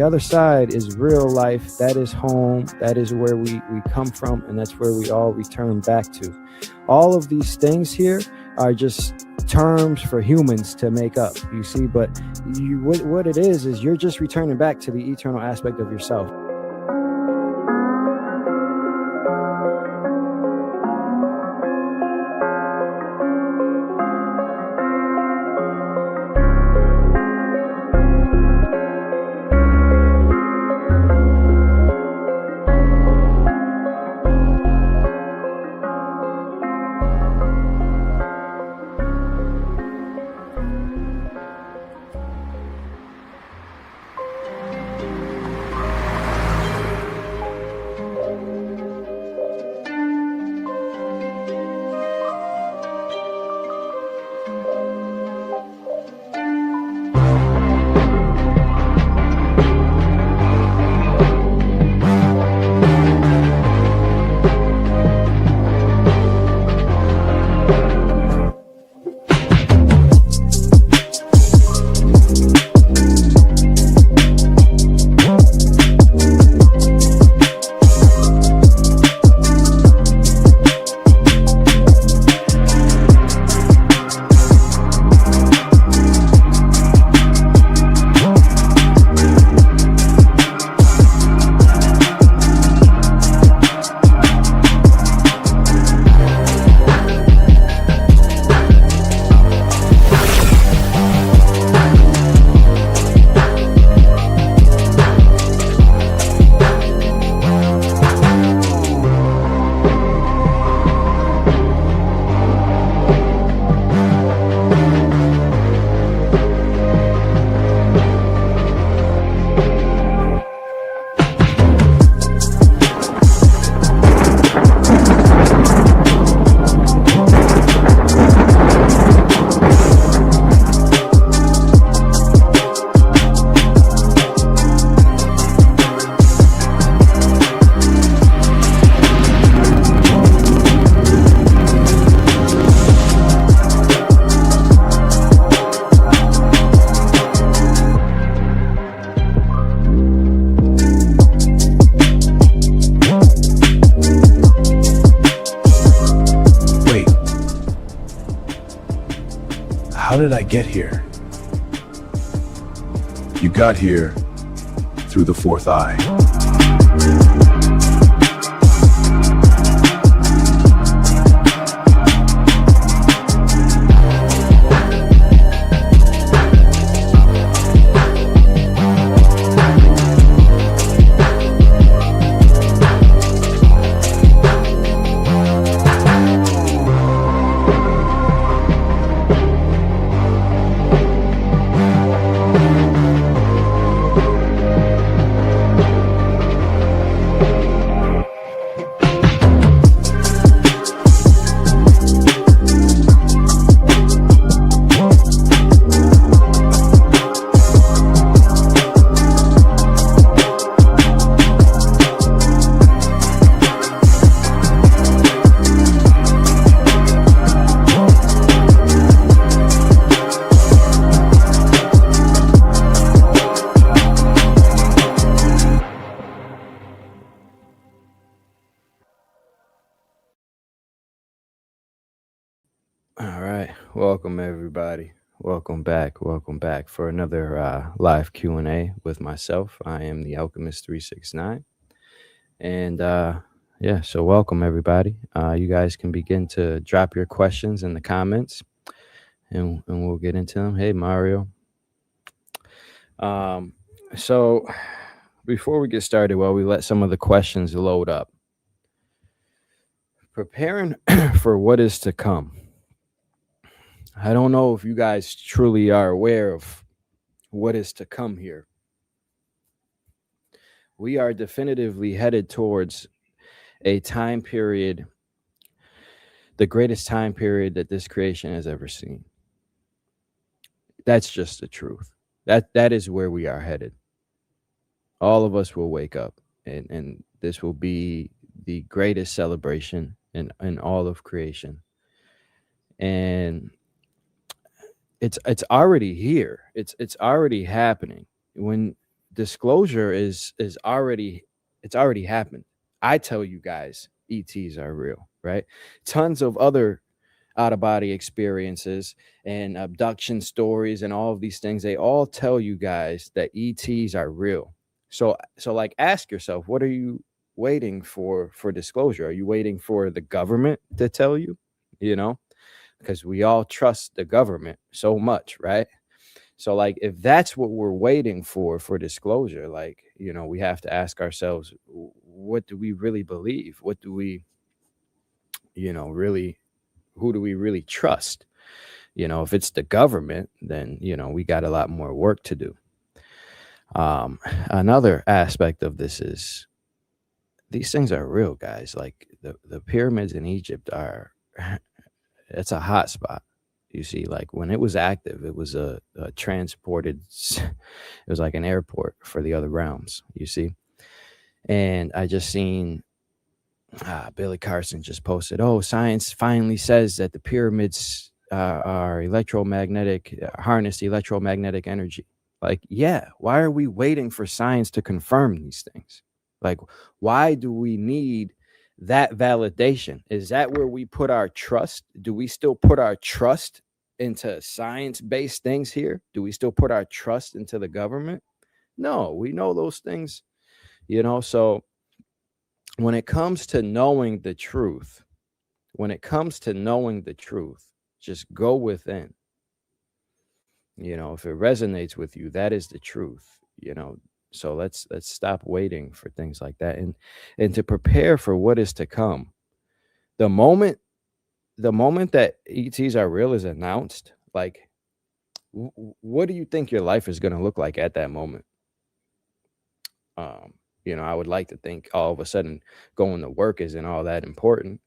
the other side is real life. That is home. That is where we come from, and that's where we all return back to. All of these things here are just terms for humans to make up, you see. But what it is you're just returning back to the eternal aspect of yourself. How did I get here? You got here through the fourth eye. All right, welcome everybody. Welcome back for another live Q&A with myself. I am the Alchemist 369, and yeah, so welcome everybody. You guys can begin to drop your questions in the comments, and we'll get into them. Hey Mario. So before we get started, while we let some of the questions load up, preparing for what is to come. I don't know if you guys truly are aware of what is to come here. We are definitively headed towards a time period, the greatest time period that this creation has ever seen. That's just the truth. That is where we are headed. All of us will wake up, and this will be the greatest celebration in all of creation. And it's already here. It's already happening. When disclosure is already, it's already happened. I tell you guys ETs are real, right? Tons of other out of body experiences and abduction stories and all of these things, they all tell you guys that ETs are real. So like, ask yourself, what are you waiting for disclosure? Are you waiting for the government to tell you? You know, because we all trust the government so much, right? So like, if that's what we're waiting for disclosure, like, we have to ask ourselves, what do we really believe? What do we, really, who do we really trust? If it's the government, then we got a lot more work to do. um Another aspect of this is, these things are real, guys. Like, the pyramids in Egypt are it's a hot spot. You see, like, when it was active, it was a transported it was like an airport for the other realms, you see. And I just seen, Billy Carson just posted, oh, science finally says that the pyramids are electromagnetic, harness electromagnetic energy. Like, yeah, why are we waiting for science to confirm these things? Like, why do we need that validation? Is that where we put our trust? Do we still put our trust into science-based things here? Do we still put our trust into the government? No, we know those things, so when it comes to knowing the truth, just go within. If it resonates with you, that is the truth. So let's stop waiting for things like that, and to prepare for what is to come. The moment the moment that ETs are real is announced, like, what do you think your life is going to look like at that moment? um I would like to think all of a sudden going to work isn't all that important.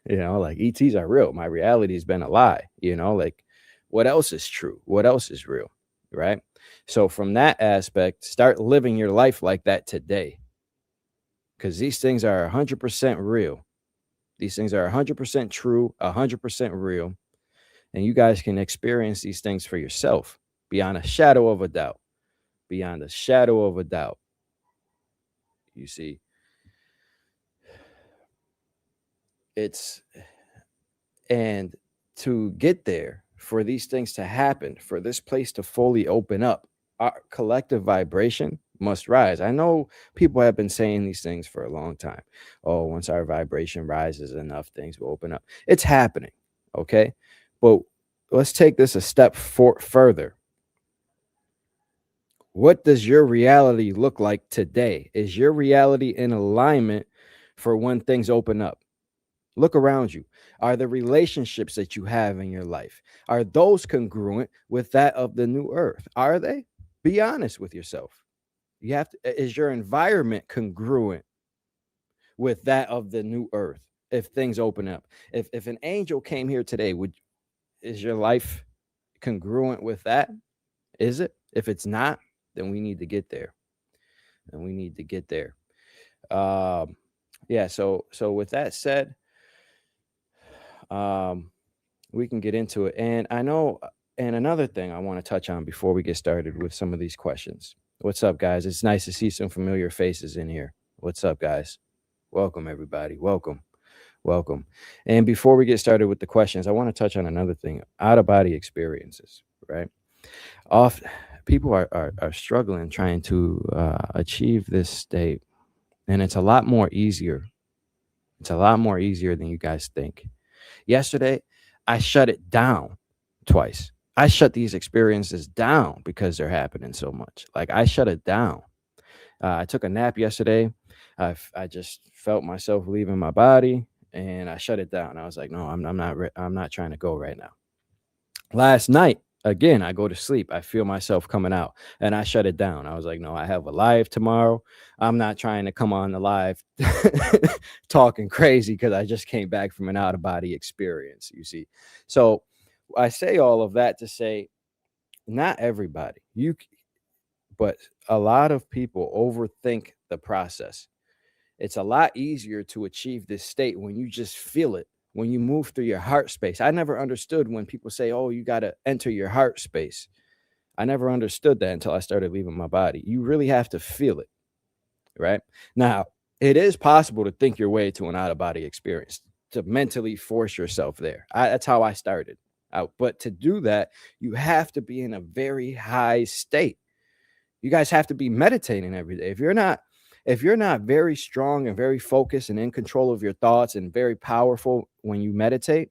Like, ETs are real, my reality's been a lie. Like, what else is true, what else is real, right? So from that aspect, start living your life like that today, because these things are 100% real. These things are 100% true, 100% real, and you guys can experience these things for yourself, beyond a shadow of a doubt. Beyond a shadow of a doubt. You see, it's and to get there, for these things to happen, for this place to fully open up, our collective vibration must rise. I know people have been saying these things for a long time. Oh, once our vibration rises enough, things will open up. It's happening, okay? But let's take this a step further. What does your reality look like today? Is your reality in alignment for when things open up? Look around you. Are the relationships that you have in your life, are those congruent with that of the new earth? Are they? Be honest with yourself. You have to, is your environment congruent with that of the new earth? If things open up, if an angel came here today, is your life congruent with that? Is it? If it's not, then we need to get there. And we need to get there. Yeah, so with that said, we can get into it. And I know, and another thing I want to touch on before we get started with some of these questions. What's up, guys? It's nice to see some familiar faces in here. What's up, guys? Welcome, everybody. Welcome. Welcome. And before we get started with the questions, I want to touch on another thing: out of body experiences, right? Often people are struggling trying to achieve this state, and it's a lot more easier. It's a lot more easier than you guys think. Yesterday, I shut it down twice. I shut these experiences down because they're happening so much. Like, I shut it down. I took a nap yesterday. I just felt myself leaving my body, and I shut it down. I was like, no, I'm not trying to go right now. Last night, again, I go to sleep. I feel myself coming out, and I shut it down. I was like, no, I have a live tomorrow. I'm not trying to come on the live talking crazy because I just came back from an out of body experience, you see. So I say all of that to say, not everybody, but a lot of people overthink the process. It's a lot easier to achieve this state when you just feel it, when you move through your heart space. I never understood when people say, oh, you got to enter your heart space. I never understood that until I started leaving my body. You really have to feel it, right? Now, it is possible to think your way to an out of body experience, to mentally force yourself there. That's how I started out. But to do that, you have to be in a very high state. You guys have to be meditating every day. If you're not very strong and very focused and in control of your thoughts and very powerful when you meditate,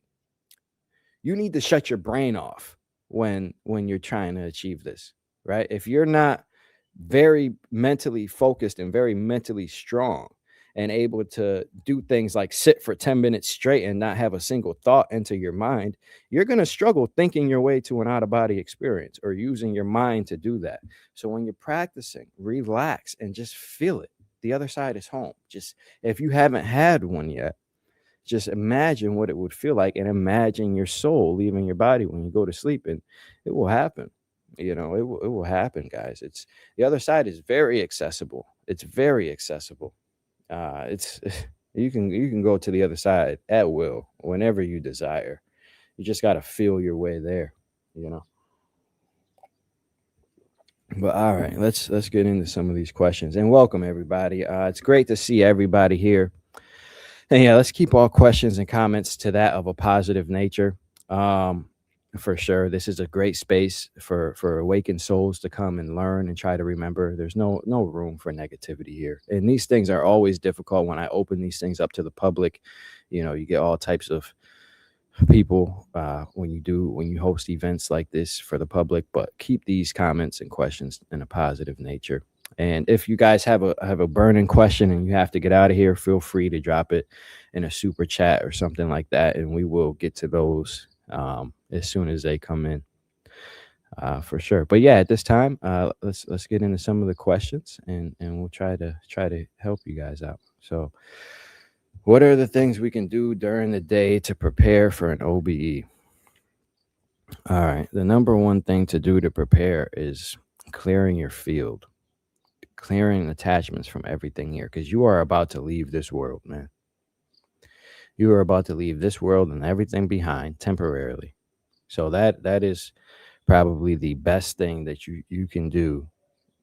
you need to shut your brain off when you're trying to achieve this, right? If you're not very mentally focused and very mentally strong and able to do things like sit for 10 minutes straight and not have a single thought enter your mind, you're going to struggle thinking your way to an out of body experience or using your mind to do that. So when you're practicing, relax and just feel it. The other side is home. Just if you haven't had one yet, just imagine what it would feel like and imagine your soul leaving your body when you go to sleep, and it will happen. It will happen, guys. It's the other side is very accessible. It's very accessible. It's you can go to the other side at will whenever you desire. You just got to feel your way there, you know. But all right, let's get into some of these questions and welcome everybody. It's great to see everybody here. And yeah, let's keep all questions and comments to that of a positive nature. Um, for sure, this is a great space for awakened souls to come and learn and try to remember. There's no room for negativity here, and these things are always difficult when I open these things up to the public. You get all types of people when you host events like this for the public, but keep these comments and questions in a positive nature. And if you guys have a burning question and you have to get out of here, feel free to drop it in a super chat or something like that, and we will get to those as soon as they come in, for sure. But yeah, at this time, let's get into some of the questions, and we'll try to help you guys out. So, what are the things we can do during the day to prepare for an OBE? All right, the number one thing to do to prepare is clearing your field, clearing attachments from everything here, because you are about to leave this world, man. You are about to leave this world and everything behind temporarily. So that is probably the best thing that you can do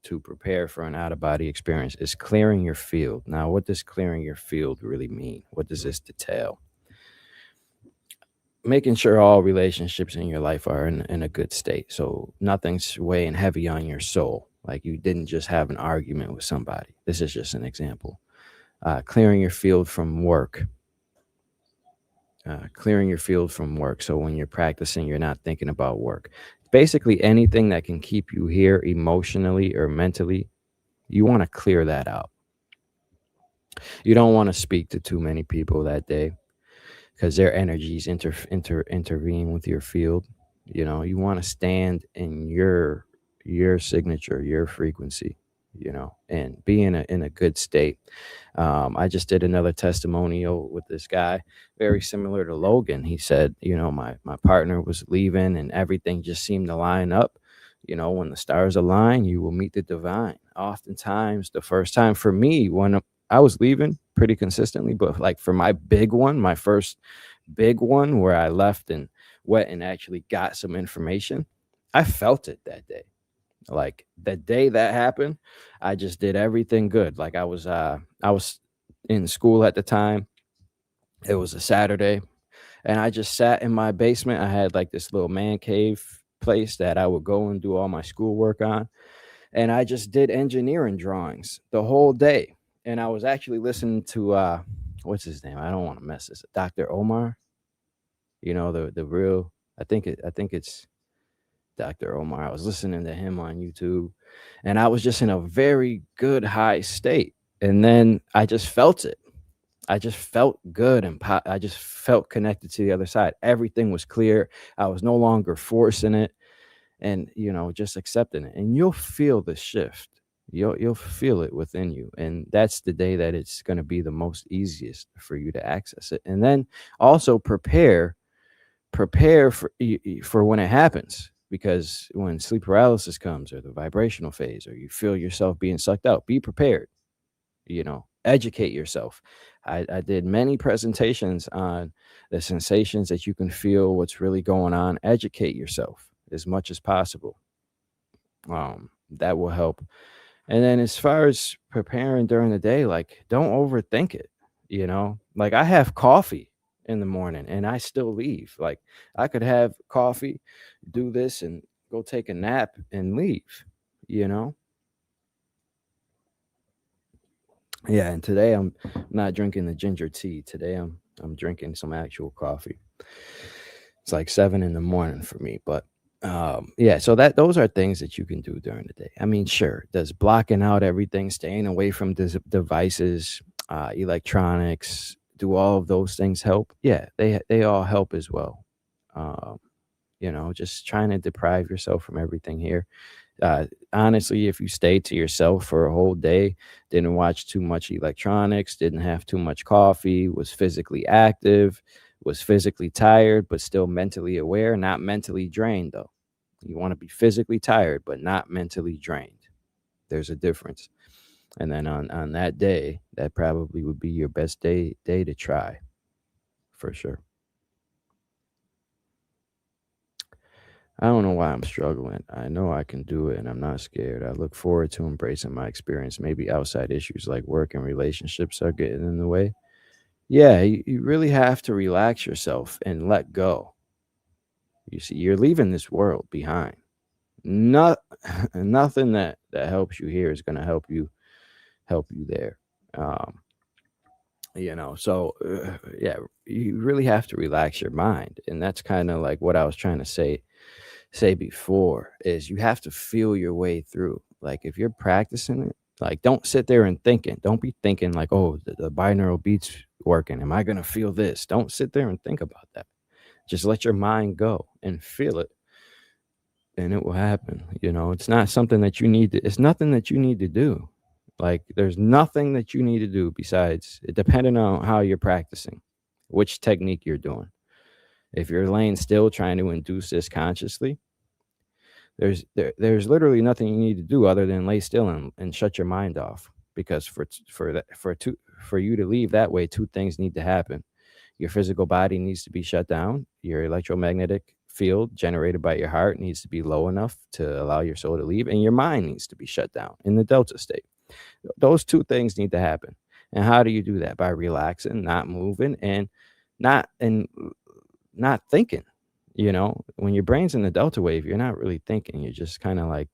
to prepare for an out of body experience is clearing your field. Now, what does clearing your field really mean? What does this entail? Making sure all relationships in your life are in a good state. So nothing's weighing heavy on your soul. Like you didn't just have an argument with somebody. This is just an example. Clearing your field from work. Clearing your field from work. So when you're practicing, you're not thinking about work. Basically, anything that can keep you here emotionally or mentally, you want to clear that out. You don't want to speak to too many people that day because their energies intervene with your field. You want to stand in your signature, your frequency, and be in a good state. I just did another testimonial with this guy, very similar to Logan. He said, my partner was leaving and everything just seemed to line up. When the stars align, you will meet the divine. Oftentimes, the first time for me, when I was leaving pretty consistently, but like for my big one, my first big one where I left and went and actually got some information, I felt it that day. Like the day that happened, I just did everything good. Like I was in school at the time. It was a Saturday, and I just sat in my basement. I had like this little man cave place that I would go and do all my schoolwork on, and I just did engineering drawings the whole day. And I was actually listening to what's his name? I don't want to mess this. Dr. Omar. The real. I think it's Dr. Omar. I was listening to him on YouTube, and I was just in a very good high state. And then I just felt it. I just felt good, and I just felt connected to the other side. Everything was clear. I was no longer forcing it, and just accepting it. And you'll feel the shift. You'll feel it within you, and that's the day that it's going to be the most easiest for you to access it. And then also prepare for when it happens, because when sleep paralysis comes or the vibrational phase or you feel yourself being sucked out, be prepared. Educate yourself. I did many presentations on the sensations that you can feel, what's really going on. Educate yourself as much as possible. That will help. And then as far as preparing during the day, like don't overthink it, Like I have coffee in the morning and I still leave. Like I could have coffee, do this and go take a nap and leave, you know? Yeah, and today I'm not drinking the ginger tea. Today I'm drinking some actual coffee. It's like 7 in the morning for me, but yeah. So that those are things that you can do during the day. I mean, sure, does blocking out everything, staying away from devices, electronics, do all of those things help? Yeah, they all help as well. Um, just trying to deprive yourself from everything here. Honestly, if you stayed to yourself for a whole day, didn't watch too much electronics, didn't have too much coffee, was physically active, was physically tired, but still mentally aware, not mentally drained, though. You want to be physically tired, but not mentally drained. There's a difference. And then on that day, that probably would be your best day to try for sure. I don't know why I'm struggling. I know I can do it and I'm not scared. I look forward to embracing my experience. Maybe outside issues like work and relationships are getting in the way. Yeah, you really have to relax yourself and let go. You see, you're leaving this world behind. Not nothing that helps you here is going to help you there. Um, yeah, you really have to relax your mind, and that's kind of like what I was trying to say before is you have to feel your way through. Like if you're practicing it, like don't sit there and thinking. Don't be thinking like, oh, the binaural beats working. Am I gonna feel this? Don't sit there and think about that. Just let your mind go and feel it, and it will happen. It's not something that you need to. It's nothing that you need to do. Like there's nothing that you need to do besides depending on how you're practicing, which technique you're doing. If you're laying still trying to induce this consciously, there's literally nothing you need to do other than lay still and shut your mind off because for you to leave that way, two things need to happen. Your physical body needs to be shut down. Your electromagnetic field generated by your heart needs to be low enough to allow your soul to leave, and your mind needs to be shut down in the delta state. Those two things need to happen. And how do you do that? By relaxing, not moving, and not and not thinking. When your brain's in the delta wave, you're not really thinking. You're just kind of like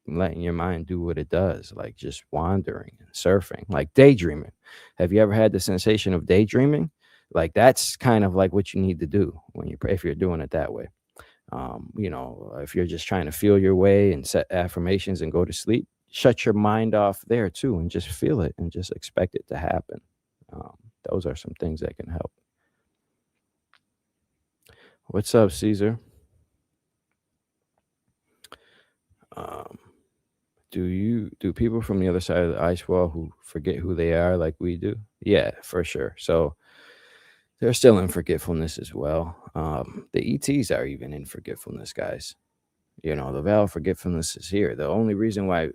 letting your mind do what it does, like just wandering and surfing, like daydreaming. Have you ever had the sensation of daydreaming? Like that's kind of like what you need to do if you're doing it that way. If you're just trying to feel your way and set affirmations and go to sleep, shut your mind off there too and just feel it and just expect it to happen. Um, those are some things that can help. What's up, Caesar? Um, do people from the other side of the ice wall who forget who they are like we do? Yeah, for sure. So they're still in forgetfulness as well. The ETs are even in forgetfulness, guys. The veil of forgetfulness is here. The only reason why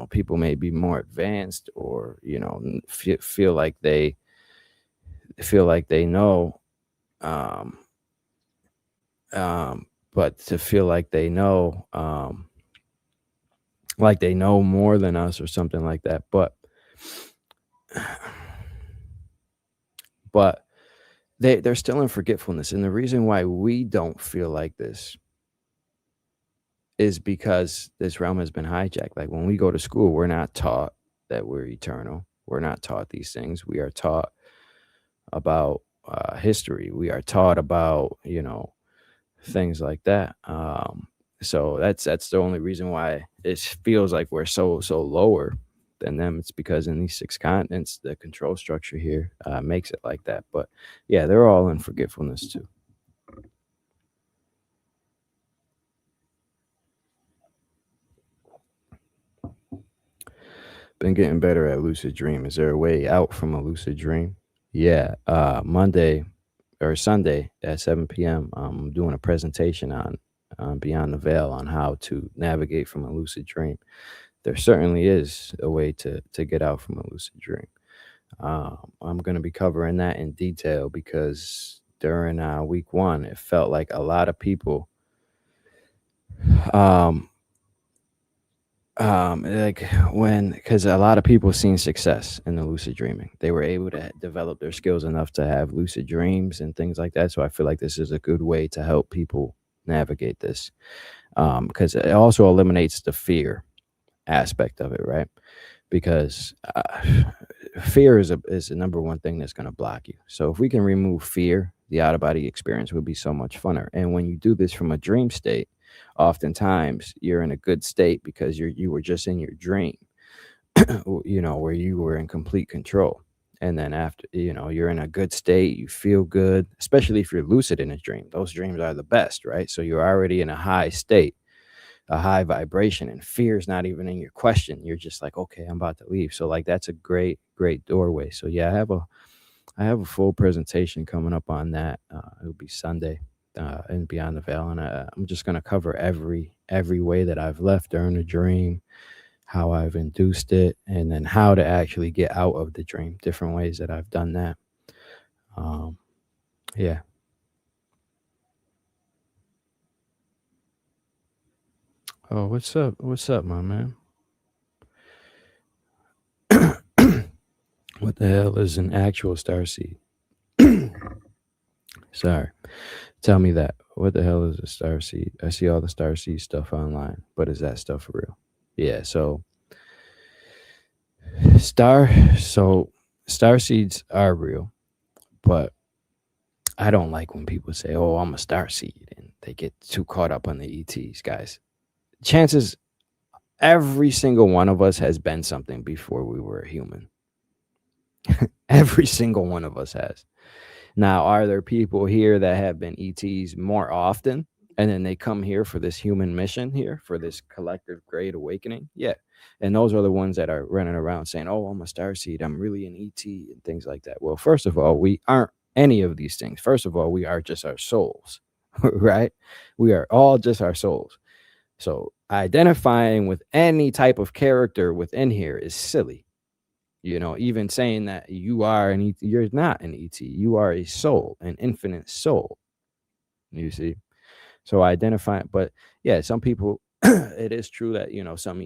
people may be more advanced or feel like they know, um, but to feel like they know more than us or something like that. But they're still in forgetfulness, and the reason why we don't feel like this is because this realm has been hijacked. Like when we go to school, we're not taught that we're eternal. We're not taught these things. We are taught about history. We are taught about things like that. So that's the only reason why it feels like we're so lower than them. It's because in these six continents, the control structure here makes it like that. But yeah, they're all in forgetfulness too. Been getting better at lucid dream. Is there a way out from a lucid dream? Yeah, Monday or Sunday at 7 p.m. I'm doing a presentation on Beyond the Veil on how to navigate from a lucid dream. There certainly is a way to get out from a lucid dream. I'm going to be covering that in detail because during week one, it felt like a lot of people um, Like when, because a lot of people seen success in the lucid dreaming, they were able to develop their skills enough to have lucid dreams and things like that. So I feel like this is a good way to help people navigate this, because it also eliminates the fear aspect of it, right? Because fear is the number one thing that's going to block you. So if we can remove fear, the out of body experience would be so much funner. And when you do this from a dream state, oftentimes you're in a good state because you were just in your dream, where you were in complete control. And then after, you're in a good state, you feel good, especially if you're lucid in a dream. Those dreams are the best, right? So you're already in a high state, a high vibration, and fear is not even in your question. You're just like, okay, I'm about to leave. So like that's a great doorway. So yeah, I have a full presentation coming up on that. It'll be Sunday, in Beyond the Veil, and I'm just gonna cover every way that I've left during the dream, how I've induced it, and then how to actually get out of the dream. Different ways that I've done that. Um, yeah. Oh, what's up? What's up, my man? What the hell is an actual starseed? Sorry. Tell me that. What the hell is a starseed? I see all the starseed stuff online, but is that stuff real? Yeah. Star. So star seeds are real, but I don't like when people say, "Oh, I'm a star seed," and they get too caught up on the ETs, guys. Chances, every single one of us has been something before we were a human. Every single one of us has. Now, are there people here that have been ETs more often? And then they come here for this human mission here, for this collective great awakening? Yeah. And those are the ones that are running around saying, oh, I'm a starseed, I'm really an ET, and things like that. Well, first of all, we aren't any of these things. First of all, we are just our souls, right? We are all just our souls. So identifying with any type of character within here is silly. Even saying that you are an ET, you're not an ET. You are a soul, an infinite soul. You see? So identify, but yeah, some people, it is true that,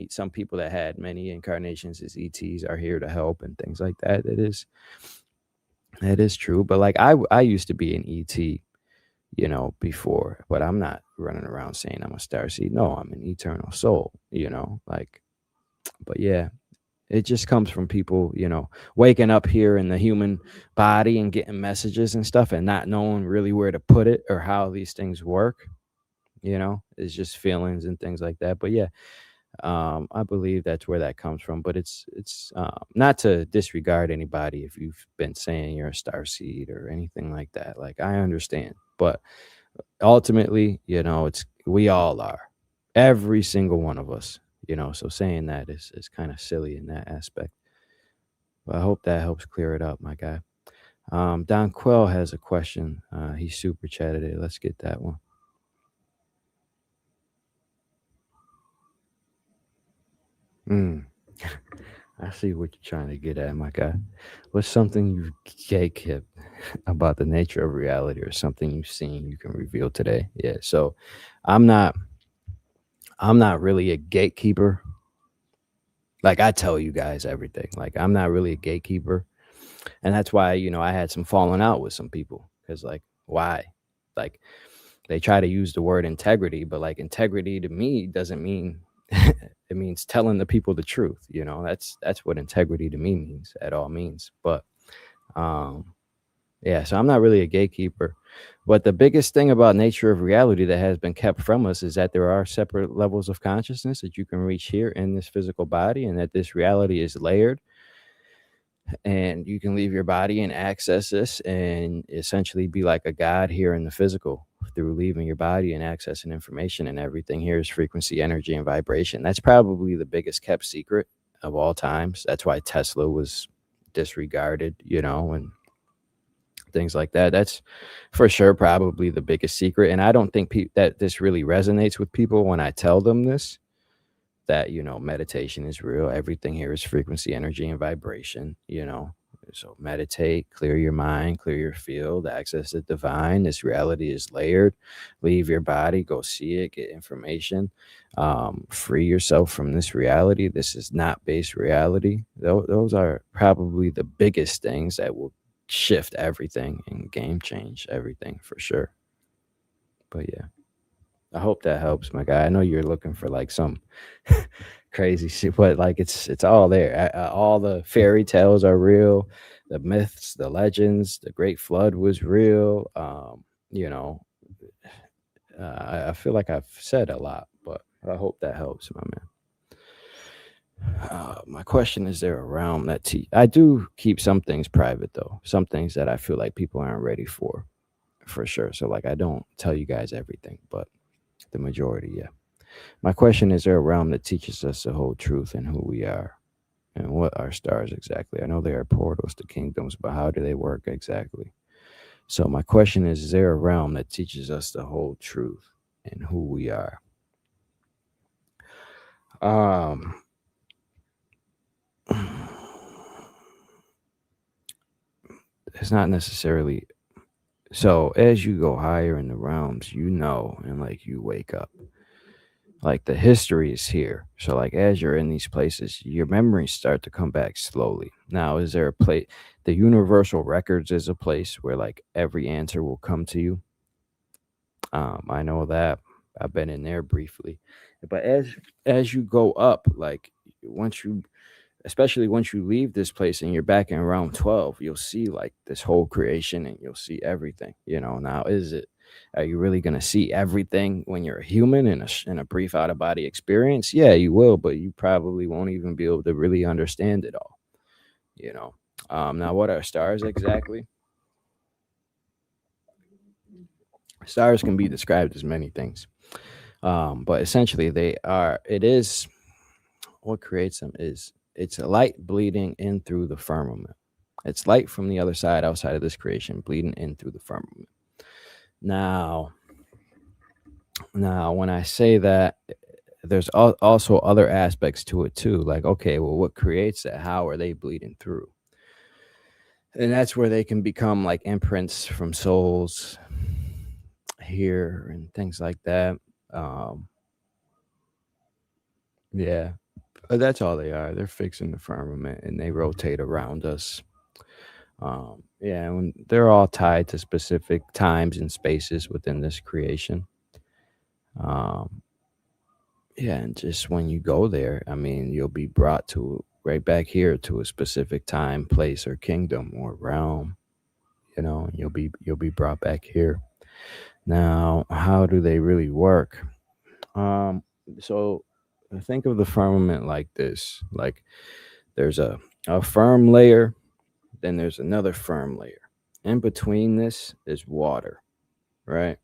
some people that had many incarnations as ETs are here to help and things like that. It is true. But like I used to be an ET, before, but I'm not running around saying I'm a starseed. No, I'm an eternal soul, like, but yeah, it just comes from people, waking up here in the human body and getting messages and stuff and not knowing really where to put it or how these things work. It's just feelings and things like that. But yeah, I believe that's where that comes from. But it's not to disregard anybody if you've been saying you're a star seed or anything like that. Like I understand, but ultimately, it's we all are, every single one of us. So saying that is kind of silly in that aspect. But I hope that helps clear it up, my guy. Don Quell has a question. He super chatted it. Let's get that one. Mm. I see what you're trying to get at, my guy. What's something you've gatekept about the nature of reality, or something you've seen you can reveal today? Yeah. So, I'm not. I'm not really a gatekeeper. Like I tell you guys everything. Like I'm not really a gatekeeper, and that's why I had some falling out with some people because like why, like they try to use the word integrity, but like integrity to me doesn't mean it means telling the people the truth. That's what integrity to me means at all means. But um yeah, so I'm not really a gatekeeper. But the biggest thing about nature of reality that has been kept from us is that there are separate levels of consciousness that you can reach here in this physical body, and that this reality is layered, and you can leave your body and access this and essentially be like a god here in the physical through leaving your body and accessing information. And everything here is frequency, energy, and vibration. That's probably the biggest kept secret of all times. That's why Tesla was disregarded, and things like that. That's for sure probably the biggest secret. And I don't think that this really resonates with people when I tell them this, that meditation is real, everything here is frequency, energy, and vibration. So meditate, clear your mind, clear your field, access the divine. This reality is layered. Leave your body, go see it, get information. Free yourself from this reality. This is not base reality. Those are probably the biggest things that will shift everything and game change everything for sure. But yeah, I hope that helps, my guy. I know you're looking for like some crazy shit, but like it's all there. All the fairy tales are real. The myths, the legends, the Great Flood was real. You know, I feel like I've said a lot, but I hope that helps, my man. My question is: there a realm that I do keep some things private though. Some things that I feel like people aren't ready for sure. So like I don't tell you guys everything, but the majority, yeah. My question is: there a realm that teaches us the whole truth and who we are? And what are stars exactly? I know they are portals to kingdoms, but how do they work exactly? So my question is there a realm that teaches us the whole truth and who we are? Um it's not necessarily so as you go higher in the realms, and like you wake up. Like the history is here. So like as you're in these places, your memories start to come back slowly. Now, is there a place the universal records is a place where like every answer will come to you. I know that I've been in there briefly, but as you go up, like once you, especially once you leave this place and you're back in realm 12, you'll see like this whole creation and you'll see everything. Now are you really going to see everything when you're a human in a brief out of body experience? Yeah, you will, but you probably won't even be able to really understand it all. You know. Now, what are stars exactly? Stars can be described as many things. But essentially it is what creates them is it's a light bleeding in through the firmament. It's light from the other side, outside of this creation, bleeding in through the firmament. Now, when I say that, there's also other aspects to it too. Like, okay, well, what creates that? How are they bleeding through? And that's where they can become like imprints from souls here and things like that. Um, yeah, but that's all they are. They're fixing the firmament and they rotate around us. Yeah, and they're all tied to specific times and spaces within this creation. Um, yeah, and just when you go there, I mean, you'll be brought to right back here to a specific time, place, or kingdom or realm. And you'll be brought back here. Now, how do they really work? Um, so think of the firmament like this: like there's a firm layer, then there's another firm layer. In between this is water, right?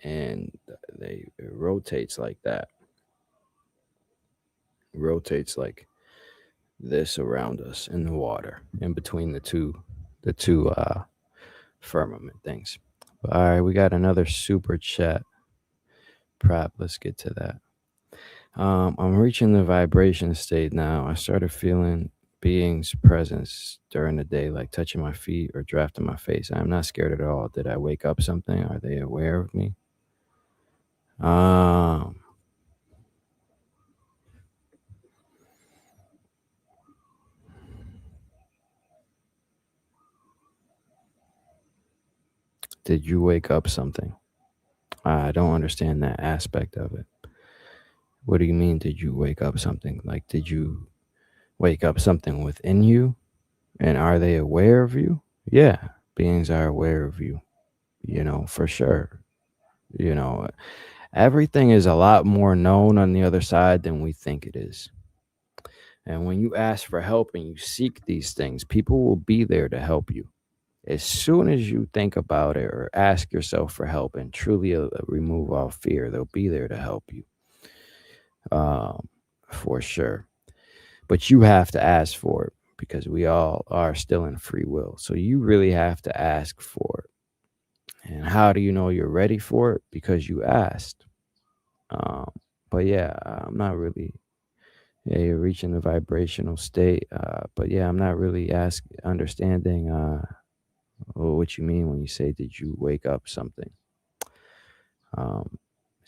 And it rotates like that. It rotates like this around us in the water, in between the two firmament things. All right, we got another super chat prop. Let's get to that. I'm reaching the vibration state now. I started feeling beings' presence during the day, like touching my feet or drafting my face. I'm not scared at all. Did I wake up something? Are they aware of me? Um, did you wake up something? I don't understand that aspect of it. What do you mean, did you wake up something? Like, did you wake up something within you? And are they aware of you? Yeah, beings are aware of you, for sure. You know, everything is a lot more known on the other side than we think it is. And when you ask for help and you seek these things, people will be there to help you. As soon as you think about it or ask yourself for help and truly remove all fear, they'll be there to help you, um, for sure. But you have to ask for it because we all are still in free will. So you really have to ask for it. And how do you know you're ready for it? Because you asked. Um, but yeah, I'm not really Yeah, you're reaching the vibrational state. But yeah, I'm not really understanding what you mean when you say, "Did you wake up something?" Um,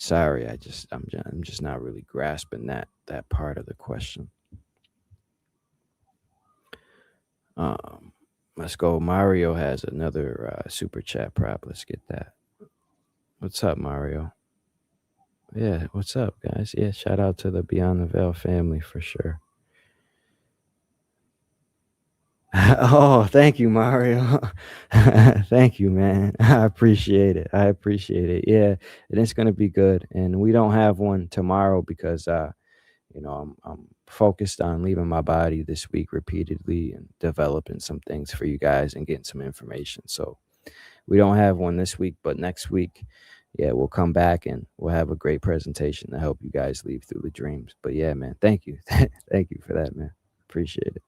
Sorry, I'm just not really grasping that part of the question. Um, let's go. Mario has another super chat prop. Let's get that. What's up, Mario? Yeah, what's up, guys? Yeah, shout out to the Beyond the Veil family for sure. Oh, thank you, Mario. Thank you, man. I appreciate it. I appreciate it. Yeah, and it's gonna be good. And we don't have one tomorrow because I'm focused on leaving my body this week repeatedly and developing some things for you guys and getting some information. So we don't have one this week, but next week, yeah, we'll come back and we'll have a great presentation to help you guys leave through the dreams. But yeah, man, thank you. Thank you for that, man. Appreciate it.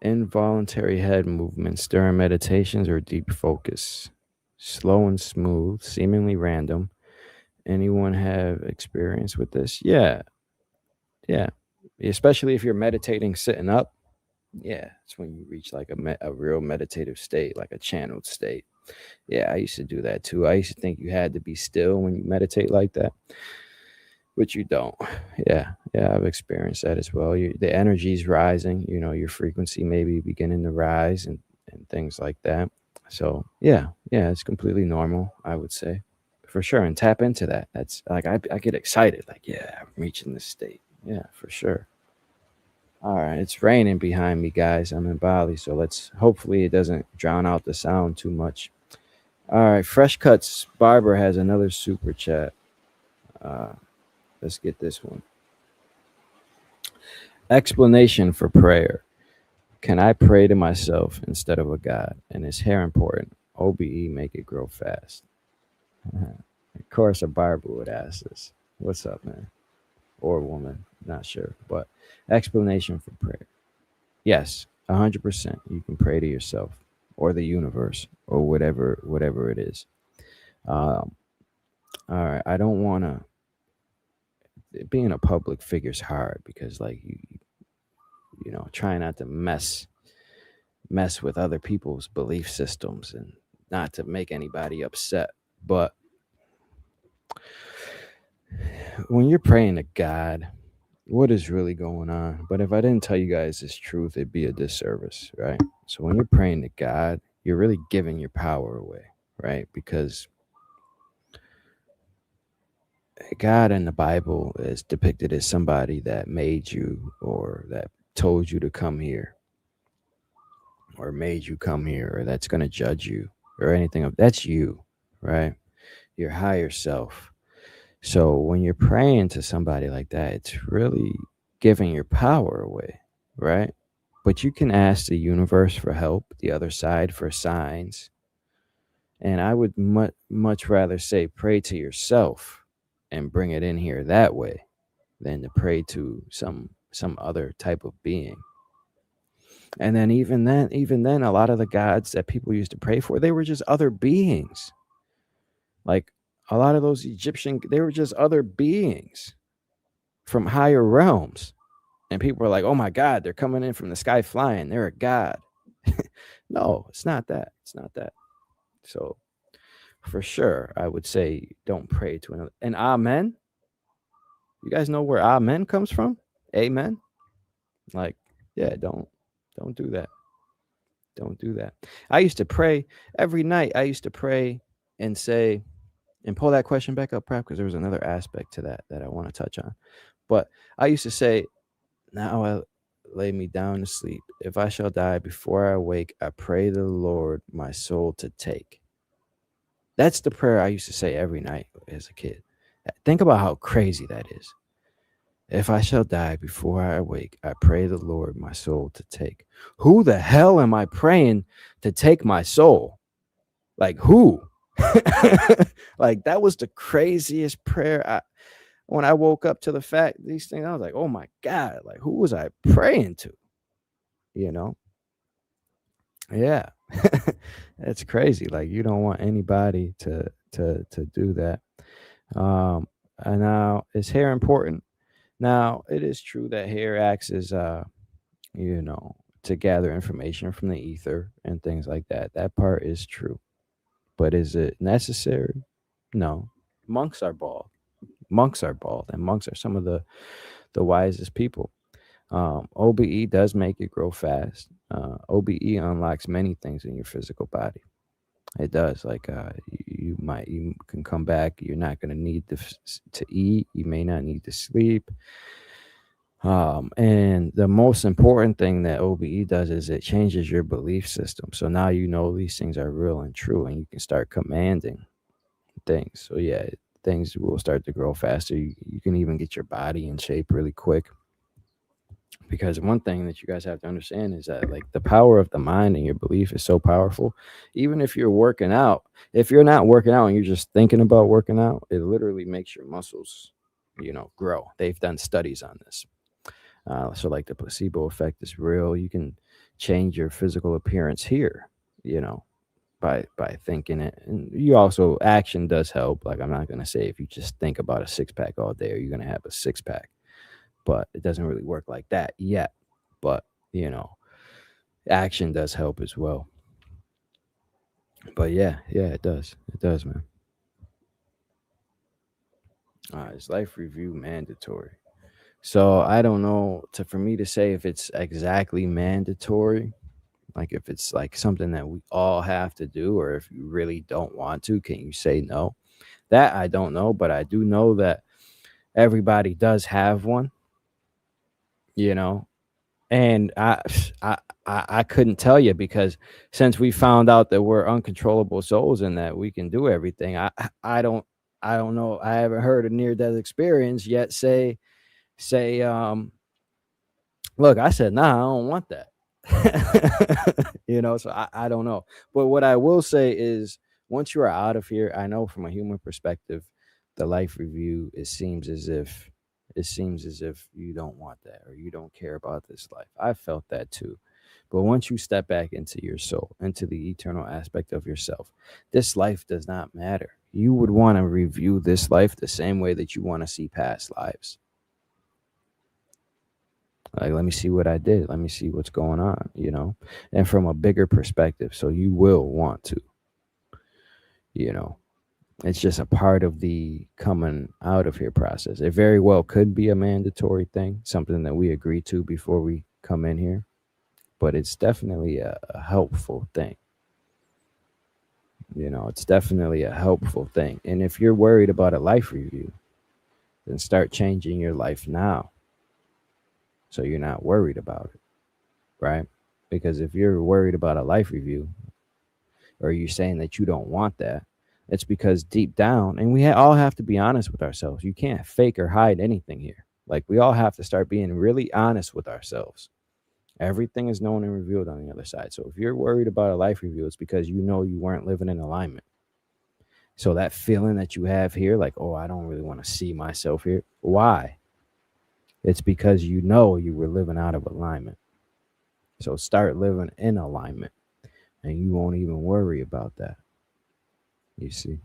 Involuntary head movements during meditations or deep focus. Slow and smooth, seemingly random. Anyone have experience with this? Yeah, yeah. Especially if you're meditating sitting up. Yeah, it's when you reach like a real meditative state, like a channeled state. Yeah, I used to do that too. I used to think you had to be still when you meditate like that, but you don't. Yeah, I've experienced that as well. The energy's rising, your frequency maybe beginning to rise and things like that. So yeah, it's completely normal, I would say, for sure. And tap into that. That's like I get excited, like yeah, I'm reaching this state. Yeah, for sure. All right, it's raining behind me, guys. I'm in Bali, so let's hopefully it doesn't drown out the sound too much. All right, Fresh Cuts Barber has another super chat. Uh, let's get this one. Explanation for prayer. Can I pray to myself instead of a God? And is hair important? OBE, make it grow fast. Of course, a barber would ask this. What's up, man? Or woman, not sure. But explanation for prayer. Yes, 100%. You can pray to yourself or the universe or whatever it is. Um, all right, I don't want to. Being a public figure is hard because, like, try not to mess with other people's belief systems and not to make anybody upset. But when you're praying to God, what is really going on? But if I didn't tell you guys this truth, it'd be a disservice, right? So when you're praying to God, you're really giving your power away, right? Because God in the Bible is depicted as somebody that made you or that told you to come here or made you come here or that's going to judge you or anything of that's you, right? Your higher self. So when you're praying to somebody like that, it's really giving your power away, right? But you can ask the universe for help, the other side for signs. And I would much rather say pray to yourself and bring it in here that way than to pray to some other type of being. And then even then, a lot of the gods that people used to pray for, they were just other beings. Like a lot of those Egyptian, they were just other beings from higher realms. And people were like, oh my God, they're coming in from the sky flying. They're a god. No, it's not that. It's not that. So for sure, I would say don't pray to another. And amen. You guys know where amen comes from? Amen. Like, yeah, don't do that. Don't do that. I used to pray every night. I used to pray and say, and pull that question back up, Prep, because there was another aspect to that I want to touch on. But I used to say, now I lay me down to sleep. If I shall die before I wake, I pray the Lord my soul to take. That's the prayer I used to say every night as a kid. Think about how crazy that is. If I shall die before I wake, I pray the Lord my soul to take. Who the hell am I praying to take my soul? Like who? Like that was the craziest prayer. When I woke up to the fact these things, I was like, oh my God, like who was I praying to? You know? Yeah. That's crazy. Like you don't want anybody to do that. Um, and now is hair important? Now it is true that hair acts as you know, to gather information from the ether and things like that. That part is true. But is it necessary? No. Monks are bald. Monks are bald, and monks are some of the wisest people. OBE does make it grow fast. OBE unlocks many things in your physical body. It does. Like you can come back. You're not going to need to eat. You may not need to sleep. And the most important thing that OBE does is it changes your belief system. So now you know these things are real and true, and you can start commanding things. So yeah, things will start to grow faster. You can even get your body in shape really quick. Because one thing that you guys have to understand is that like the power of the mind and your belief is so powerful. Even if you're working out, if you're not working out and you're just thinking about working out, it literally makes your muscles, you know, grow. They've done studies on this. So like the placebo effect is real. You can change your physical appearance here, you know, by thinking it. And you also action does help. Like I'm not gonna say if you just think about a six pack all day, are you gonna have a six pack? But it doesn't really work like that yet. But you know, action does help as well. But yeah, yeah, it does. It does, man. Is life review mandatory? So I don't know to for me to say if it's exactly mandatory. Like if it's like something that we all have to do, or if you really don't want to, can you say no? That I don't know, but I do know that everybody does have one, you know. And I I couldn't tell you because since we found out that we're uncontrollable souls and that we can do everything, I don't I don't know. I haven't heard a near death experience yet say look, I said, nah, I don't want that. You know, so I don't know. But what I will say is once you are out of here, I know from a human perspective, the life review, it seems as if you don't want that or you don't care about this life. I felt that too. But once you step back into your soul, into the eternal aspect of yourself, this life does not matter. You would want to review this life the same way that you want to see past lives. Like, let me see what I did. Let me see what's going on, you know, and from a bigger perspective. So you will want to, you know, it's just a part of the coming out of here process. It very well could be a mandatory thing, something that we agree to before we come in here, but it's definitely a helpful thing. You know, it's definitely a helpful thing. And if you're worried about a life review, then start changing your life now so you're not worried about it, right? Because if you're worried about a life review, or you're saying that you don't want that, it's because deep down, and we all have to be honest with ourselves. You can't fake or hide anything here. Like we all have to start being really honest with ourselves. Everything is known and revealed on the other side. So if you're worried about a life review, it's because you know you weren't living in alignment. So that feeling that you have here, like, oh, I don't really want to see myself here. Why? It's because you know you were living out of alignment. So start living in alignment and you won't even worry about that. You see?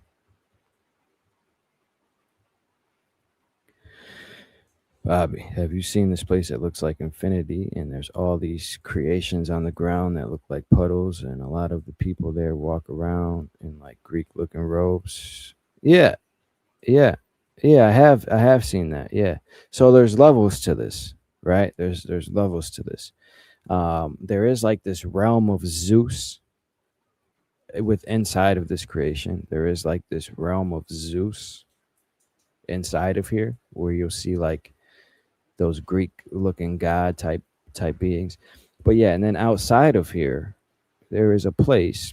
Bobby, have you seen this place that looks like infinity? And there's all these creations on the ground that look like puddles, and a lot of the people there walk around in like Greek looking robes. Yeah, yeah, yeah. I have seen that. Yeah. So there's levels to this, right? There's levels to this. There is like this realm of Zeus with inside of this creation. There is like this realm of Zeus inside of here where you'll see like those Greek looking god type beings. But yeah, and then outside of here, there is a place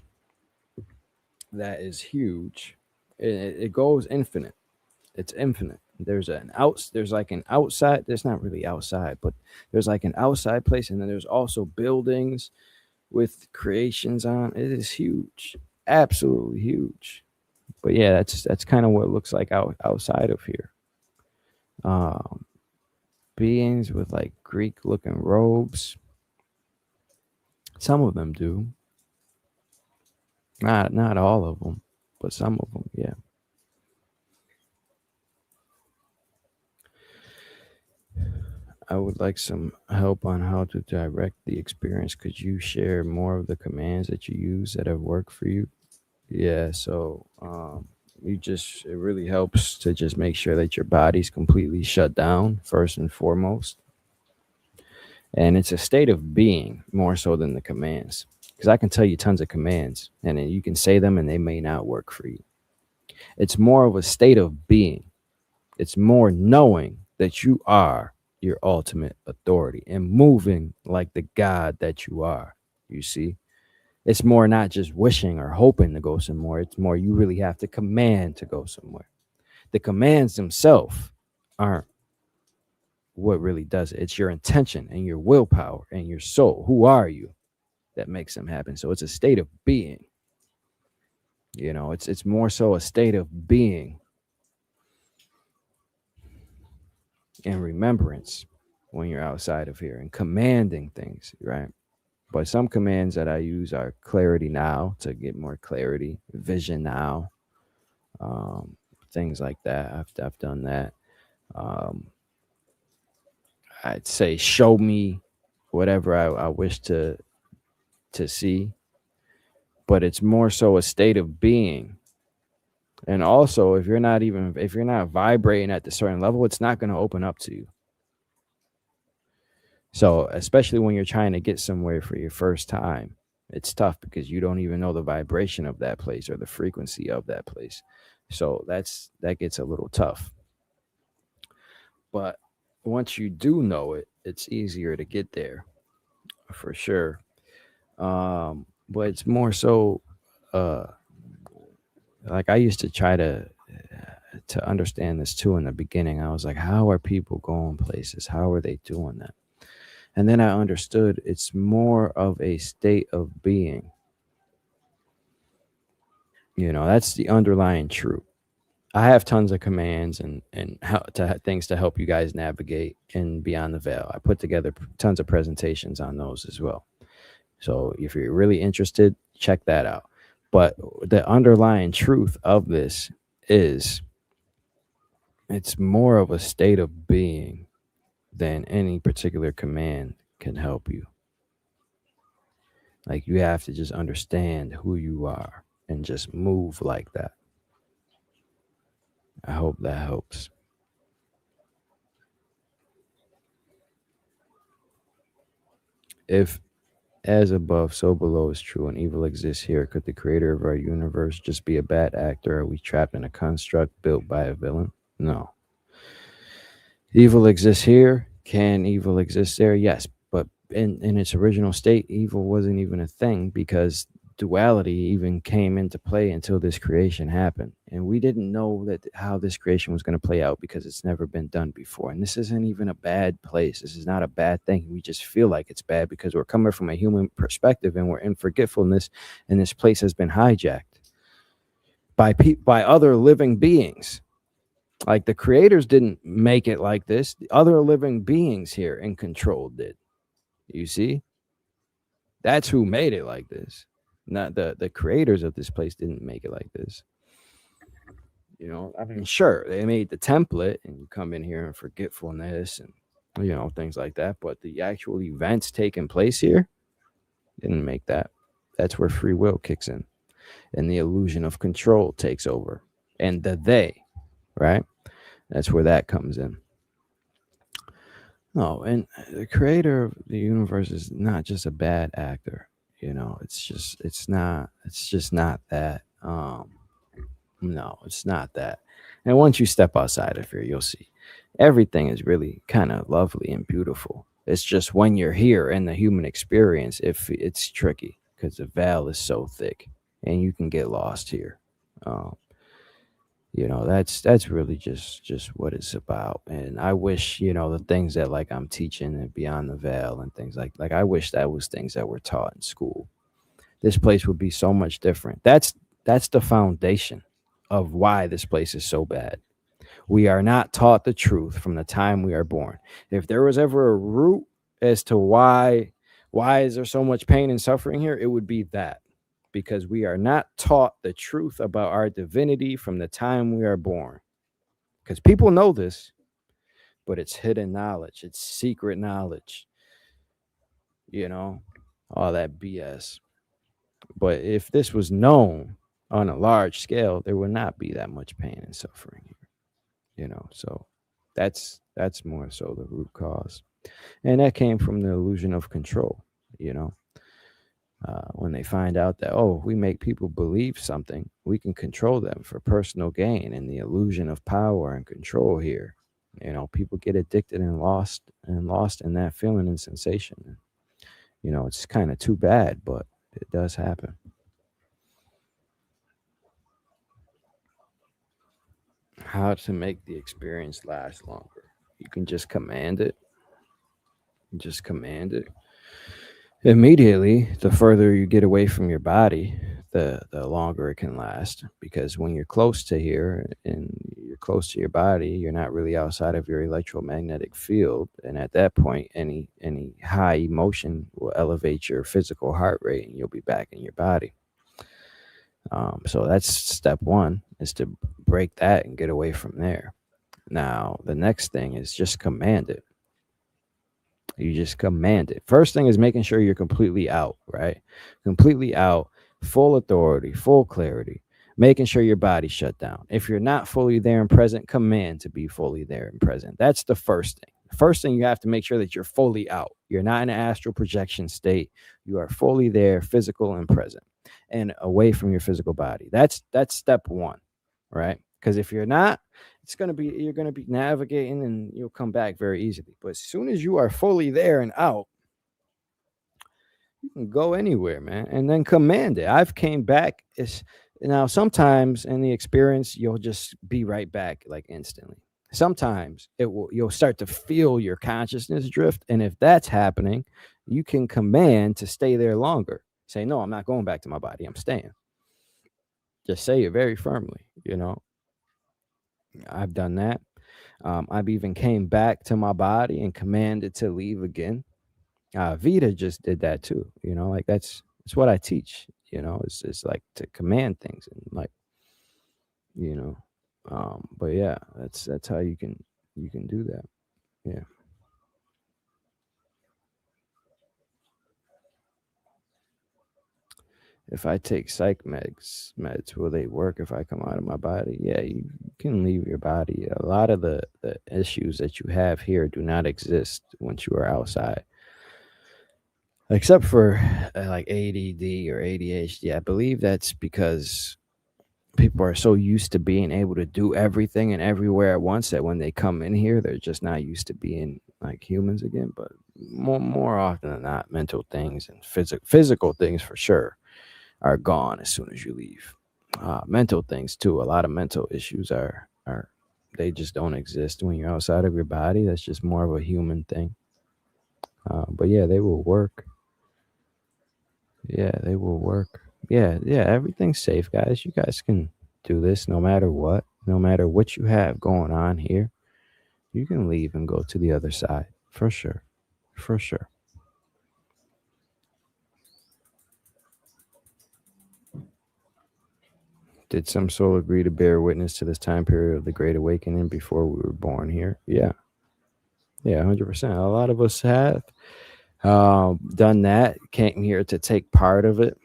that is huge. It goes infinite. It's infinite. There's like an outside, there's not really outside, but there's like an outside place, and then there's also buildings with creations on. It is huge. Absolutely huge. But yeah, that's kind of what it looks like outside of here. Um Beings with like Greek looking robes. Some of them do. Not all of them, but some of them, yeah. I would like some help on how to direct the experience. Could you share more of the commands that you use that have worked for you? Yeah, so you just it really helps to just make sure that your body's completely shut down first and foremost. And it's a state of being more so than the commands. Because I can tell you tons of commands and then you can say them and they may not work for you. It's more of a state of being. It's more knowing that you are your ultimate authority and moving like the God that you are. You see, it's more not just wishing or hoping to go somewhere. It's more you really have to command to go somewhere. The commands themselves aren't what really does it. It's your intention and your willpower and your soul. Who are you that makes them happen? So it's a state of being. It's more so a state of being and remembrance when you're outside of here and commanding things, right? But some commands that I use are clarity now to get more clarity, vision now, um, things like that. I've done that. Um, I'd say show me whatever I wish to see, but it's more so a state of being. And also, if you're not vibrating at the certain level, it's not going to open up to you. So, especially when you're trying to get somewhere for your first time, it's tough because you don't even know the vibration of that place or the frequency of that place. So that gets a little tough. But once you do know it, it's easier to get there for sure. But it's more so uh like I used to try to understand this too in the beginning. I was like, how are people going places? How are they doing that? And then I understood it's more of a state of being. That's the underlying truth. I have tons of commands and how to things to help you guys navigate and beyond the veil. I put together tons of presentations on those as well. So if you're really interested, check that out. But the underlying truth of this is it's more of a state of being than any particular command can help you. Like you have to just understand who you are and just move like that. I hope that helps. If as above, so below is true and evil exists here, could the creator of our universe just be a bad actor? Are we trapped in a construct built by a villain? No. Evil exists here. Can evil exist there? Yes. But in its original state, evil wasn't even a thing because duality even came into play until this creation happened. And we didn't know that how this creation was going to play out because it's never been done before. And this isn't even a bad place. This is not a bad thing. We just feel like it's bad because we're coming from a human perspective and we're in forgetfulness, and this place has been hijacked by other living beings. Like the creators didn't make it like this. The other living beings here in control did. You see? That's who made it like this. Not the creators of this place didn't make it like this. I mean, sure, they made the template and you come in here and forgetfulness and things like that, but the actual events taking place here didn't make that. That's where free will kicks in and the illusion of control takes over. And the they, right? That's where that comes in. No, and the creator of the universe is not just a bad actor. It's just not that. No, it's not that. And once you step outside of here, you'll see everything is really kind of lovely and beautiful. It's just when you're here in the human experience, if it's tricky because the veil is so thick and you can get lost here. Um, that's really just what it's about. And I wish the things that like I'm teaching and beyond the veil and things like I wish that was things that were taught in school. This place would be so much different. That's the foundation of why this place is so bad. We are not taught the truth from the time we are born. If there was ever a root as to why is there so much pain and suffering here, it would be that. because we are not taught the truth about our divinity from the time we are born. Because people know this, but it's hidden knowledge, it's secret knowledge, you know, all that BS. But if this was known on a large scale, there would not be that much pain and suffering here, So that's more so the root cause. And that came from the illusion of control, you know. When they find out that, oh, we make people believe something, we can control them for personal gain, and the illusion of power and control here. People get addicted and lost in that feeling and sensation. It's kind of too bad, but it does happen. How to make the experience last longer? You can just command it. Just command it. Immediately, the further you get away from your body, the longer it can last. Because when you're close to here and you're close to your body, you're not really outside of your electromagnetic field. And at that point, any high emotion will elevate your physical heart rate, and you'll be back in your body. So that's step one, is to break that and get away from there. Now, the next thing is just command it. You just command it. First thing is making sure you're completely out, right? Completely out, full authority, full clarity, making sure your body's shut down. If you're not fully there and present, command to be fully there and present. That's the first thing. First thing, you have to make sure that you're fully out. You're not in an astral projection state. You are fully there, physical and present, and away from your physical body. That's step one, right? Because if you're not, you're gonna be navigating, and you'll come back very easily. But as soon as you are fully there and out, you can go anywhere, man, and then command it. I've came back. Now sometimes in the experience, you'll just be right back, like instantly. Sometimes you'll start to feel your consciousness drift, and if that's happening, you can command to stay there longer. Say, no, I'm not going back to my body. I'm staying. Just say it very firmly. I've done that. I've even came back to my body and commanded to leave again. Vita just did that too. Like that's what I teach. It's like to command things, and like, you know. But yeah, that's how you can do that. Yeah. If I take psych meds, will they work if I come out of my body? Yeah, you can leave your body. A lot of the issues that you have here do not exist once you are outside, except for like ADD or ADHD. I believe that's because people are so used to being able to do everything and everywhere at once that when they come in here, they're just not used to being like humans again. But more often than not, mental things and physical things for sure are gone as soon as you leave. Mental things too. A lot of mental issues are they just don't exist when you're outside of your body. That's just more of a human thing. But yeah, they will work. Yeah, they will work. Yeah, everything's safe, guys. You guys can do this no matter what. No matter what you have going on here, you can leave and go to the other side for sure. For sure. Did some soul agree to bear witness to this time period of the Great Awakening before we were born here? Yeah. Yeah, 100%. A lot of us have done that, came here to take part of it.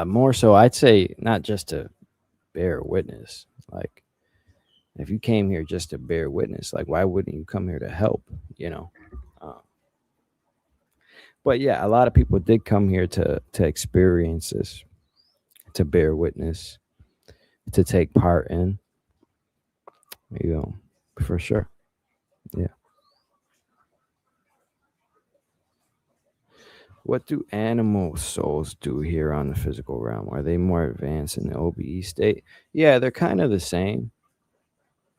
More so, I'd say not just to bear witness. Like, if you came here just to bear witness, like, why wouldn't you come here to help? Uh, but yeah, a lot of people did come here to experience this, to bear witness, to take part in, for sure. Yeah. What do animal souls do here on the physical realm? Are they more advanced in the OBE state? Yeah, they're kind of the same.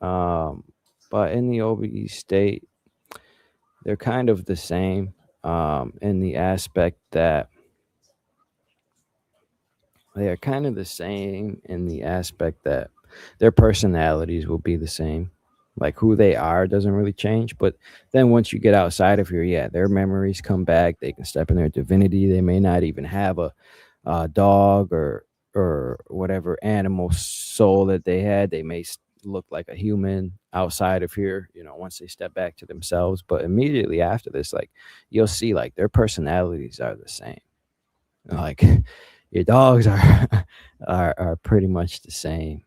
But in the OBE state, they're kind of the same in the aspect that their personalities will be the same. Like, who they are doesn't really change. But then once you get outside of here, yeah, their memories come back. They can step in their divinity. They may not even have dog or whatever animal soul that they had. They may look like a human outside of here, once they step back to themselves. But immediately after this, like, you'll see like their personalities are the same. Like your dogs are are pretty much the same.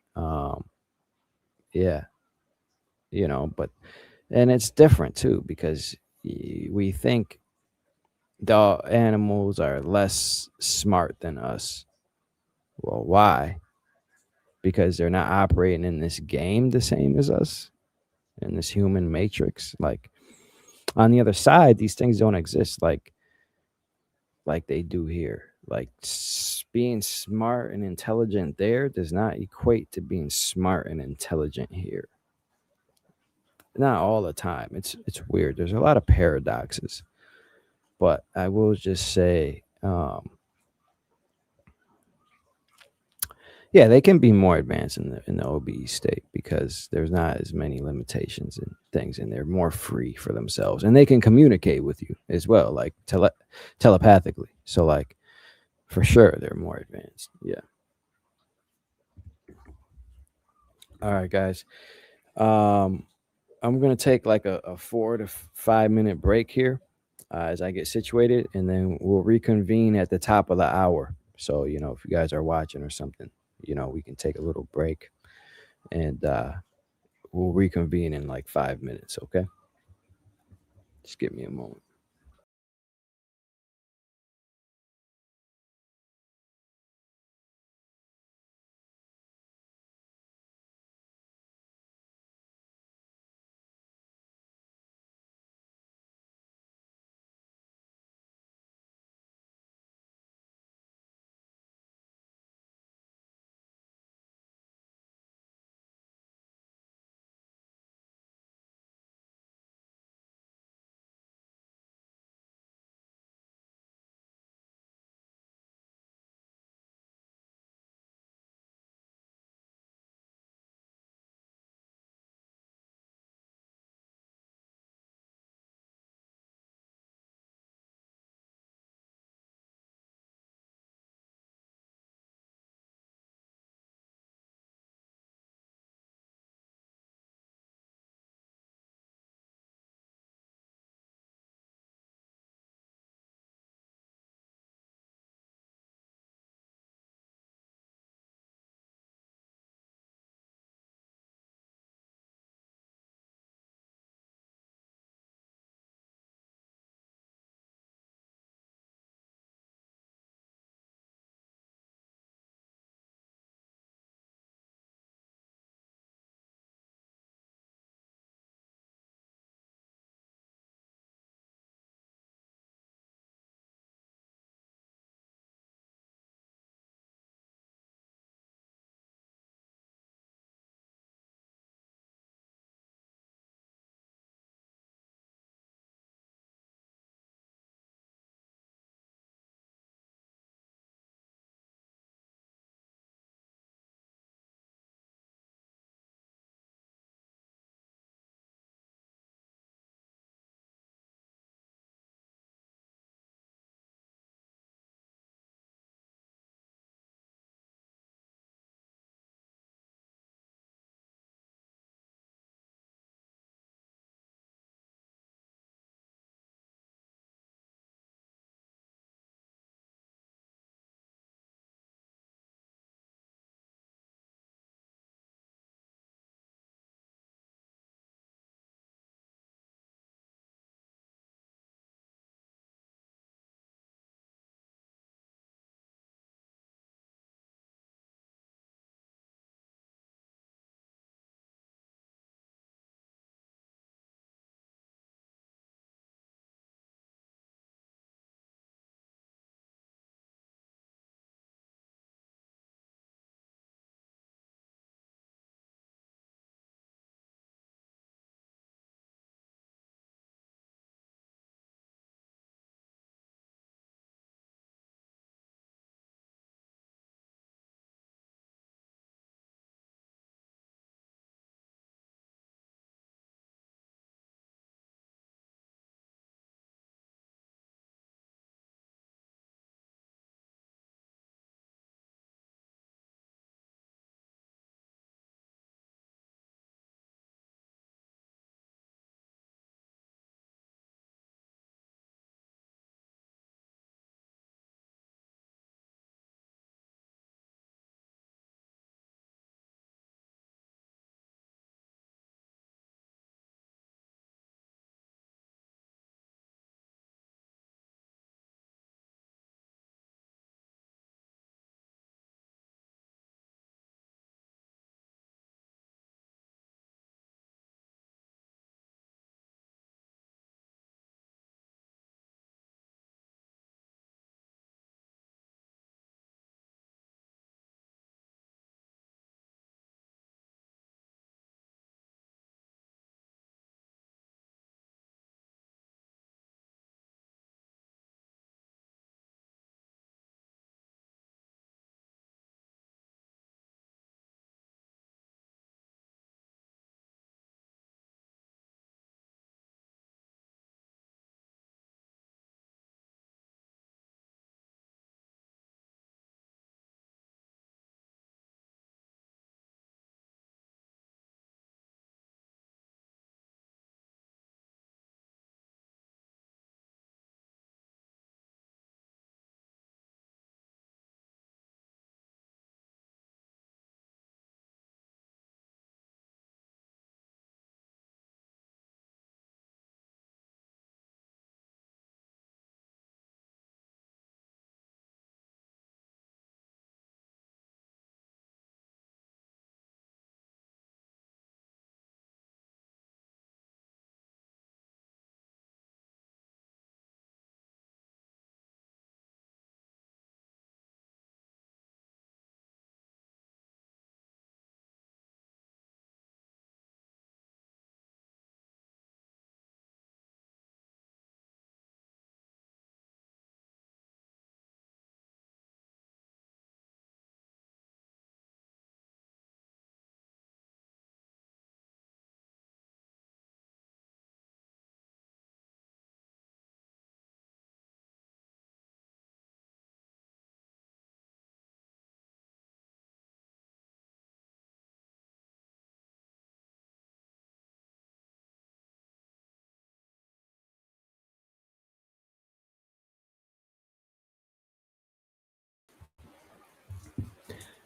Yeah, but and it's different too because we think the animals are less smart than us. Well, why? Because they're not operating in this game the same as us in this human matrix. Like on the other side, these things don't exist like they do here. Like being smart and intelligent there does not equate to being smart and intelligent here. Not all the time. It's weird. There's a lot of paradoxes, but I will just say, yeah, they can be more advanced in the OBE state because there's not as many limitations and things, and they're more free for themselves, and they can communicate with you as well, like telepathically. So, like, for sure, they're more advanced. Yeah. All right, guys. Um, I'm gonna take like a 4 to 5 minute break here as I get situated, and then we'll reconvene at the top of the hour. So, if you guys are watching or something, we can take a little break and we'll reconvene in like 5 minutes. Okay, just give me a moment.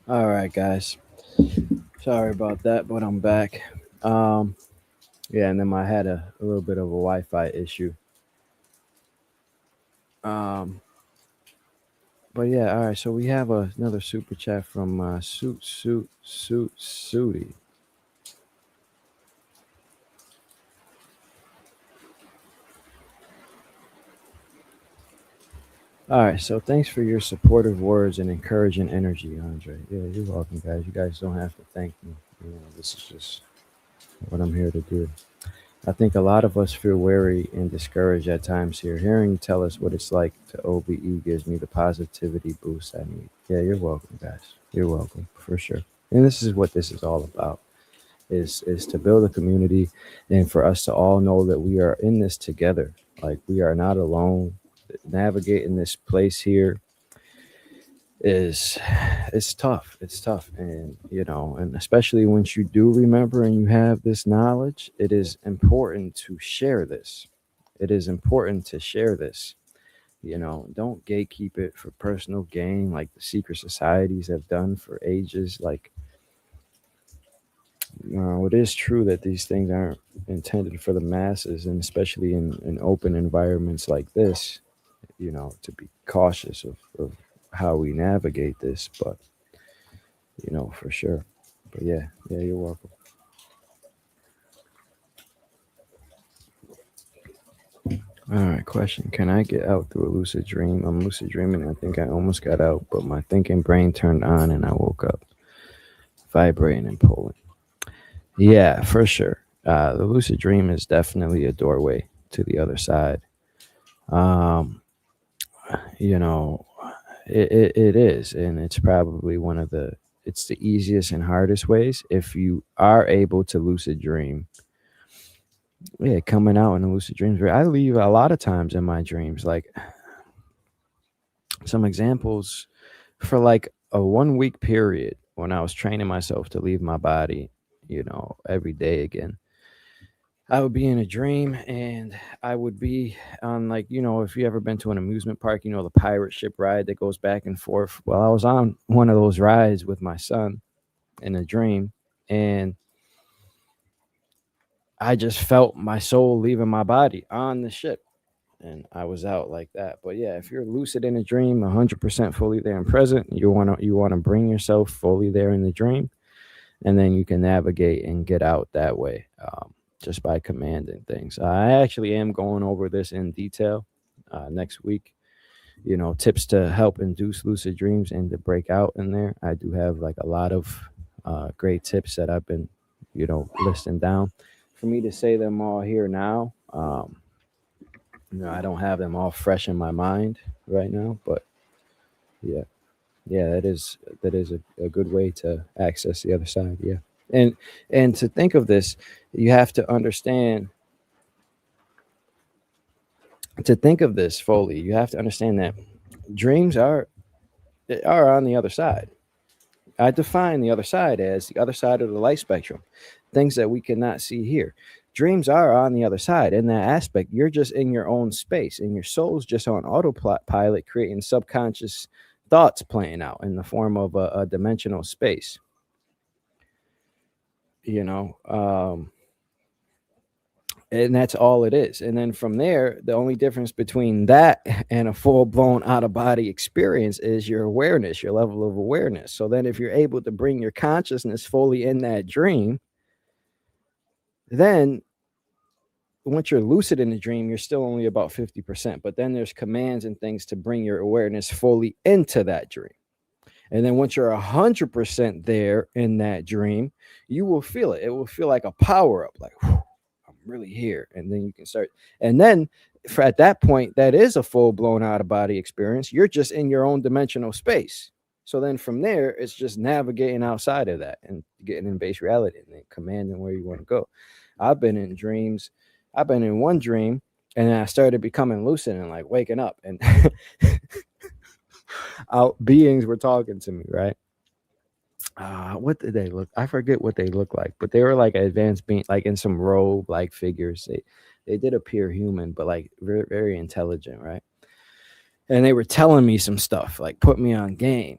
All right, guys. Sorry about that, but I'm back. Um, yeah, and then I had a little bit of a Wi-Fi issue. Um, but yeah, all right. So we have another super chat from Sooty. All right. So thanks for your supportive words and encouraging energy, Andre. Yeah, you're welcome, guys. You guys don't have to thank me. This is just what I'm here to do. I think a lot of us feel wary and discouraged at times here. Hearing you tell us what it's like to OBE gives me the positivity boost I need. Yeah, you're welcome, guys. You're welcome for sure. And this is what this is all about. Is to build a community and for us to all know that we are in this together. Like we are not alone. Navigating this place here is it's tough. It's tough. And and especially once you do remember and you have this knowledge, it is important to share this. It is important to share this. Don't gatekeep it for personal gain like the secret societies have done for ages. Like, it is true that these things aren't intended for the masses, and especially in open environments like this, to be cautious of how we navigate this. But, for sure. But yeah, yeah, you're welcome. All right, question. Can I get out through a lucid dream? I'm lucid dreaming. I think I almost got out, but my thinking brain turned on and I woke up vibrating and pulling. Yeah, for sure. The lucid dream is definitely a doorway to the other side. Um, you know, it is, and it's probably it's the easiest and hardest ways. If you are able to lucid dream, yeah, coming out in the lucid dreams. I leave a lot of times in my dreams. Like some examples for like a 1 week period when I was training myself to leave my body, every day again. I would be in a dream and I would be on, like, if you ever been to an amusement park, the pirate ship ride that goes back and forth. Well, I was on one of those rides with my son in a dream, and I just felt my soul leaving my body on the ship, and I was out like that. But yeah, if you're lucid in a dream, 100% fully there and present, you want to bring yourself fully there in the dream, and then you can navigate and get out that way, just by commanding things. I actually am going over this in detail next week. Tips to help induce lucid dreams and to break out in there. I do have like a lot of great tips that I've been, listing down. For me to say them all here now, I don't have them all fresh in my mind right now, but yeah, yeah, that is a good way to access the other side. Yeah, and to think of this, you have to understand. To think of this fully, you have to understand that dreams are on the other side. I define the other side as the other side of the light spectrum, things that we cannot see here. Dreams are on the other side. In that aspect, you're just in your own space, and your soul's just on autopilot, creating subconscious thoughts playing out in the form of a dimensional space. You know, and that's all it is. And then from there, the only difference between that and a full blown out of body experience is your awareness, your level of awareness. So then if you're able to bring your consciousness fully in that dream, then once you're lucid in the dream, you're still only about 50%, but then there's commands and things to bring your awareness fully into that dream. And then once you're 100% there in that dream, you will feel it. It will feel like a power up, like, whew, I'm really here. And then you can start. And then at that point, that is a full blown out of body experience. You're just in your own dimensional space. So then from there, it's just navigating outside of that and getting in base reality and then commanding where you want to go. I've been in dreams. I've been in one dream, and then I started becoming lucid and like waking up, and out beings were talking to me, right? What did they look? I forget what they look like, but they were like advanced being, like in some robe like figures. They did appear human, but like very, very intelligent, right? And they were telling me some stuff, like put me on game.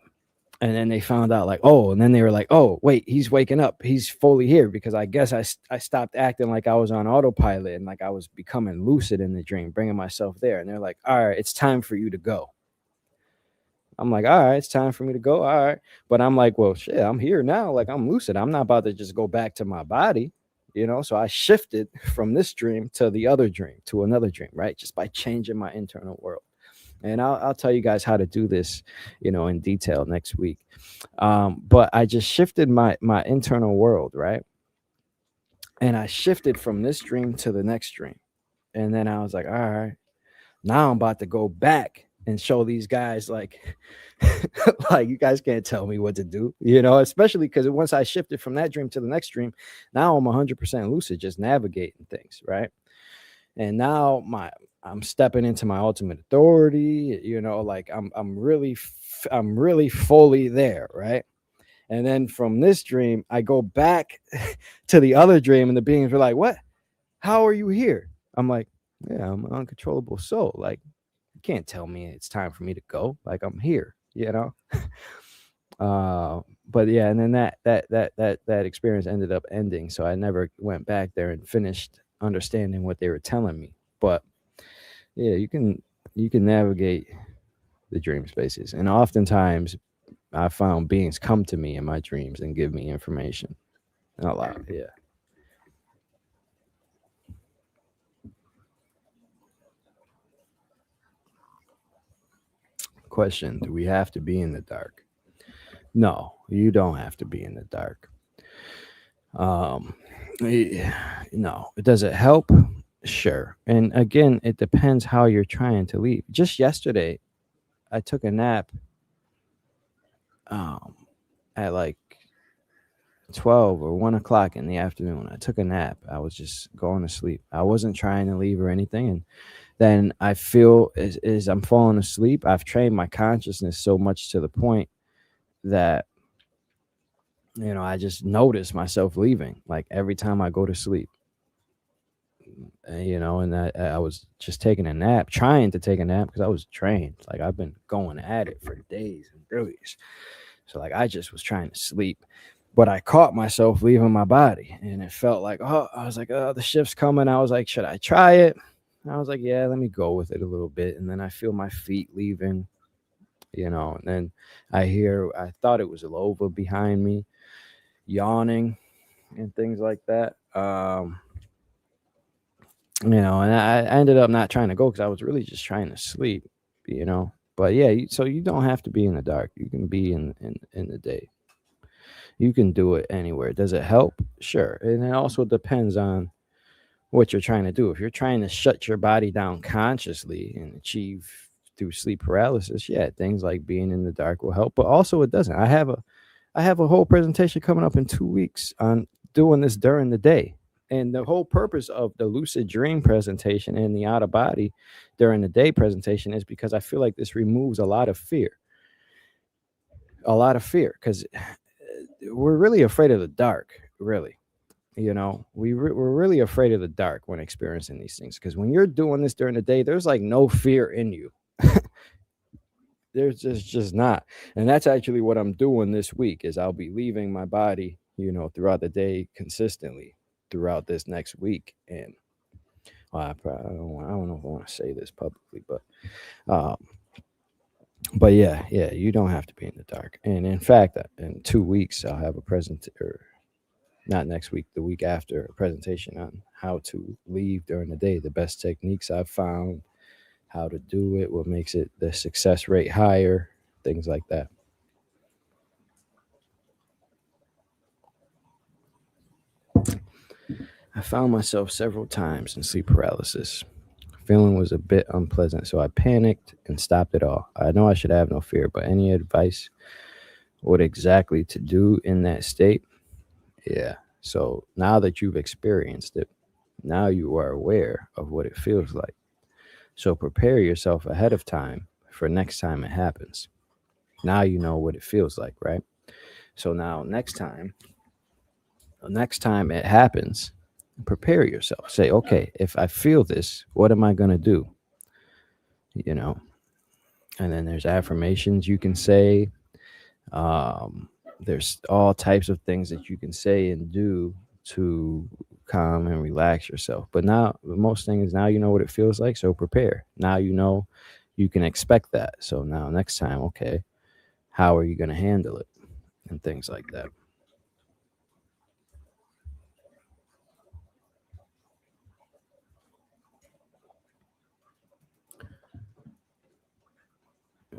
And then they found out like, oh, and then they were like, oh, wait, he's waking up. He's fully here, because I guess I stopped acting like I was on autopilot and like I was becoming lucid in the dream, bringing myself there. And they're like, all right, it's time for you to go. I'm like, all right, it's time for me to go. All right. But I'm like, well, shit, I'm here now. Like, I'm lucid. I'm not about to just go back to my body, So I shifted from this dream to the other dream, to another dream, right? Just by changing my internal world. And I'll tell you guys how to do this, in detail next week. But I just shifted my internal world, right? And I shifted from this dream to the next dream. And then I was like, all right, now I'm about to go back and show these guys like like, you guys can't tell me what to do, especially because once I shifted from that dream to the next dream, now I'm 100% lucid, just navigating things, right? And now I'm stepping into my ultimate authority, like I'm really fully there, right? And then from this dream I go back to the other dream, and the beings were like, what, how are you here? I'm like, yeah, I'm an uncontrollable soul. Like, you can't tell me it's time for me to go. Like, I'm here, but yeah, and then that experience ended up ending, so I never went back there and finished understanding what they were telling me. But yeah, you can navigate the dream spaces, and oftentimes I found beings come to me in my dreams and give me information. A lot, yeah. Question: do we have to be in the dark? No, you don't have to be in the dark. Um, no. Does it help? Sure. And again, it depends how you're trying to leave. Just yesterday, I took a nap um, at like 12 or 1 o'clock in the afternoon. I took a nap. I was just going to sleep. I wasn't trying to leave or anything. And then I feel as I'm falling asleep, I've trained my consciousness so much to the point that, I just notice myself leaving like every time I go to sleep. And I was just taking a nap, trying to take a nap because I was trained. Like, I've been going at it for days and days. So like, I just was trying to sleep, but I caught myself leaving my body, and it felt like, oh, I was like, oh, the shift's coming. I was like, should I try it? And I was like, yeah, let me go with it a little bit. And then I feel my feet leaving, and then I thought it was Lova behind me, yawning and things like that. And I ended up not trying to go because I was really just trying to sleep. But yeah, so you don't have to be in the dark. You can be in the day. You can do it anywhere. Does it help? Sure. And it also depends on what you're trying to do. If you're trying to shut your body down consciously and achieve through sleep paralysis, yeah, things like being in the dark will help. But also, it doesn't. I have a whole presentation coming up in 2 weeks on doing this during the day. And the whole purpose of the lucid dream presentation and the out of body during the day presentation is because I feel like this removes a lot of fear. Because we're really afraid of the dark, really. We're really afraid of the dark when experiencing these things, because when you're doing this during the day, there's like no fear in you. There's just not. And that's actually what I'm doing this week, is I'll be leaving my body, throughout the day consistently throughout this next week. And well, I don't know if I want to say this publicly, um, but yeah, you don't have to be in the dark. And in fact, in 2 weeks, I'll have a or not next week, the week after, a presentation on how to leave during the day, the best techniques I've found, how to do it, what makes it the success rate higher, things like that. I found myself several times in sleep paralysis. Feeling was a bit unpleasant, so I panicked and stopped it all. I know I should have no fear, but any advice what exactly to do in that state? Yeah. So now that you've experienced it, now you are aware of what it feels like. So prepare yourself ahead of time for next time it happens. Now you know what it feels like, right? So now next time it happens, prepare yourself. Say, okay, if I feel this, what am I going to do? You know, and then there's affirmations you can say. There's all types of things that you can say and do to calm and relax yourself. But now, the most thing is now you know what it feels like, so prepare. Now you know you can expect that. So now next time, okay, how are you going to handle it and things like that.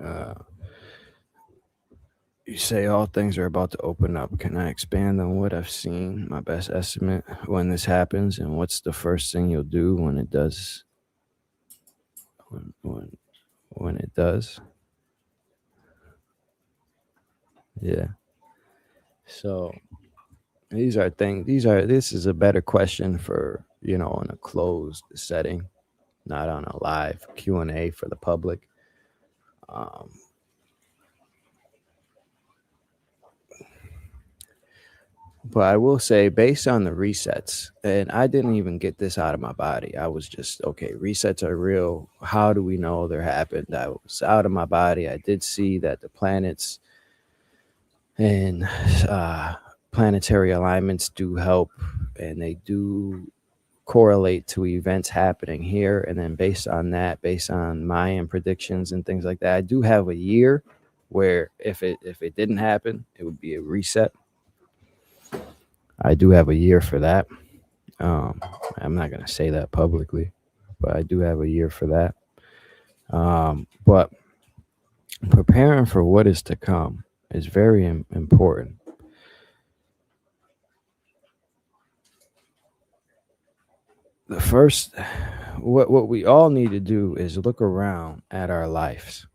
Uh, you say all things are about to open up. Can I expand on what I've seen? My best estimate when this happens, and what's the first thing you'll do when it does? When it does, yeah. So these are things. These are. This is a better question for in a closed setting, not on a live Q&A for the public. Um, But I will say, based on the resets, and I didn't even get this out of my body. I was just, okay, resets are real. How do we know they're happened? I was out of my body. I did see that the planets and planetary alignments do help, and they do correlate to events happening here. And then based on that, based on Mayan predictions and things like that, I do have a year where if it didn't happen, it would be a reset. I do have a year for that. Um, I'm not going to say that publicly, but I do have a year for that. But preparing for what is to come is very important. The first, what we all need to do is look around at our lives.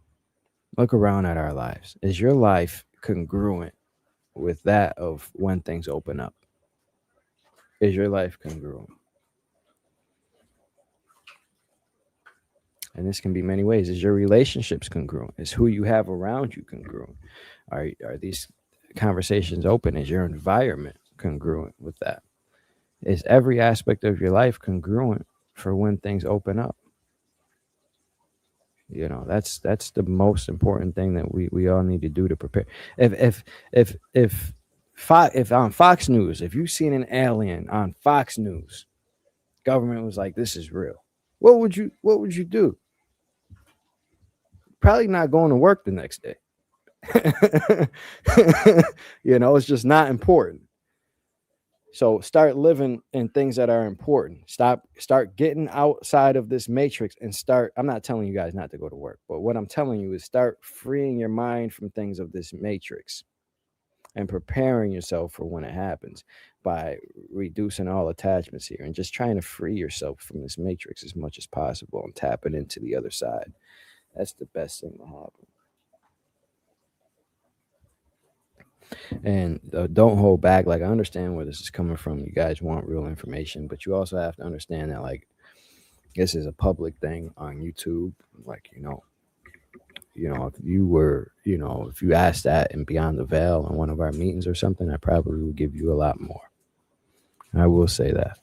Look around at our lives. Is your life congruent with that of when things open up? Is your life congruent? And this can be many ways. Is your relationships congruent? Is who you have around you congruent? Are these conversations open? Is your environment congruent with that? Is every aspect of your life congruent for when things open up? That's the most important thing that we all need to do to prepare. If on Fox News, if you've seen an alien on Fox News, government was like, this is real. What would you do? Probably not going to work the next day. It's just not important. So start living in things that are important. Start getting outside of this matrix and start. I'm not telling you guys not to go to work, but what I'm telling you is start freeing your mind from things of this matrix and preparing yourself for when it happens by reducing all attachments here and just trying to free yourself from this matrix as much as possible and tapping into the other side. That's the best thing to happen. And don't hold back. Like, I understand where this is coming from. You guys want real information, but you also have to understand that, like, this is a public thing on YouTube. Like, if you were, if you asked that in Beyond the Veil in one of our meetings or something, I probably would give you a lot more. I will say that.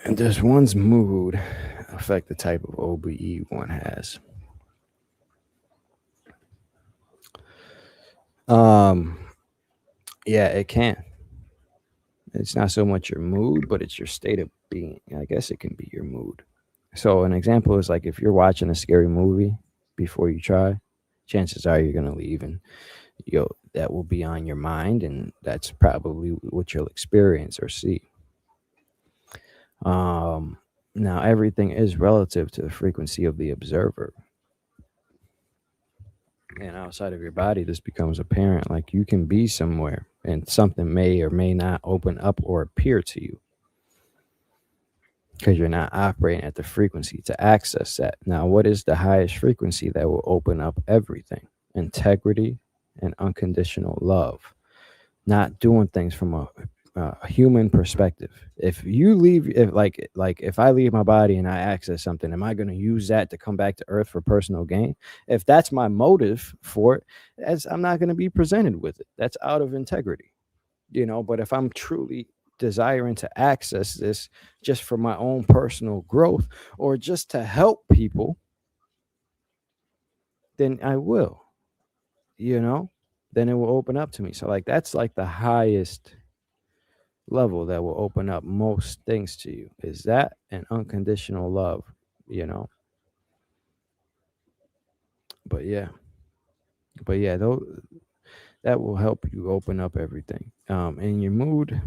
And does one's mood affect the type of OBE one has? Um, yeah, it can. It's not so much your mood, but it's your state of being. I guess it can be your mood. So an example is like if you're watching a scary movie before you try, chances are you're gonna leave, and that will be on your mind, and that's probably what you'll experience or see. Now everything is relative to the frequency of the observer. And outside of your body, this becomes apparent. Like, you can be somewhere and something may or may not open up or appear to you because you're not operating at the frequency to access that. Now, what is the highest frequency that will open up everything? Integrity and unconditional love. Not doing things from a human perspective. If you leave, if I leave my body and I access something, am I going to use that to come back to Earth for personal gain? If that's my motive for it, I'm not going to be presented with it. That's out of integrity. But if I'm truly desiring to access this just for my own personal growth or just to help people, then I will, you know, then it will open up to me. So, like, that's like the highest level that will open up most things to you is that and unconditional love, you know. But yeah, but yeah, though that will help you open up everything. In your mood,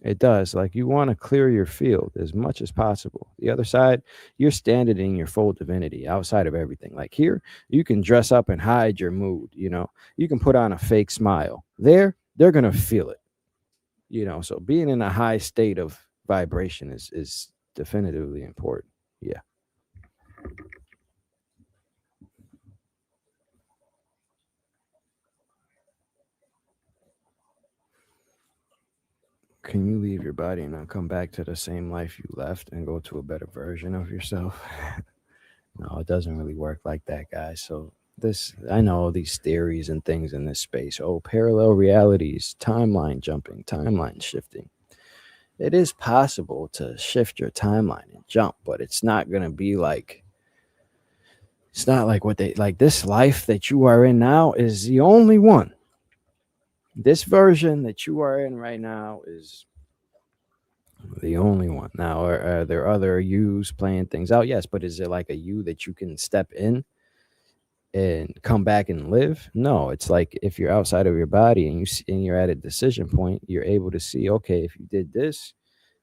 it does. Like you want to clear your field as much as possible. The other side, you're standing in your full divinity outside of everything. Like here, you can dress up and hide your mood, you know. You can put on a fake smile. There, they're gonna feel it, you know. So being in a high state of vibration is definitively important. Yeah. Can you leave your body and not come back to the same life you left and go to a better version of yourself? No, it doesn't really work like that, guys. So this, I know these theories and things in this space. Oh, parallel realities, timeline jumping, timeline shifting. It is possible to shift your timeline and jump, but it's not going to be like, it's not like what they like. This life that you are in now is the only one. This version that you are in right now is the only one. Now, are there other yous playing things out? Yes, but is it like a you that you can step in and come back and live? No, it's like if you're outside of your body and you're at a decision point, you're able to see, okay, if you did this,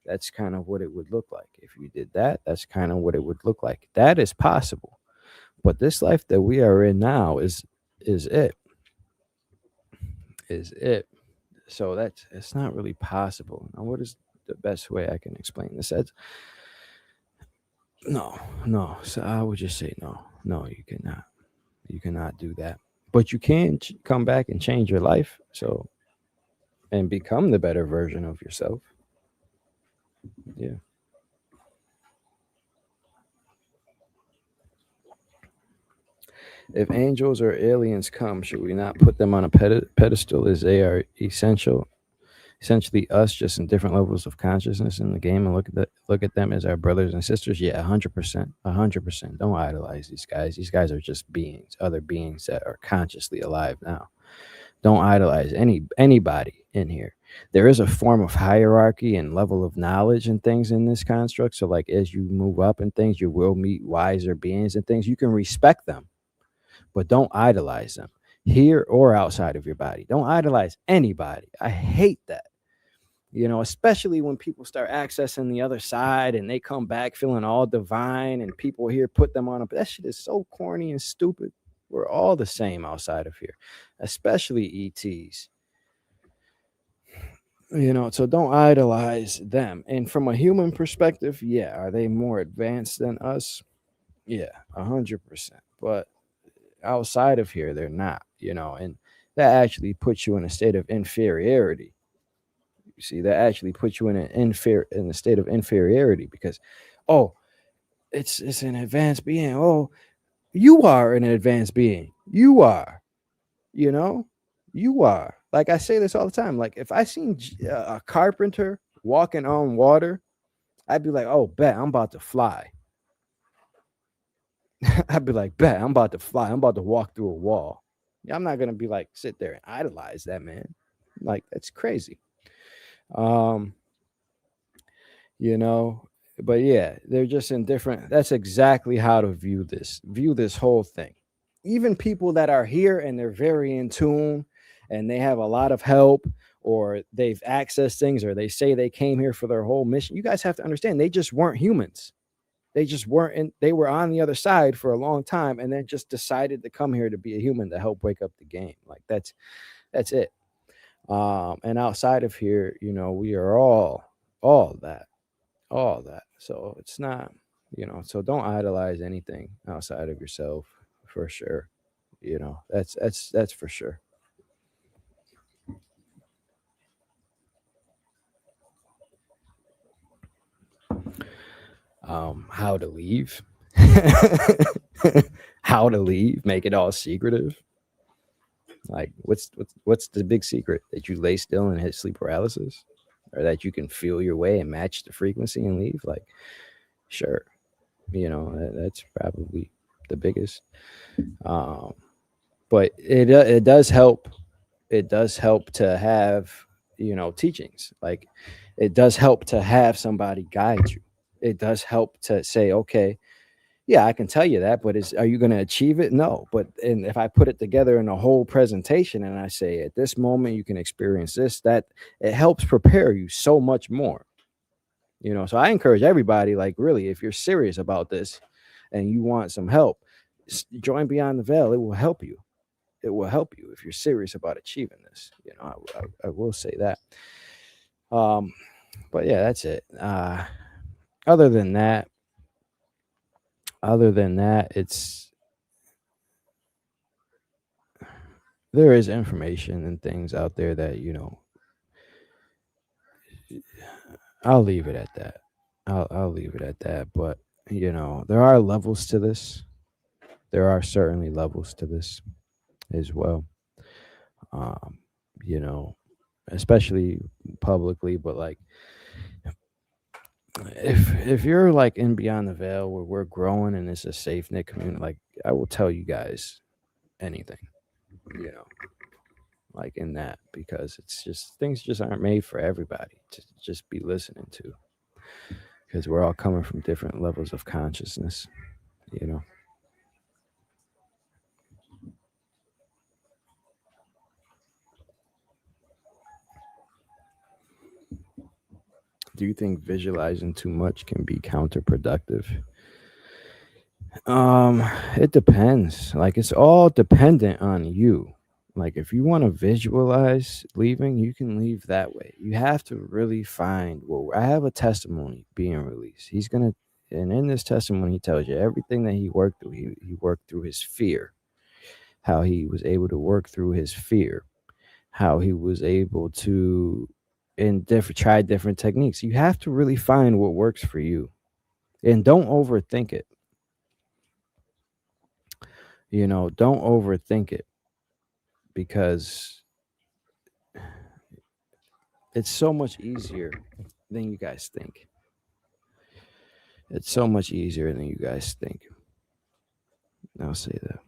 that's kind of what it would look like. If you did that, that's kind of what it would look like. That is possible. But this life that we are in now is it. Is it. So that's it's not really possible. Now, what is the best way I can explain this? That's no, no. So I would just say no. No, you cannot. You cannot do that. But you can come back and change your life. So and become the better version of yourself. Yeah. If angels or aliens come, should we not put them on a pedestal as they are essentially us, just in different levels of consciousness in the game, and look at them as our brothers and sisters? Yeah, 100%, 100%. Don't idolize these guys. These guys are just beings, other beings that are consciously alive now. Don't idolize anybody in here. There is a form of hierarchy and level of knowledge and things in this construct. So, like as you move up and things, you will meet wiser beings and things. You can respect them, but don't idolize them here or outside of your body. Don't idolize anybody. I hate that. You know, especially when people start accessing the other side and they come back feeling all divine and people here put them on a, that shit is so corny and stupid. We're all the same outside of here, especially ETs. You know, so don't idolize them. And from a human perspective, yeah, are they more advanced than us? Yeah, 100%. But outside of here, they're not, you know, and that actually puts you in a state of inferiority. You see, that actually puts you in in a state of inferiority because, oh, it's an advanced being. Oh, you are an advanced being. You are, you know, you are. Like I say this all the time. Like if I seen a carpenter walking on water, I'd be like, oh, bet I'm about to fly. I'd be like, bet I'm about to fly. I'm about to walk through a wall. Yeah, I'm not gonna be like sit there and idolize that man. Like that's crazy. Um, you know, but yeah, they're just in different. That's exactly how to view this whole thing. Even people that are here and they're very in tune and they have a lot of help or they've accessed things or they say they came here for their whole mission. You guys have to understand they just weren't humans. They just weren't in, they were on the other side for a long time and then just decided to come here to be a human to help wake up the game. Like that's it. And outside of here, you know, we are all that, all that. So it's not, you know, so don't idolize anything outside of yourself for sure. You know, that's for sure. How to leave. How to leave, make it all secretive. Like what's the big secret that you lay still and hit sleep paralysis? or that you can feel your way and match the frequency and leave, like, sure, that's probably the biggest. Um, but it does help. It does help to have teachings. Like, it does help to have somebody guide you. It does help to say, okay, yeah, I can tell you that, but are you going to achieve it? No. But and if I put it together in a whole presentation and I say at this moment you can experience this, that it helps prepare you so much more. So I encourage everybody, like, really, if you're serious about this and you want some help, join Beyond the Veil. It will help you. It will help you if you're serious about achieving this. I will say that. Um, but yeah, that's it. Other than that, it's there is information and things out there that I'll leave it at that. I'll leave it at that. But there are levels to this. There are certainly levels to this as well. Um, you know, especially publicly, but like if you're like in Beyond the Veil where we're growing and it's a safe knit community, like, I will tell you guys anything, you know, like, in that, because it's just things just aren't made for everybody to just be listening to, because we're all coming from different levels of consciousness, you know. Do you think visualizing too much can be counterproductive? Um, it depends. Like, it's all dependent on you. Like, if you want to visualize leaving, you can leave that way. You have to really find, well, I have a testimony being released. And in this testimony, he tells you everything that he worked through. He worked through his fear, how he was able to work through his fear, how he was able to try different techniques. You have to really find what works for you, and don't overthink it. Don't overthink it, because it's so much easier than you guys think. It's so much easier than you guys think. I'll say that.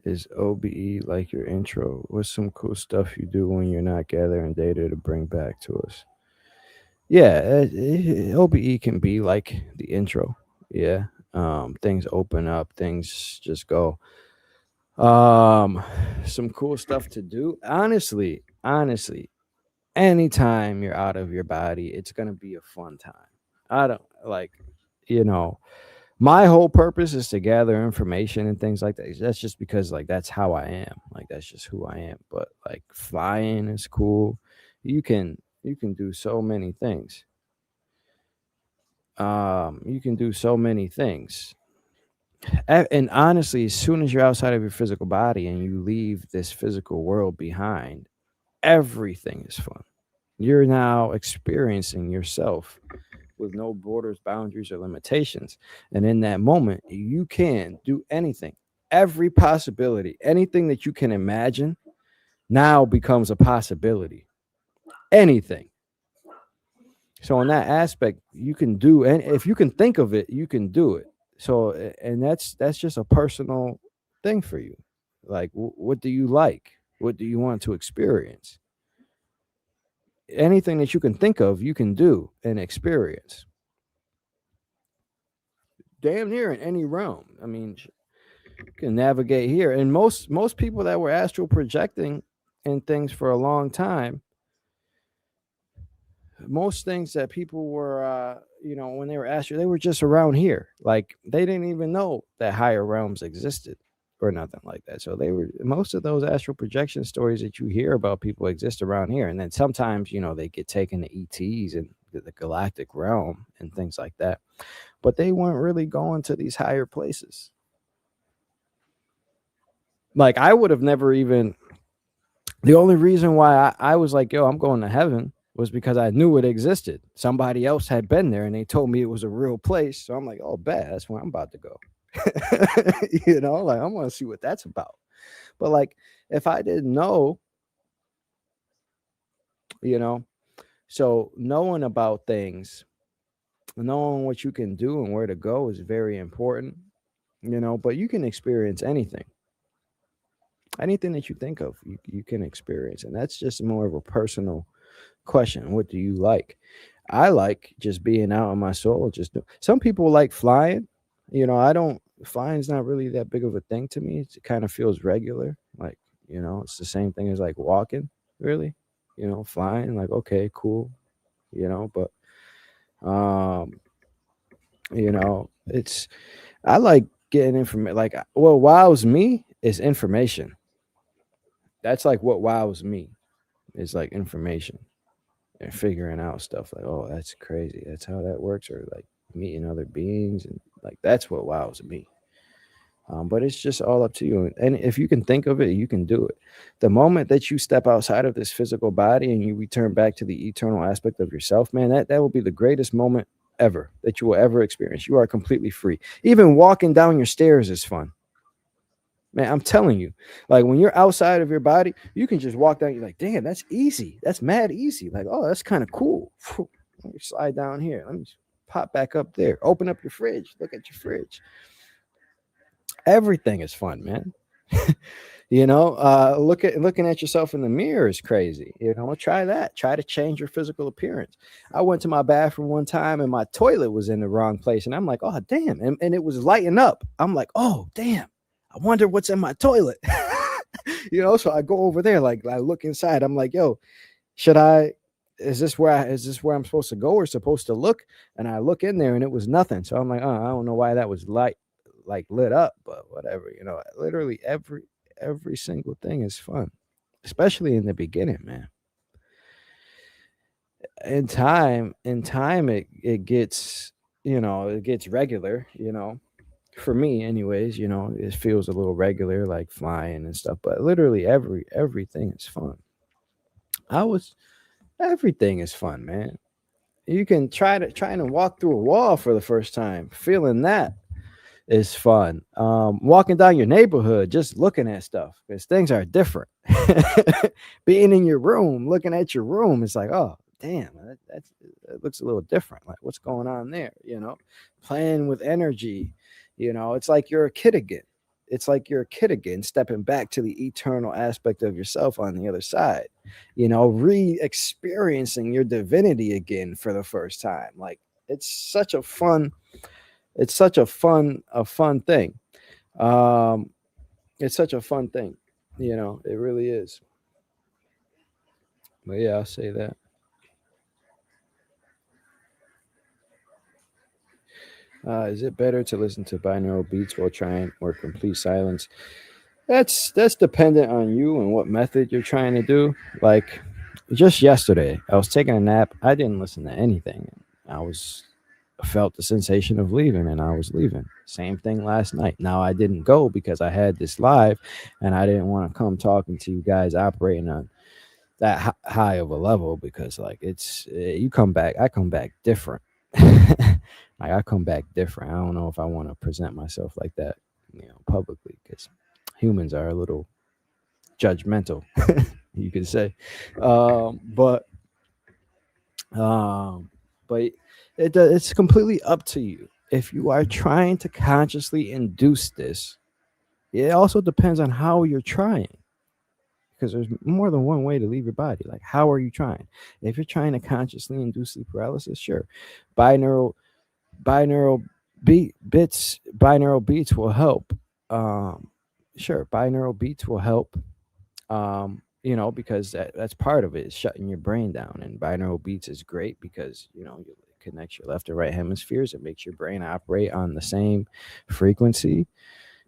Is OBE like your intro? What's some cool stuff you do when you're not gathering data to bring back to us? Yeah, OBE can be like the intro. Yeah. Things open up, things just go. Um, some cool stuff to do. Honestly, anytime you're out of your body, it's gonna be a fun time. I don't like, you know, my whole purpose is to gather information and things like that. That's just because, like, that's how I am. Like, that's just who I am. But like, flying is cool. You can do so many things. You can do so many things. And honestly, as soon as you're outside of your physical body and you leave this physical world behind, everything is fun. You're now experiencing yourself with no borders, boundaries, or limitations. And in that moment, you can do anything. Every possibility, anything that you can imagine now becomes a possibility. Anything. So in that aspect, you can do, and if you can think of it, you can do it. So, and that's just a personal thing for you. Like, what do you like? What do you want to experience? Anything that you can think of, you can do and experience. Damn near in any realm. I mean, you can navigate here. And most people that were astral projecting and things for a long time, most things that people were, when they were astral, they were just around here. Like, they didn't even know that higher realms existed or nothing like that. So most of those astral projection stories that you hear about people exist around here. And then sometimes, they get taken to ETs and the galactic realm and things like that. But they weren't really going to these higher places. Like, I would have never even, the only reason why I was like, yo, I'm going to heaven was because I knew it existed. Somebody else had been there and they told me it was a real place. So I'm like, oh, bad. That's where I'm about to go. Like I want to see what that's about. But like, if I didn't know, you know, so knowing about things, knowing what you can do and where to go is very important, but you can experience anything that you think of, you can experience. And that's just more of a personal question. What do you like? I like just being out on my soul. Some people like flying. I don't. Flying's not really that big of a thing to me. It kind of feels regular. Like, it's the same thing as like walking. Really, flying. Like, okay, cool. But um, it's. I like getting information. Like, what wows me is information. That's like what wows me is like information and figuring out stuff like, oh, that's crazy. That's how that works, or like meeting other beings, and like that's what wows me. But it's just all up to you. And if you can think of it, you can do it. The moment that you step outside of this physical body and you return back to the eternal aspect of yourself, man, that will be the greatest moment ever that you will ever experience. You are completely free. Even walking down your stairs is fun. Man, I'm telling you, like when you're outside of your body, you can just walk down. You're like, damn, that's easy. That's mad easy. Like, oh, that's kind of cool. Let me slide down here. Let me pop back up there. Open up your fridge. Look at your fridge. Everything is fun, man. Looking at yourself in the mirror is crazy. Try that. Try to change your physical appearance. I went to my bathroom one time and my toilet was in the wrong place, and I'm like, oh damn, and it was lighting up. I'm like, oh damn, I wonder what's in my toilet. So I go over there, like I look inside. I'm like, yo, should I? Is this where I'm supposed to go or supposed to look? And I look in there and it was nothing. So I'm like, oh, I don't know why that was like lit up, but whatever. Literally every single thing is fun, especially in the beginning, man. In time, it gets it gets regular. For me, anyways. It feels a little regular, like flying and stuff. But literally everything is fun. I was Everything is fun, man. You can trying to walk through a wall for the first time, feeling that is fun. Walking down your neighborhood, just looking at stuff because things are different. Being in your room, looking at your room, it's like, oh, damn, that looks a little different. Like, what's going on there? Playing with energy. It's like you're a kid again. It's like you're a kid again, stepping back to the eternal aspect of yourself on the other side. Re-experiencing your divinity again for the first time. Like, it's such a fun a fun thing. um it's such a fun thing. It really is. But yeah, I'll say that. Is it better to listen to binaural beats while trying or complete silence? That's dependent on you and what method you're trying to do. Like, just yesterday I was taking a nap. I didn't listen to anything. I felt the sensation of leaving and I was leaving. Same thing last night. Now I didn't go because I had this live and I didn't want to come talking to you guys operating on that high of a level because like you come back, I come back different. Like I come back different. I don't know if I want to present myself like that, publicly because humans are a little judgmental, you could say. But um, but it's completely up to you. If you are trying to consciously induce this, it also depends on how you're trying. Because there's more than one way to leave your body. Like, how are you trying? If you're trying to consciously induce sleep paralysis, sure, binaural binaural binaural beats will help. Sure, binaural beats will help. Because that's part of it is shutting your brain down, and binaural beats is great because you connect your left and right hemispheres. It makes your brain operate on the same frequency,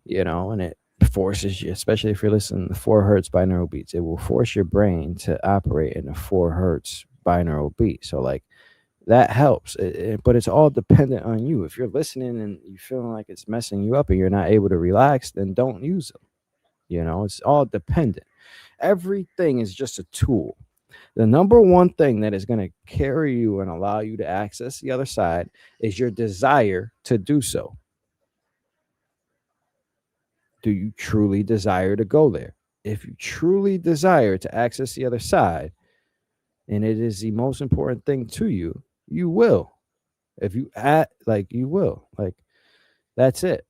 and it forces you, especially if you're listening to 4 hertz binaural beats, it will force your brain to operate in a 4 hertz binaural beat. So like that helps, but it's all dependent on you. If you're listening and you feeling like it's messing you up and you're not able to relax, then don't use them. It's all dependent. Everything is just a tool. The number one thing that is going to carry you and allow you to access the other side is your desire to do so. Do you truly desire to go there? If you truly desire to access the other side, and it is the most important thing to you, you will. If you act like you will, like that's it.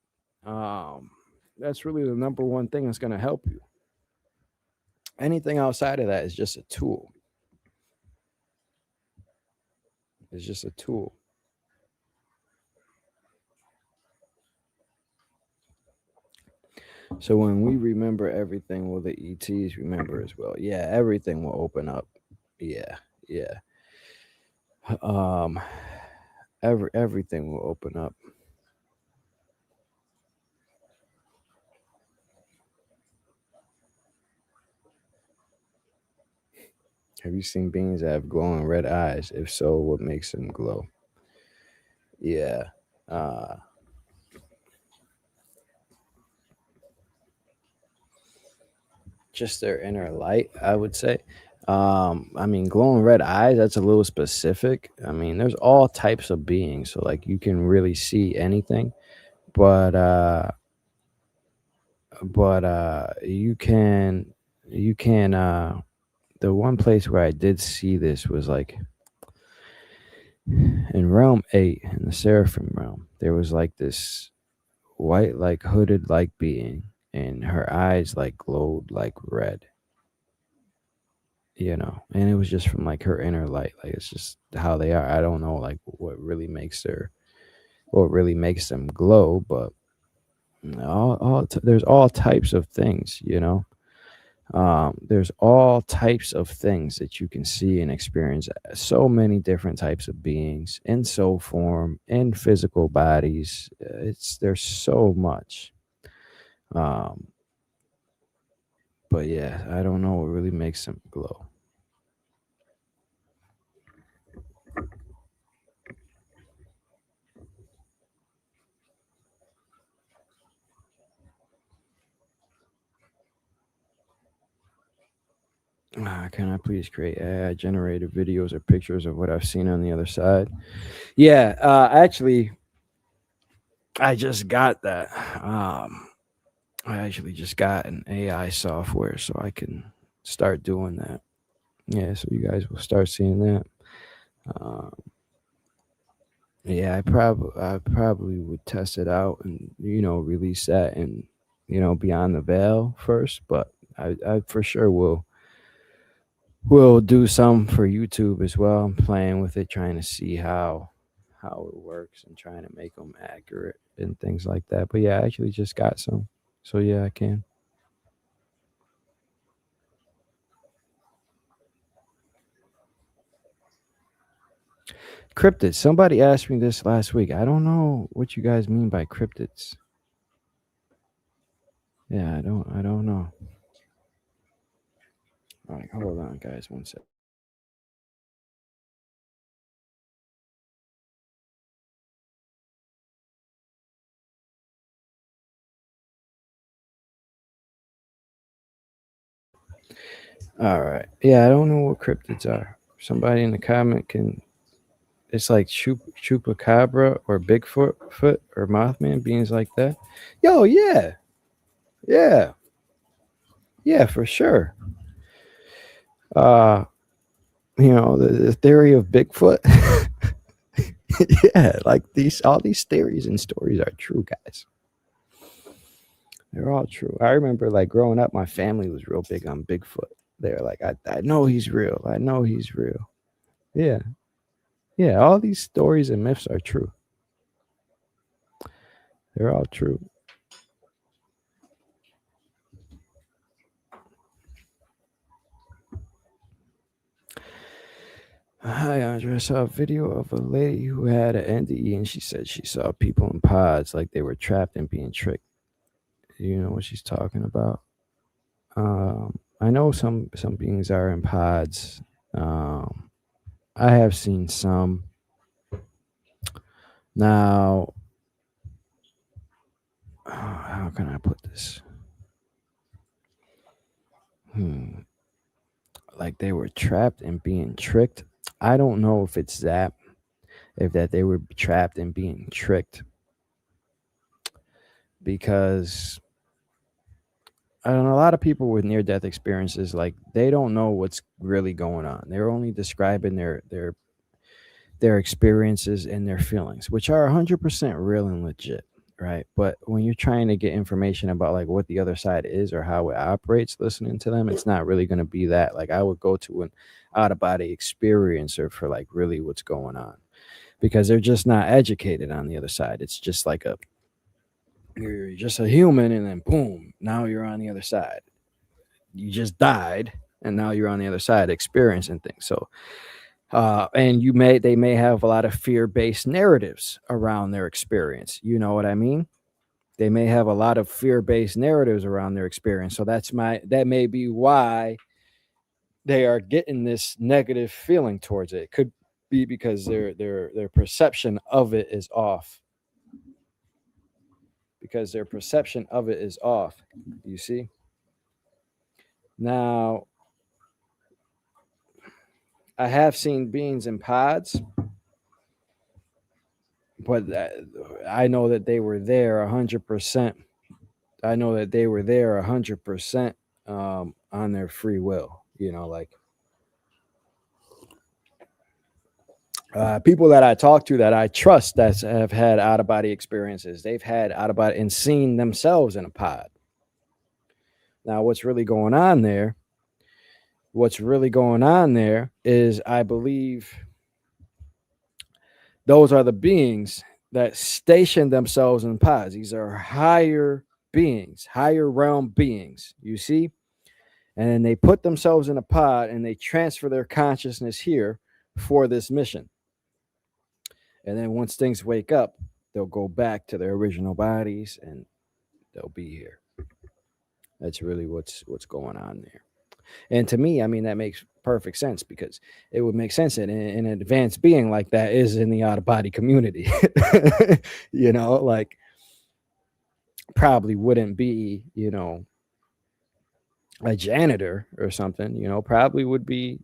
Um, that's really the number one thing that's going to help you. Anything outside of that is just a tool. It's just a tool. So when we remember everything, will the ETs remember as well? Yeah, everything will open up. Yeah, yeah. Um, everything will open up. Have you seen beings that have glowing red eyes? If so, what makes them glow? Yeah. Uh, just their inner light, I would say. I mean, glowing red eyes, that's a little specific. I mean, there's all types of beings, so like you can really see anything, but you can the one place where I did see this was like in realm 8 in the seraphim realm. There was like this white like hooded like being, and her eyes like glowed like red, and it was just from like her inner light. Like it's just how they are. I don't know like what really makes them glow, but there's all types of things. There's all types of things that you can see and experience. So many different types of beings in soul form, in physical bodies. There's so much. Um, but yeah, I don't know what really makes them glow. Can I please create AI generated videos or pictures of what I've seen on the other side? Yeah, actually, I just got that. I actually just got an AI software so I can start doing that. Yeah, so you guys will start seeing that. Um, yeah, I probably would test it out and release that and beyond the veil first, but I for sure will do some for YouTube as well. I'm playing with it, trying to see how it works and trying to make them accurate and things like that. But yeah, I actually just got some, so yeah, I can. Cryptids. Somebody asked me this last week. I don't know what you guys mean by cryptids. Yeah, I don't know. All right, hold on, guys, one sec. All right. Yeah, I don't know what cryptids are. Somebody in the comment can. It's like chupacabra or Bigfoot foot or Mothman beings like that. Yo, yeah, yeah, yeah, for sure. Uh, the theory of Bigfoot. Yeah, like all these theories and stories are true, guys. They're all true. I remember like growing up, my family was real big on Bigfoot. They're like, I know he's real. I know he's real. Yeah. Yeah. All these stories and myths are true. They're all true. Hi, Andrea. I saw a video of a lady who had an NDE and she said she saw people in pods like they were trapped and being tricked. Do you know what she's talking about? I know some beings are in pods. Um, I have seen some. Now, how can I put this? Hmm. like they were trapped and being tricked. I don't know if it's that, if that they were trapped and being tricked, because I don't know, a lot of people with near death experiences, like they don't know what's really going on. They're only describing their experiences and their feelings, which are 100% real and legit, right? But when you're trying to get information about like what the other side is or how it operates, listening to them, it's not really going to be that. Like I would go to an out of body experiencer for like really what's going on, because they're just not educated on the other side. It's just like a, you're just a human, and then boom, now you're on the other side. You just died, and now you're on the other side experiencing things. So and they may have a lot of fear-based narratives around their experience. You know what I mean? They may have a lot of fear-based narratives around their experience. So that may be why they are getting this negative feeling towards it. It could be because their perception of it is off. Because their perception of it is off. You see? Now, I have seen beings in pods, but I know that they were there 100%. I know that they were there 100% on their free will. You know, like people that I talk to that I trust that have had out of body experiences, they've had out of body and seen themselves in a pod. Now, what's really going on there? What's really going on there is, I believe, those are the beings that station themselves in pods. These are higher beings, higher realm beings. You see? And then they put themselves in a pod and they transfer their consciousness here for this mission. And then once things wake up, they'll go back to their original bodies and they'll be here. That's really what's going on there. And to me, I mean, that makes perfect sense, because it would make sense that an advanced being like that is in the out of body community. You know, like probably wouldn't be, you know, a janitor or something, you know, probably would be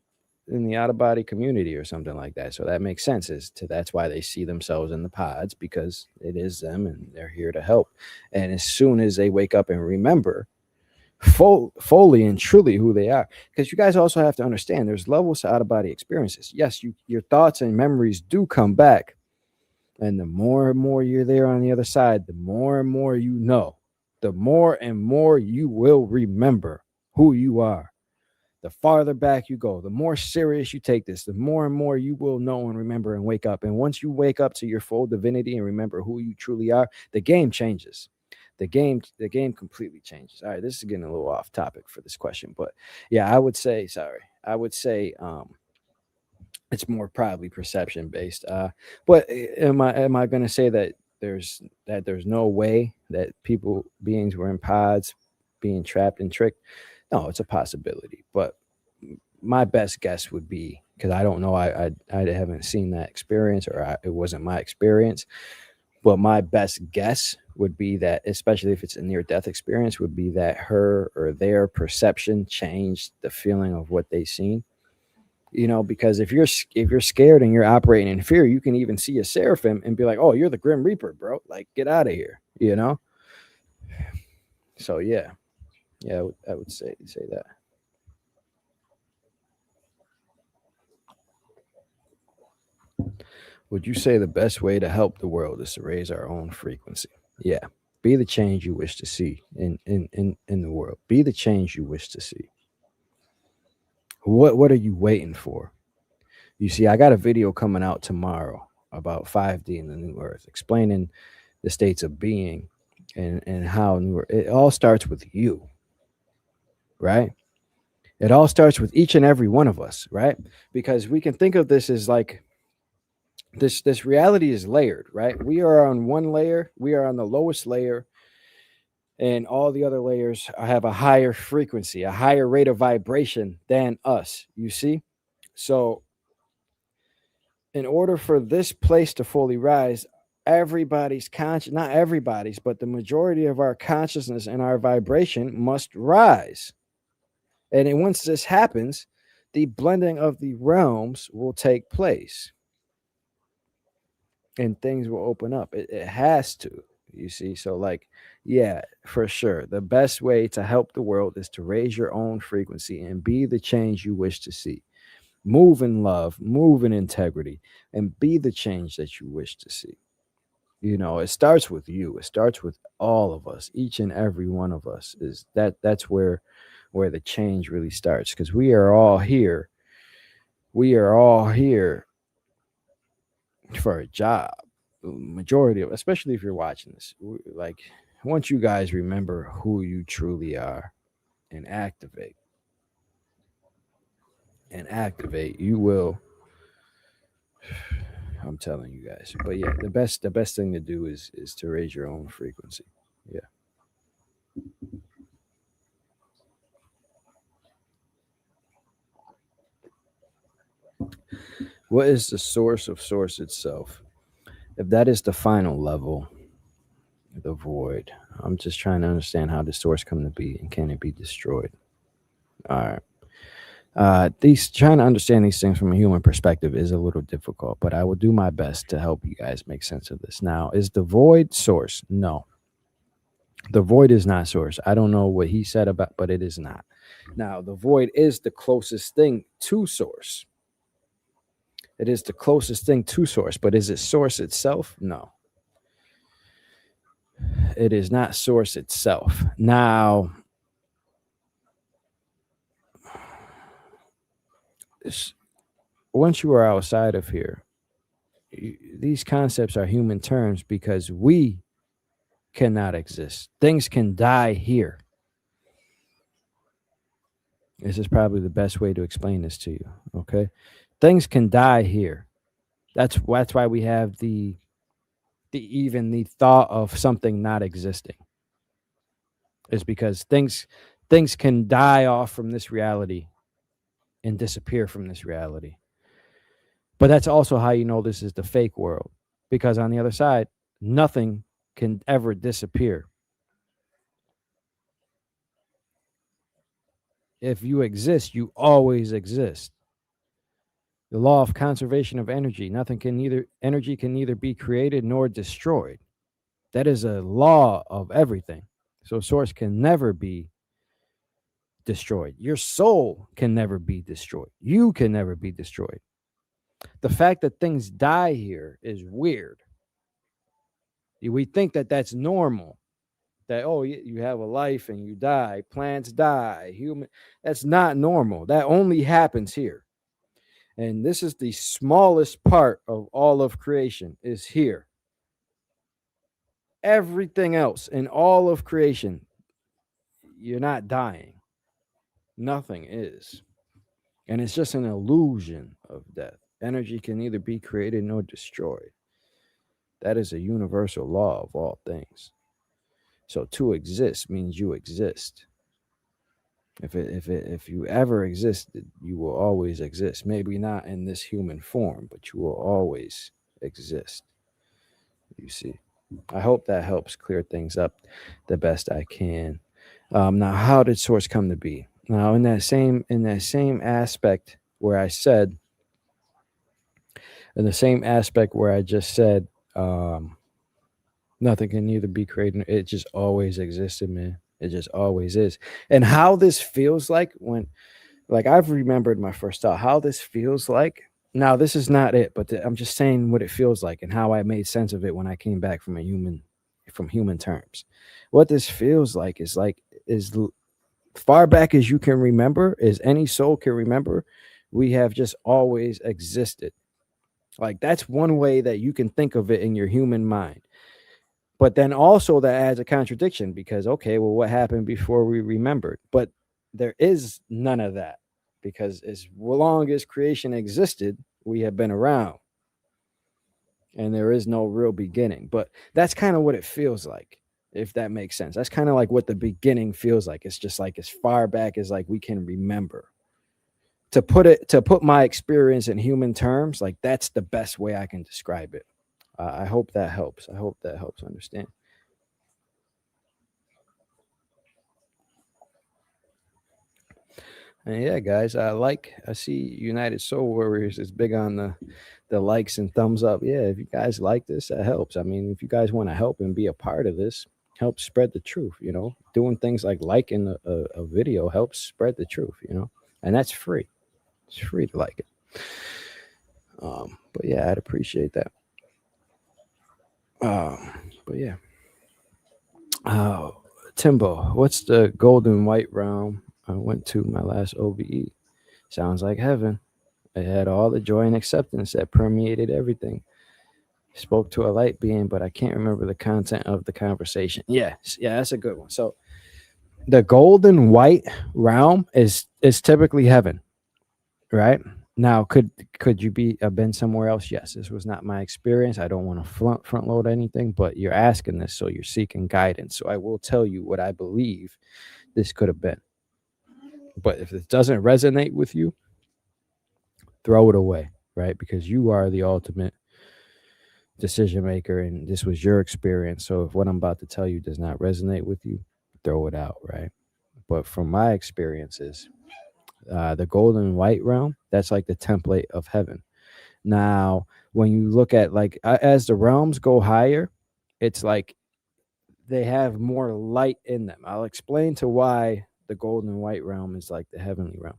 in the out of body community or something like that. So that makes sense as to that's why they see themselves in the pods, because it is them and they're here to help. And as soon as they wake up and remember fully and truly who they are, because you guys also have to understand there's levels to out of body experiences. Yes, your thoughts and memories do come back. And the more and more you're there on the other side, the more and more you know, the more and more you will remember who you are. The farther back you go, the more serious you take this, the more and more you will know and remember and wake up. And once you wake up to your full divinity and remember who you truly are, the game changes. The game completely changes. All right, this is getting a little off topic for this question, but yeah, I would say it's more probably perception based. But am I going to say that there's no way that beings were in pods being trapped and tricked? No, it's a possibility. But my best guess would be, because I don't know, I haven't seen that experience, or it wasn't my experience. But my best guess would be that, especially if it's a near death experience, would be that her or their perception changed the feeling of what they seen. You know, because if you're scared and you're operating in fear, you can even see a seraphim and be like, "Oh, you're the Grim Reaper, bro! Like, get out of here!" You know. So yeah, I would say that. Would you say the best way to help the world is to raise our own frequency? Yeah. Be the change you wish to see in the world. Be the change you wish to see. What are you waiting for? You see, I got a video coming out tomorrow about 5D in the new earth, explaining the states of being and how new earth, it all starts with you, right? It all starts with each and every one of us, right? Because we can think of this as like this reality is layered, right? We are on one layer, we are on the lowest layer, and all the other layers have a higher frequency, a higher rate of vibration than us. You see? So in order for this place to fully rise, everybody's conscious, not everybody's, but the majority of our consciousness and our vibration must rise. And then once this happens, the blending of the realms will take place and things will open up. It has to, you see. So, like, yeah, for sure. The best way to help the world is to raise your own frequency and be the change you wish to see. Move in love, move in integrity, and be the change that you wish to see. It starts with you. It starts with all of us. Each and every one of us is that's where the change really starts, because we are all here. We are all here for a job. Majority of, especially if you're watching this, like, once you guys remember who you truly are and activate, you will. I'm telling you guys. But yeah, the best thing to do is to raise your own frequency. Yeah. What is the source of source itself? If that is the final level, the void. I'm just trying to understand how the source come to be and can it be destroyed. All right. These trying to understand these things from a human perspective is a little difficult, but I will do my best to help you guys make sense of this. Now, is the void source? No, the void is not source. I don't know what he said about, but it is not. Now, the void is the closest thing to source. It is the closest thing to source, but is it source itself? No, it is not source itself. Now, once you are outside of here, these concepts are human terms because we cannot exist. Things can die here. This is probably the best way to explain this to you. Okay, things can die here. That's why we have the thought of something not existing. Is because things can die off from this reality and disappear from this reality. But that's also how you know this is the fake world, because on the other side, nothing can ever disappear. If you exist, you always exist. The law of conservation of energy. Nothing can neither energy can neither be created nor destroyed. That is a law of everything. So source can never be destroyed. Your soul can never be destroyed. You can never be destroyed. The fact that things die here is weird. We think that that's normal. That, oh, you have a life and you die, plants die, human. That's not normal. That only happens here. And this is the smallest part of all of creation is here. Everything else in all of creation, you're not dying. Nothing is. And it's just an illusion of death. Energy can neither be created nor destroyed. That is a universal law of all things. So to exist means you exist. If you ever existed, you will always exist. Maybe not in this human form, but you will always exist. You see. I hope that helps clear things up the best I can. Now, how did source come to be? Now, in that same aspect where I said, in the same aspect where I just said, nothing can neither be created. It just always existed, man. It just always is. And how this feels like when, like, I've remembered my first thought, how this feels like. Now, this is not it, but I'm just saying what it feels like and how I made sense of it when I came back from human terms. What this feels like is far back as you can remember, as any soul can remember, we have just always existed. Like, that's one way that you can think of it in your human mind. But then also that adds a contradiction because, okay, well, what happened before we remembered? But there is none of that because as long as creation existed, we have been around and there is no real beginning. But that's kind of what it feels like, if that makes sense. That's kind of like what the beginning feels like. It's just like as far back as like we can remember. To put my experience in human terms, like that's the best way I can describe it. I hope that helps. I hope that helps understand. And yeah, guys, I see United Soul Warriors is big on the likes and thumbs up. Yeah, if you guys like this, that helps. I mean, if you guys want to help and be a part of this, help spread the truth. Doing things like liking a video helps spread the truth. And that's free. It's free to like it. But yeah, I'd appreciate that. But yeah. Oh, Timbo, what's the golden white realm I went to my last OBE? Sounds like heaven. It had all the joy and acceptance that permeated everything. Spoke to a light being, but I can't remember the content of the conversation. Yes, yeah, that's a good one. So the golden white realm is typically heaven, right? Now, could you be been somewhere else? Yes, this was not my experience. I don't want to front load anything, but you're asking this, so you're seeking guidance. So I will tell you what I believe this could have been. But if it doesn't resonate with you, throw it away, right? Because you are the ultimate decision maker, and this was your experience. So if what I'm about to tell you does not resonate with you, throw it out, right? But from my experiences, the golden white realm, that's like the template of heaven. Now, when you look at like as the realms go higher, it's like they have more light in them. I'll explain to why the golden white realm is like the heavenly realm.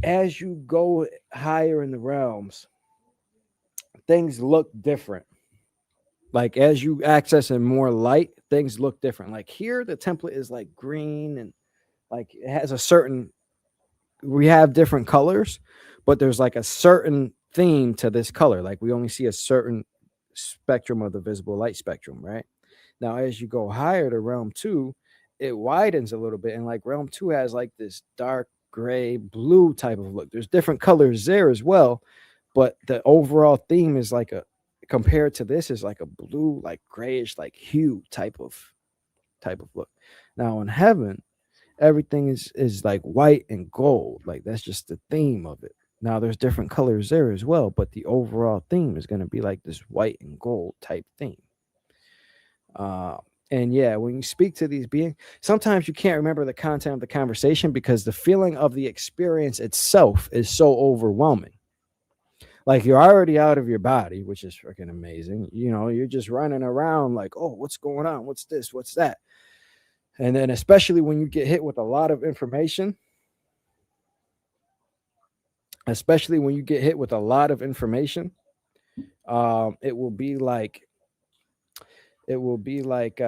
As you go higher in the realms, things look different. Like as you accessing more light, things look different. Like here, the template is like green and like it has a certain. We have different colors, but there's like a certain theme to this color. Like we only see a certain spectrum of the visible light spectrum, right? Now, as you go higher to realm two, it widens a little bit, and like realm two has like this dark gray blue type of look. There's different colors there as well, but the overall theme is like a compared to this is like a blue, like grayish, like hue type of look. Now in heaven, everything is like white and gold. Like that's just the theme of it. Now there's different colors there as well, but the overall theme is going to be like this white and gold type theme. Uh, and yeah, when you speak to these beings, sometimes you can't remember the content of the conversation because the feeling of the experience itself is so overwhelming. Like you're already out of your body, which is freaking amazing. You're just running around like, oh, what's going on? What's this? What's that? And then, especially when you get hit with a lot of information, it will be like, it will be like,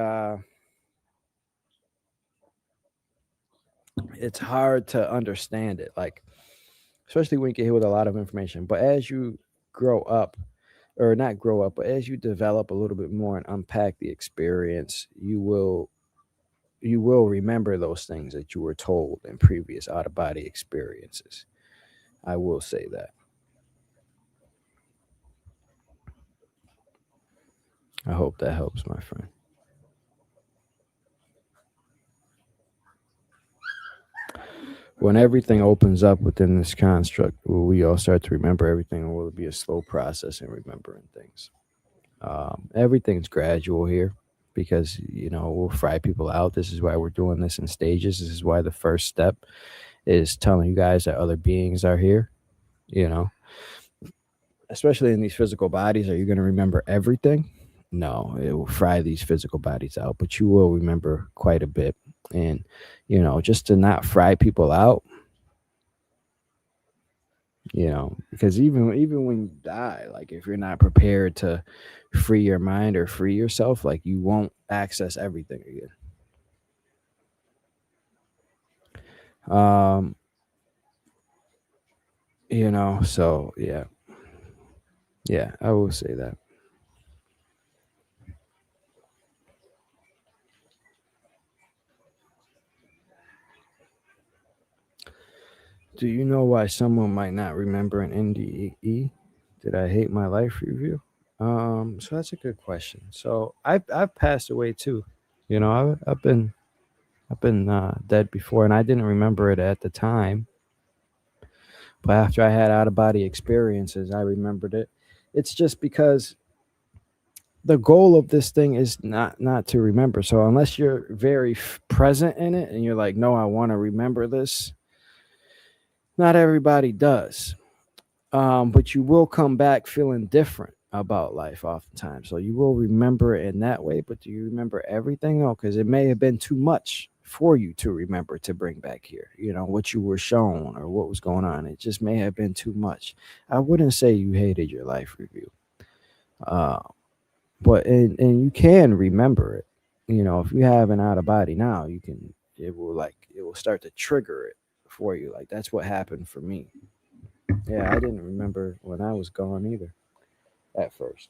it's hard to understand it. Like, especially when you get hit with a lot of information. But as you grow up, or not grow up, but as you develop a little bit more and unpack the experience, you will remember those things that you were told in previous out of body experiences. I will say that. I hope that helps, my friend. When everything opens up within this construct, will we all start to remember everything, or will it be a slow process in remembering things? Everything's gradual here because we'll fry people out. This is why we're doing this in stages. This is why the first step is telling you guys that other beings are here. You know, especially in these physical bodies. Are you going to remember everything? No, it will fry these physical bodies out, but you will remember quite a bit. And just to not fry people out, because even when you die, like if you're not prepared to free your mind or free yourself, like you won't access everything again. So yeah, I will say that. Do you know why someone might not remember an NDE? Did I hate my life review? So that's a good question. So I've passed away too. I've been dead before, and I didn't remember it at the time. But after I had out of body experiences, I remembered it. It's just because the goal of this thing is not to remember. So unless you're very present in it, and you're like, no, I want to remember this, Not everybody does. But you will come back feeling different about life oftentimes. So you will remember it in that way, but do you remember everything? No, because it may have been too much for you to remember to bring back here. You know, what you were shown or what was going on. It just may have been too much. I wouldn't say you hated your life review. Uh, but you can remember it. You know, if you have an out of body now, you can it will start to trigger it for you. Like that's what happened for me. Yeah, I didn't remember when I was gone either at first.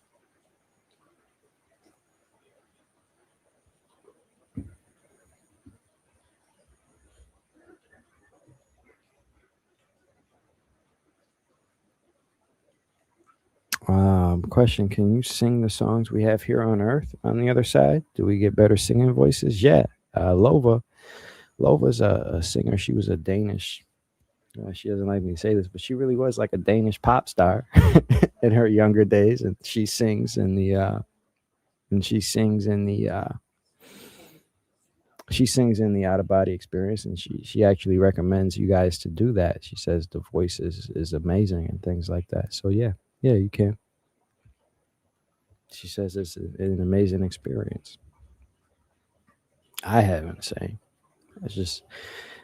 Question: Can you sing the songs we have here on Earth on the other side? Do we get better singing voices? Yeah. Lova's a singer. She was a Danish. She doesn't like me to say this, but she really was like a Danish pop star in her younger days, and she sings in the she sings in the out of body experience, and she actually recommends you guys to do that. She says the voice is amazing and things like that. So yeah, yeah, you can. She says it's an amazing experience. I haven't sang. It's just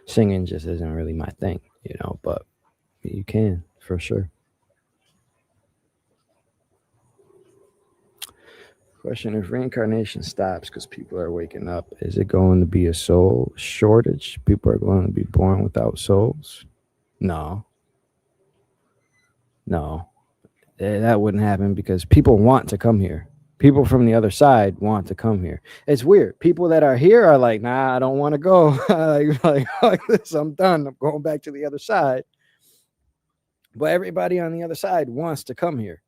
singing just isn't really my thing, you know. But you can for sure. Question: If reincarnation stops because people are waking up, is it going to be a soul shortage? People are going to be born without souls? No, no. That wouldn't happen because people want to come here. People from the other side want to come here. It's weird. People that are here are like, nah, I don't want to go. like this, I'm done. I'm going back to the other side. But everybody on the other side wants to come here.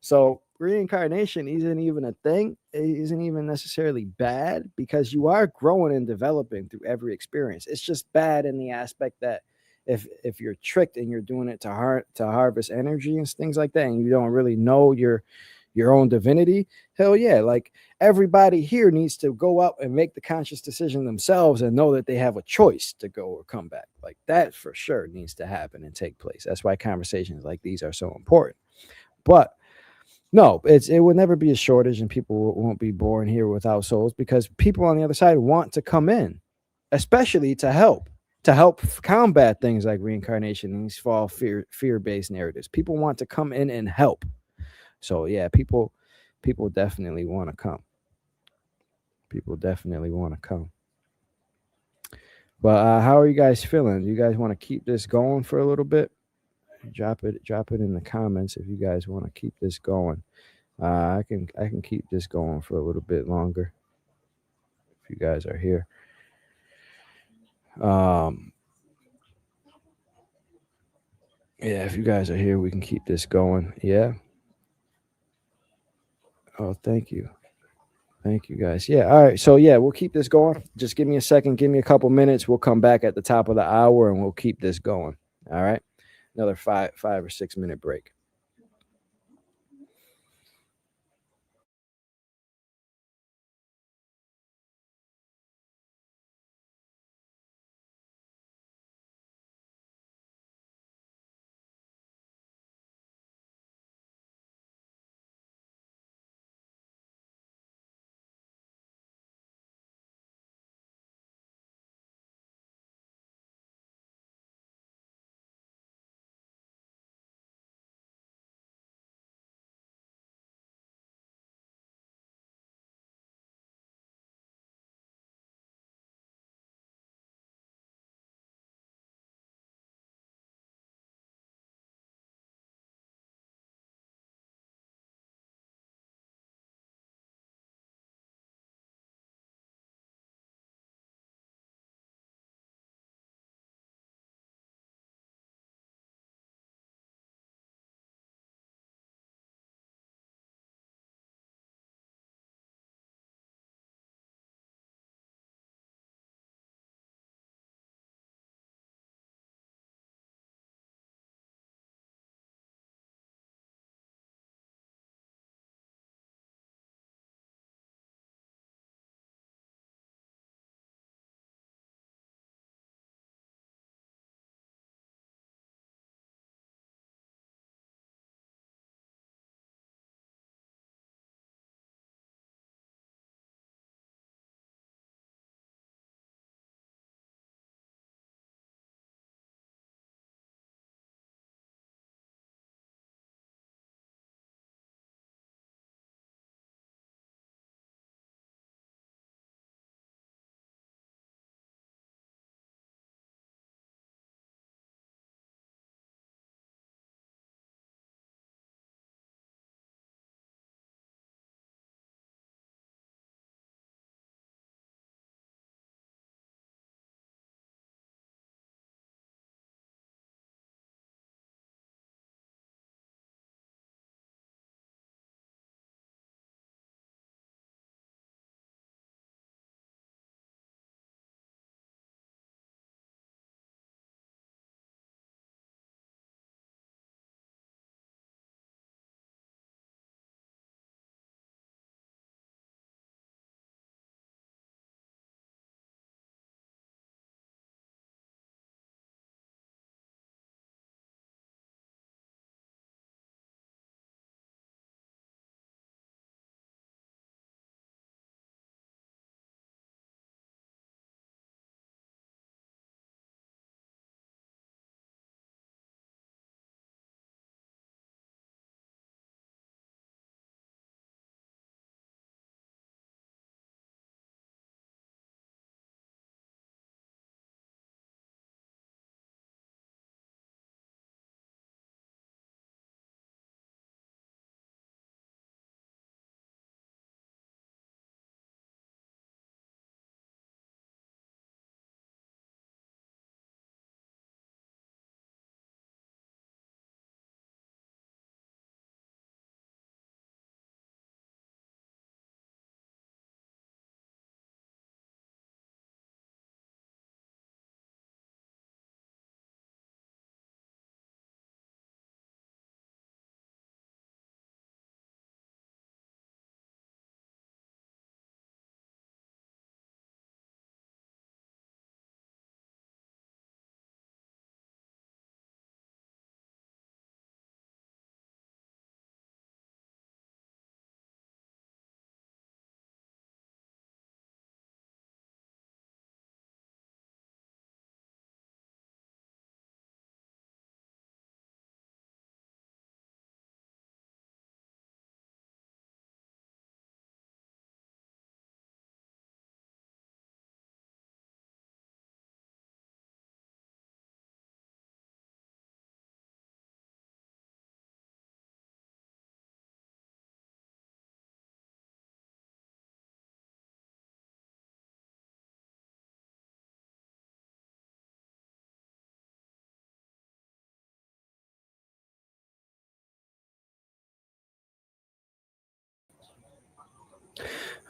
So reincarnation isn't even a thing. It isn't even necessarily bad because you are growing and developing through every experience. It's just bad in the aspect that if you're tricked and you're doing it to harvest energy and things like that, and you don't really know your own divinity, hell yeah, like everybody here needs to go up and make the conscious decision themselves and know that they have a choice to go or come back. Like that for sure needs to happen and take place. That's why conversations like these are so important. But no, it will never be a shortage, and people won't be born here without souls because people on the other side want to come in, especially to help combat things like reincarnation and these false fear based narratives. People want to come in and help. So yeah, people definitely want to come. People definitely want to come. But how are you guys feeling? Do you guys want to keep this going for a little bit? Drop it in the comments if you guys want to keep this going. I can keep this going for a little bit longer if you guys are here. Um, yeah, if you guys are here, we can keep this going. Yeah. Oh, thank you. Thank you guys. Yeah. All right. So yeah, we'll keep this going. Just give me a second. Give me a couple minutes. We'll come back at the top of the hour and we'll keep this going. All right. Another 5 or 6 minute break.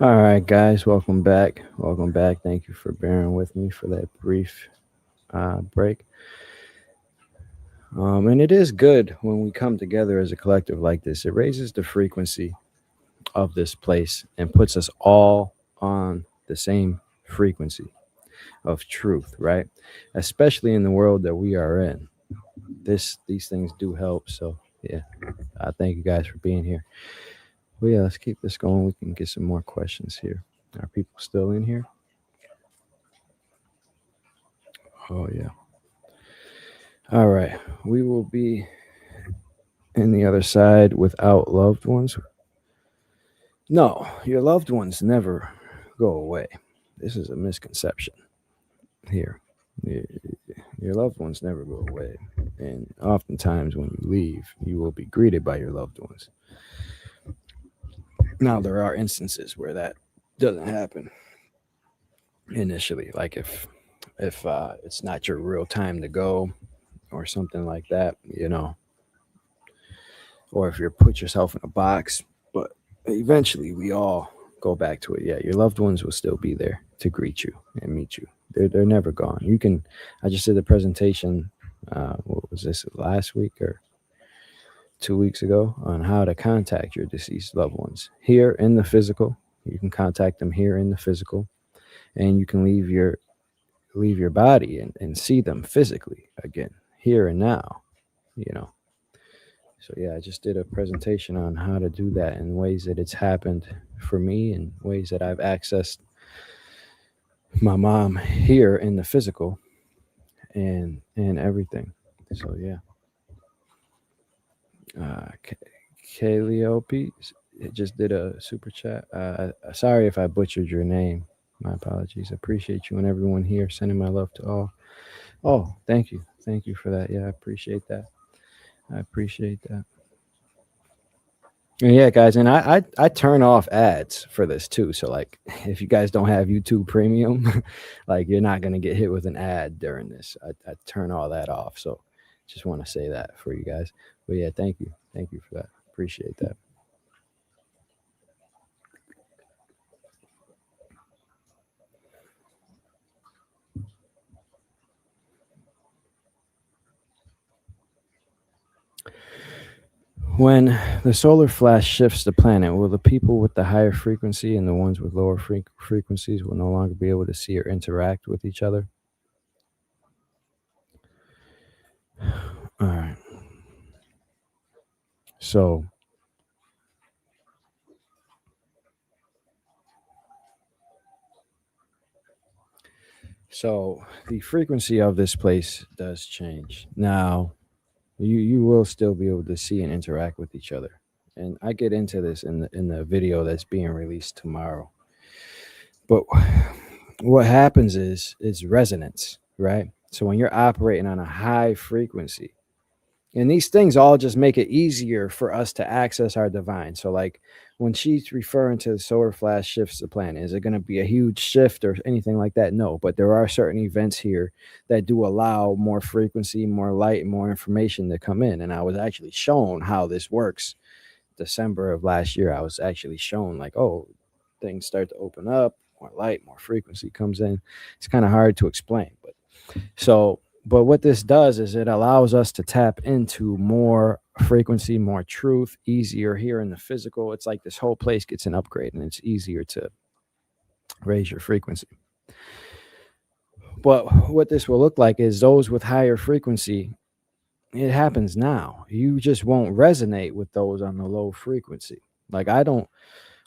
All right, guys, welcome back. Welcome back. Thank you for bearing with me for that brief break. And it is good when we come together as a collective like this. It raises the frequency of this place and puts us all on the same frequency of truth, right? Especially in the world that we are in. These things do help. So yeah, thank you guys for being here. Well, yeah, let's keep this going. We can get some more questions here. Are people still in here? Oh yeah. All right. We will be in the other side without loved ones. No, your loved ones never go away. This is a misconception here. Your loved ones never go away. And oftentimes when you leave, you will be greeted by your loved ones. Now, there are instances where that doesn't happen initially, like if it's not your real time to go or something like that, or if you're put yourself in a box. But eventually, we all go back to it. Yeah, your loved ones will still be there to greet you and meet you. They're never gone. You can. I just did a presentation. What was this, last week or 2 weeks ago, on how to contact your deceased loved ones here in the physical. You can contact them here in the physical, and you can leave your body and see them physically again here and now. You know, So yeah, I just did a presentation on how to do that in ways that it's happened for me and ways that I've accessed my mom here in the physical and everything. So yeah, K- Calliope just did a super chat. Sorry if I butchered your name. My apologies. Appreciate you and everyone here. Sending my love to all. Oh, thank you for that. Yeah, I appreciate that. I appreciate that. Yeah, guys, and I turn off ads for this too. So like, if you guys don't have YouTube Premium, like you're not gonna get hit with an ad during this. I turn all that off. So just want to say that for you guys. But yeah, thank you for that. Appreciate that. When the solar flash shifts the planet, will the people with the higher frequency and the ones with lower frequencies will no longer be able to see or interact with each other? All right. So So the frequency of this place does change. Now, you will still be able to see and interact with each other. And I get into this in the video that's being released tomorrow. But what happens is resonance, right? So when you're operating on a high frequency, and these things all just make it easier for us to access our divine. So like when she's referring to the solar flash shifts the planet, is it going to be a huge shift or anything like that? No, but there are certain events here that do allow more frequency, more light, and more information to come in. And I was actually shown how this works. December of last year, I was actually shown like, oh, things start to open up, more light, more frequency comes in. It's kind of hard to explain, but what this does is it allows us to tap into more frequency, more truth, easier here in the physical. It's like this whole place gets an upgrade and it's easier to raise your frequency. But what this will look like is those with higher frequency, it happens now. You just won't resonate with those on the low frequency. Like I don't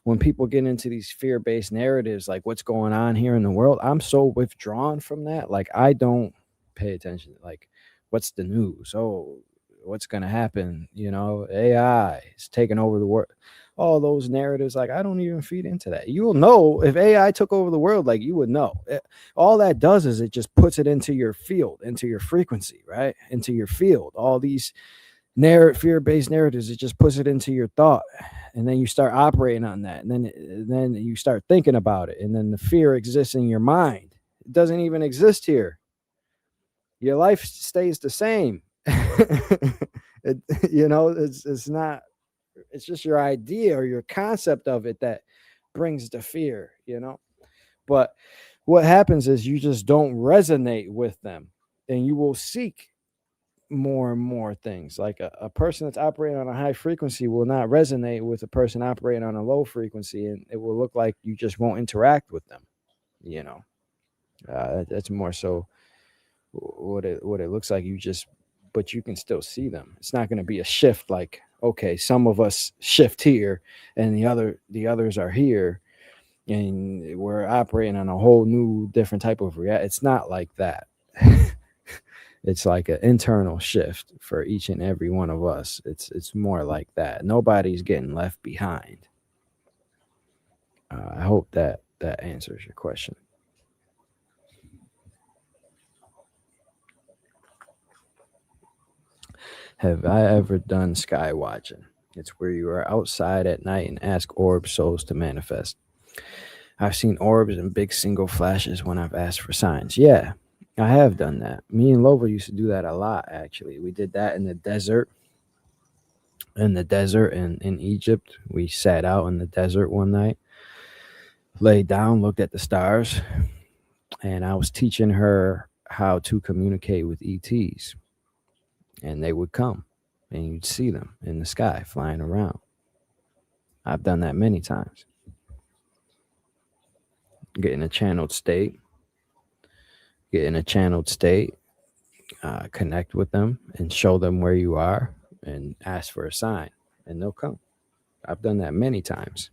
when people get into these fear-based narratives like what's going on here in the world, I'm so withdrawn from that. Like I don't pay attention. Like what's the news? Oh, what's going to happen? AI is taking over the world. All those narratives, like I don't even feed into that. You'll know if AI took over the world, like you would know. All that does is it just puts it into your field, into your frequency, right? Into your field. All these fear-based narratives, it just puts it into your thought, and then you start operating on that, and then you start thinking about it, and then the fear exists in your mind. It doesn't even exist here. Your life stays the same. It's not. It's just your idea or your concept of it that brings the fear, But what happens is you just don't resonate with them, and you will seek more and more things. Like a person that's operating on a high frequency will not resonate with a person operating on a low frequency, and it will look like you just won't interact with them. You know, that's more so what it looks like. But you can still see them. It's not going to be a shift like, okay, some of us shift here, and the others are here, and we're operating on a whole new different type of reality. It's not like that. It's like an internal shift for each and every one of us. It's more like that. Nobody's getting left behind. I hope that answers your question. Have I ever done sky watching? It's where you are outside at night and ask orb souls to manifest. I've seen orbs and big single flashes when I've asked for signs. Yeah, I have done that. Me and Lova used to do that a lot, actually. We did that in the desert. In Egypt. We sat out in the desert one night, laid down, looked at the stars, and I was teaching her how to communicate with ETs. And they would come, and you'd see them in the sky flying around. I've done that many times. Get in a channeled state, get in a channeled state, connect with them, and show them where you are, and ask for a sign, and they'll come. I've done that many times.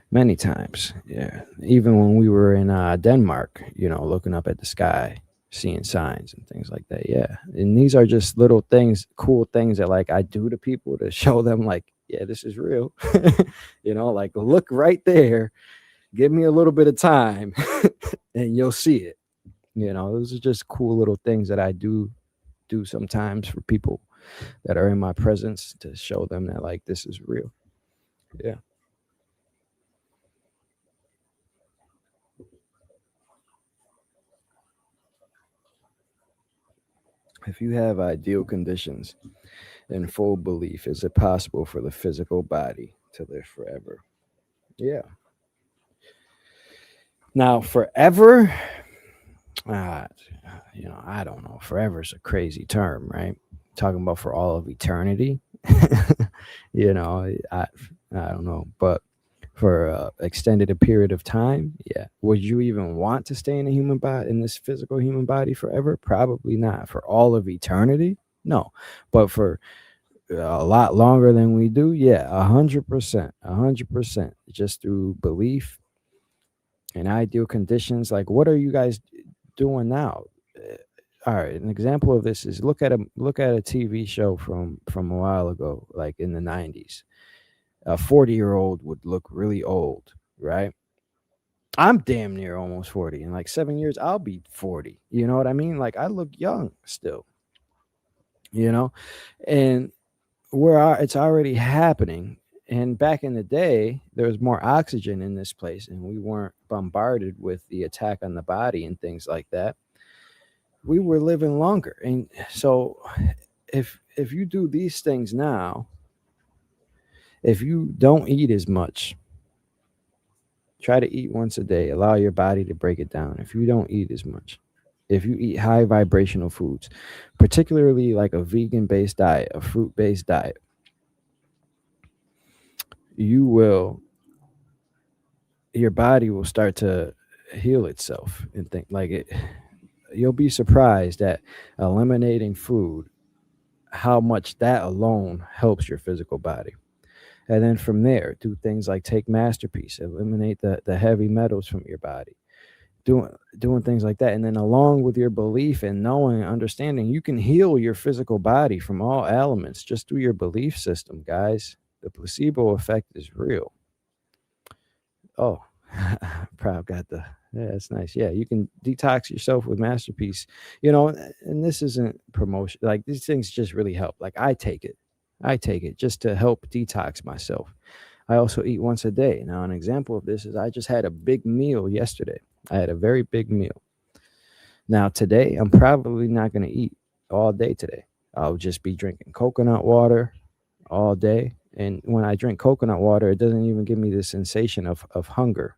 Many times, yeah. Even when we were in Denmark, looking up at the sky, seeing signs and things like that. Yeah, and these are just little things, cool things that like I do to people to show them like, yeah, this is real. Like look right there. Give me a little bit of time, and you'll see it. Those are just cool little things that I do sometimes for people that are in my presence to show them that like this is real. Yeah. If you have ideal conditions and full belief, is it possible for the physical body to live forever? Yeah. Now, forever, uh, I don't know. Forever is a crazy term, right? Talking about for all of eternity. I don't know, but for extended a period of time, yeah. Would you even want to stay in a human body, in this physical human body forever? Probably not. For all of eternity, no. But for a lot longer than we do, yeah, 100%, 100%. Just through belief and ideal conditions. Like, what are you guys doing now? All right, an example of this is look at a TV show from a while ago, like in the 90s. A 40-year-old would look really old, right? I'm damn near almost 40. In like 7 years, I'll be 40. You know what I mean? Like I look young still, you know? And it's already happening. And back in the day, there was more oxygen in this place, and we weren't bombarded with the attack on the body and things like that. We were living longer. And so if you do these things now, if you don't eat as much, try to eat once a day. Allow your body to break it down. If you don't eat as much, if you eat high vibrational foods, particularly like a vegan based diet, a fruit based diet, your body will start to heal itself and think like it. You'll be surprised at eliminating food, how much that alone helps your physical body. And then from there, do things like take MasterPeace, eliminate the heavy metals from your body, doing things like that. And then along with your belief and knowing and understanding, you can heal your physical body from all elements just through your belief system, guys. The placebo effect is real. Oh, proud got the yeah, that's nice. Yeah, you can detox yourself with MasterPeace. And this isn't promotion. Like these things just really help. Like I take it just to help detox myself. I also eat once a day. Now, an example of this is I just had a big meal yesterday. I had a very big meal. Now, today, I'm probably not going to eat all day today. I'll just be drinking coconut water all day And when I drink coconut water, it doesn't even give me the sensation of hunger.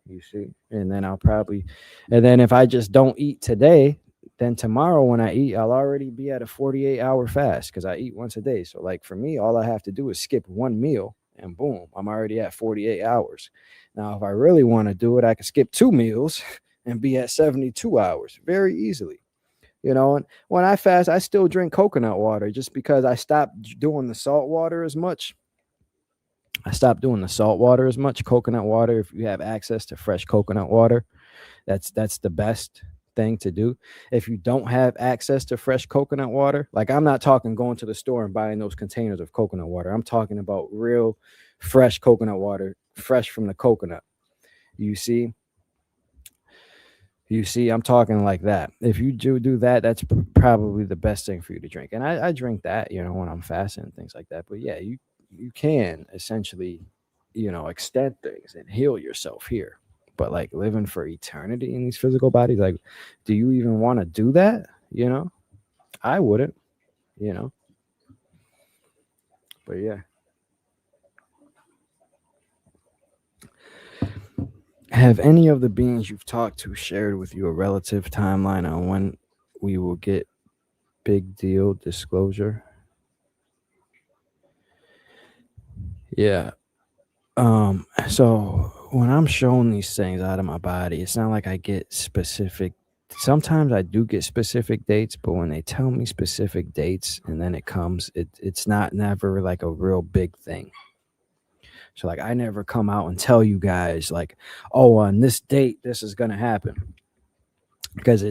You see? And then I'll probably, and then if I just don't eat today, then tomorrow when I eat, I'll already be at a 48-hour fast because I eat once a day. So, like for me, all I have to do is skip one meal and boom, I'm already at 48 hours. Now, if I really want to do it, I can skip two meals and be at 72 hours very easily. And when I fast, I still drink coconut water just because I stopped doing the salt water as much. I stopped doing the salt water as much. Coconut water, if you have access to fresh coconut water, that's the best thing to do. If you don't have access to fresh coconut water, like I'm not talking going to the store and buying those containers of coconut water. I'm talking about real fresh coconut water, fresh from the coconut. You see, I'm talking like that. If you do that, that's probably the best thing for you to drink. And I drink that, when I'm fasting and things like that. But yeah, you can essentially, extend things and heal yourself here. But like living for eternity in these physical bodies, like, do you even want to do that? I wouldn't, you know. But yeah. Have any of the beings you've talked to shared with you a relative timeline on when we will get big deal disclosure? Yeah. So when I'm shown these things out of my body, it's not like I get specific. Sometimes I do get specific dates, but when they tell me specific dates and then it comes, it's not never like a real big thing. So like I never come out and tell you guys like, oh, on this date this is gonna happen, because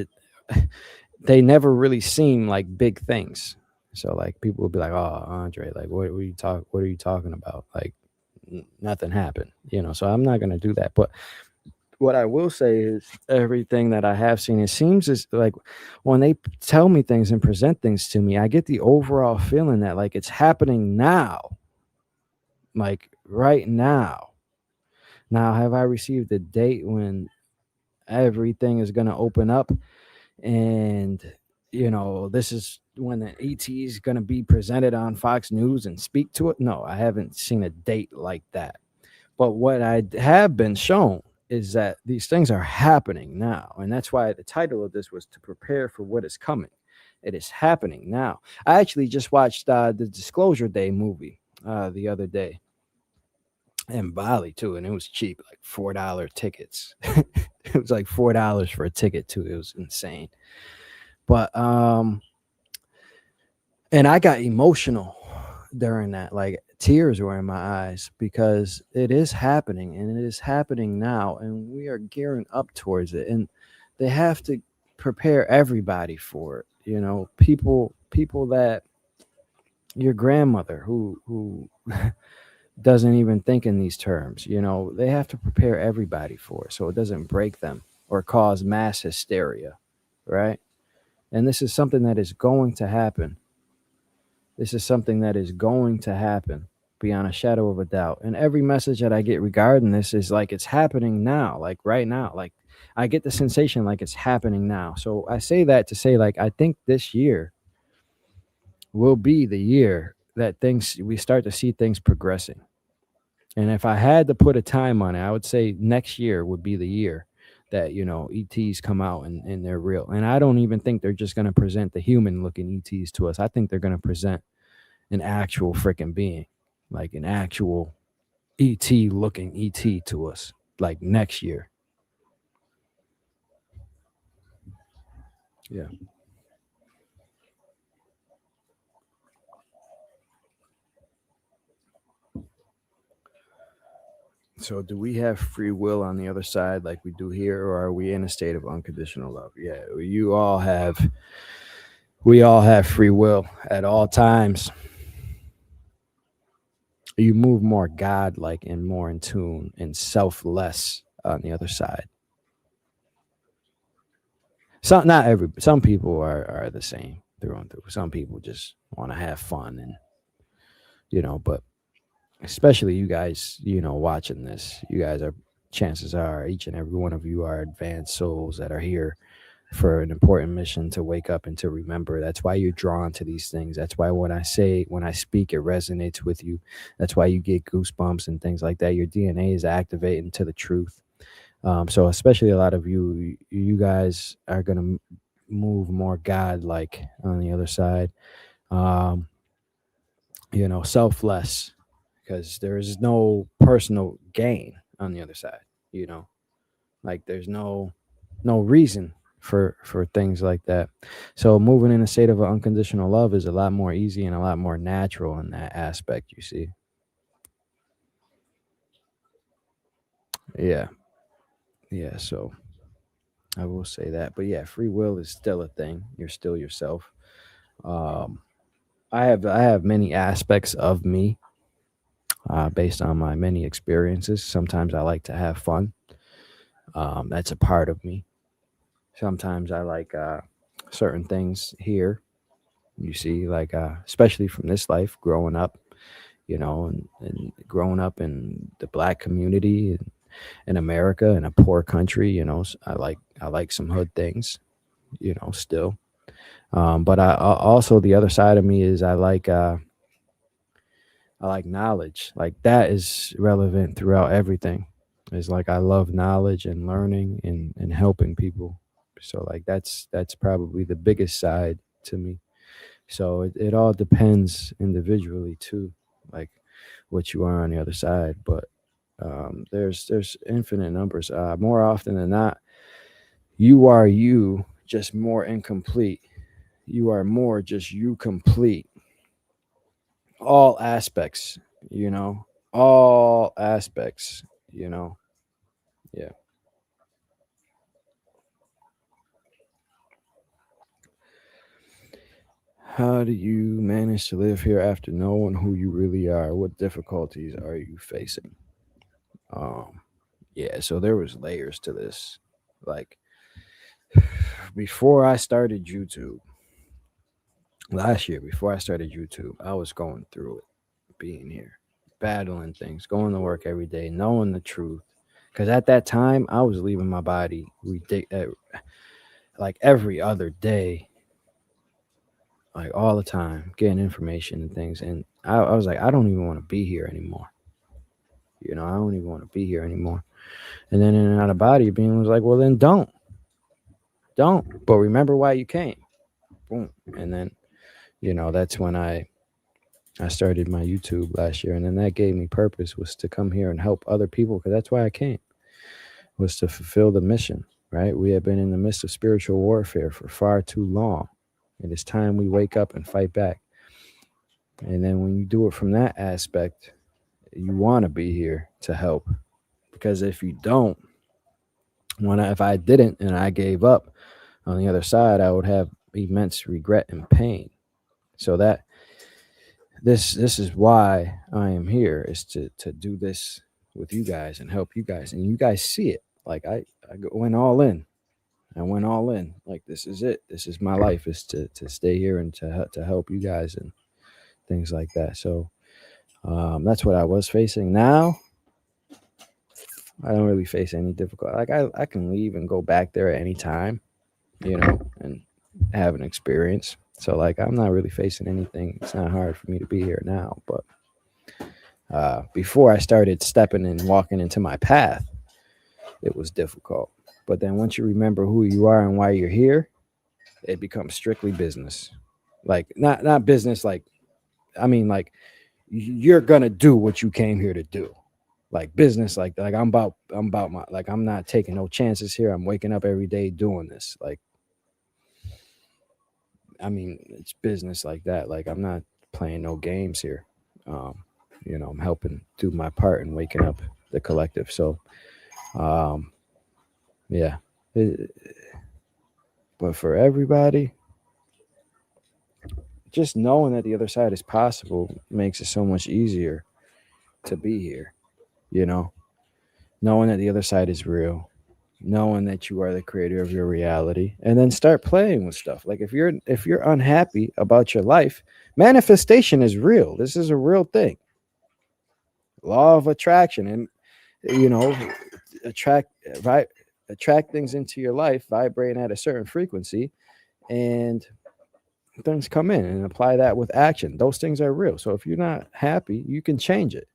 they never really seem like big things. So like people will be like, oh, Andre, like what are you talking about? Like nothing happened, so I'm not going to do that. But what I will say is everything that I have seen, it seems as like when they tell me things and present things to me, I get the overall feeling that like it's happening now, like right now. Now, have I received a date when everything is going to open up and this is when the ET is going to be presented on Fox News and speak to it? No, I haven't seen a date like that. But what I have been shown is that these things are happening now. And that's why the title of this was to prepare for what is coming. It is happening now. I actually just watched the Disclosure Day movie the other day in Bali too, and it was cheap, like $4 tickets. It was like $4 for a ticket too. It was insane. But and I got emotional during that. Like tears were in my eyes because it is happening and it is happening now, and we are gearing up towards it. And they have to prepare everybody for it. People that your grandmother who doesn't even think in these terms, they have to prepare everybody for it so it doesn't break them or cause mass hysteria, right? And this is something that is going to happen. This is something that is going to happen beyond a shadow of a doubt. And every message that I get regarding this is like it's happening now, like right now. Like I get the sensation like it's happening now. So I say that to say, like, I think this year will be the year that we start to see things progressing. And if I had to put a time on it, I would say next year would be the year that, ETs come out and they're real. And I don't even think they're just going to present the human looking ETs to us. I think they're going to present an actual freaking being, like an actual ET looking ET to us, like next year. Yeah. So do we have free will on the other side like we do here, or are we in a state of unconditional love? Yeah, we all have free will at all times. You move more godlike and more in tune and selfless on the other side. Some people are the same through and through. Some people just want to have fun and but especially you guys, watching this, you guys are, chances are each and every one of you are advanced souls that are here for an important mission to wake up and to remember. That's why you're drawn to these things. That's why when I speak, it resonates with you. That's why you get goosebumps and things like that. Your DNA is activating to the truth. So especially a lot of you guys are gonna move more God like on the other side. Um, selfless, because there is no personal gain on the other side. You know, like there's no reason for things like that. So moving in a state of unconditional love is a lot more easy and a lot more natural in that aspect. You see, yeah, yeah. So I will say that, but yeah, free will is still a thing. You're still yourself. Um, I have many aspects of me based on my many experiences. Sometimes I like to have fun. That's a part of me. Sometimes I like certain things here. You see, like especially from this life, growing up, and growing up in the black community in America, in a poor country. I like some hood things. Still. But also the other side of me is I like knowledge. Like that is relevant throughout everything. It's like I love knowledge and learning and helping people. So like that's probably the biggest side to me. So it all depends individually too, like what you are on the other side. But there's infinite numbers. More often than not, you are you, just more incomplete. You are more just you complete. All aspects, you know, all aspects, you know. Yeah. How do you manage to live here after knowing who you really are? What difficulties are you facing? Um, yeah, so there was layers to this. Like before I started YouTube last year, before I started YouTube, I was going through it, being here, battling things, going to work every day, knowing the truth. Because at that time, I was leaving my body like every other day, like all the time, getting information and things. And I was like, I don't even want to be here anymore. I don't even want to be here anymore. And then in and out of body, being was like, well, then don't. But remember why you came. Boom. And then, that's when I started my YouTube last year. And then that gave me purpose, was to come here and help other people, because that's why I came, was to fulfill the mission, right? We have been in the midst of spiritual warfare for far too long. It is time we wake up and fight back. And then when you do it from that aspect, you want to be here to help. Because if you don't, if I didn't and I gave up on the other side, I would have immense regret and pain. So that this is why I am here, is to do this with you guys and help you guys, and you guys see it. Like went all in. I went all in. Like this is it. This is my life, is to stay here and to help you guys and things like that. So that's what I was facing. Now I don't really face any difficult. Like I can leave and go back there at any time, and have an experience. So like I'm not really facing anything. It's not hard for me to be here now. But before I started stepping and walking into my path, it was difficult. But then once you remember who you are and why you're here, it becomes strictly business. Like not business. Like I mean, like you're gonna do what you came here to do. Like business, like I'm about my, like I'm not taking no chances here. I'm waking up every day doing this. Like I mean, it's business like that. Like I'm not playing no games here. Um, I'm helping do my part in waking up the collective. So um, yeah. It- but for everybody, just knowing that the other side is possible makes it so much easier to be here. You know, knowing that the other side is real, knowing that you are the creator of your reality, and then start playing with stuff. Like if you're unhappy about your life, manifestation is real. This is a real thing. Law of attraction, and you know, attract, right? attract things into your life vibrating at a certain frequency, and things come in, and apply that with action. Those things are real. So if you're not happy, you can change it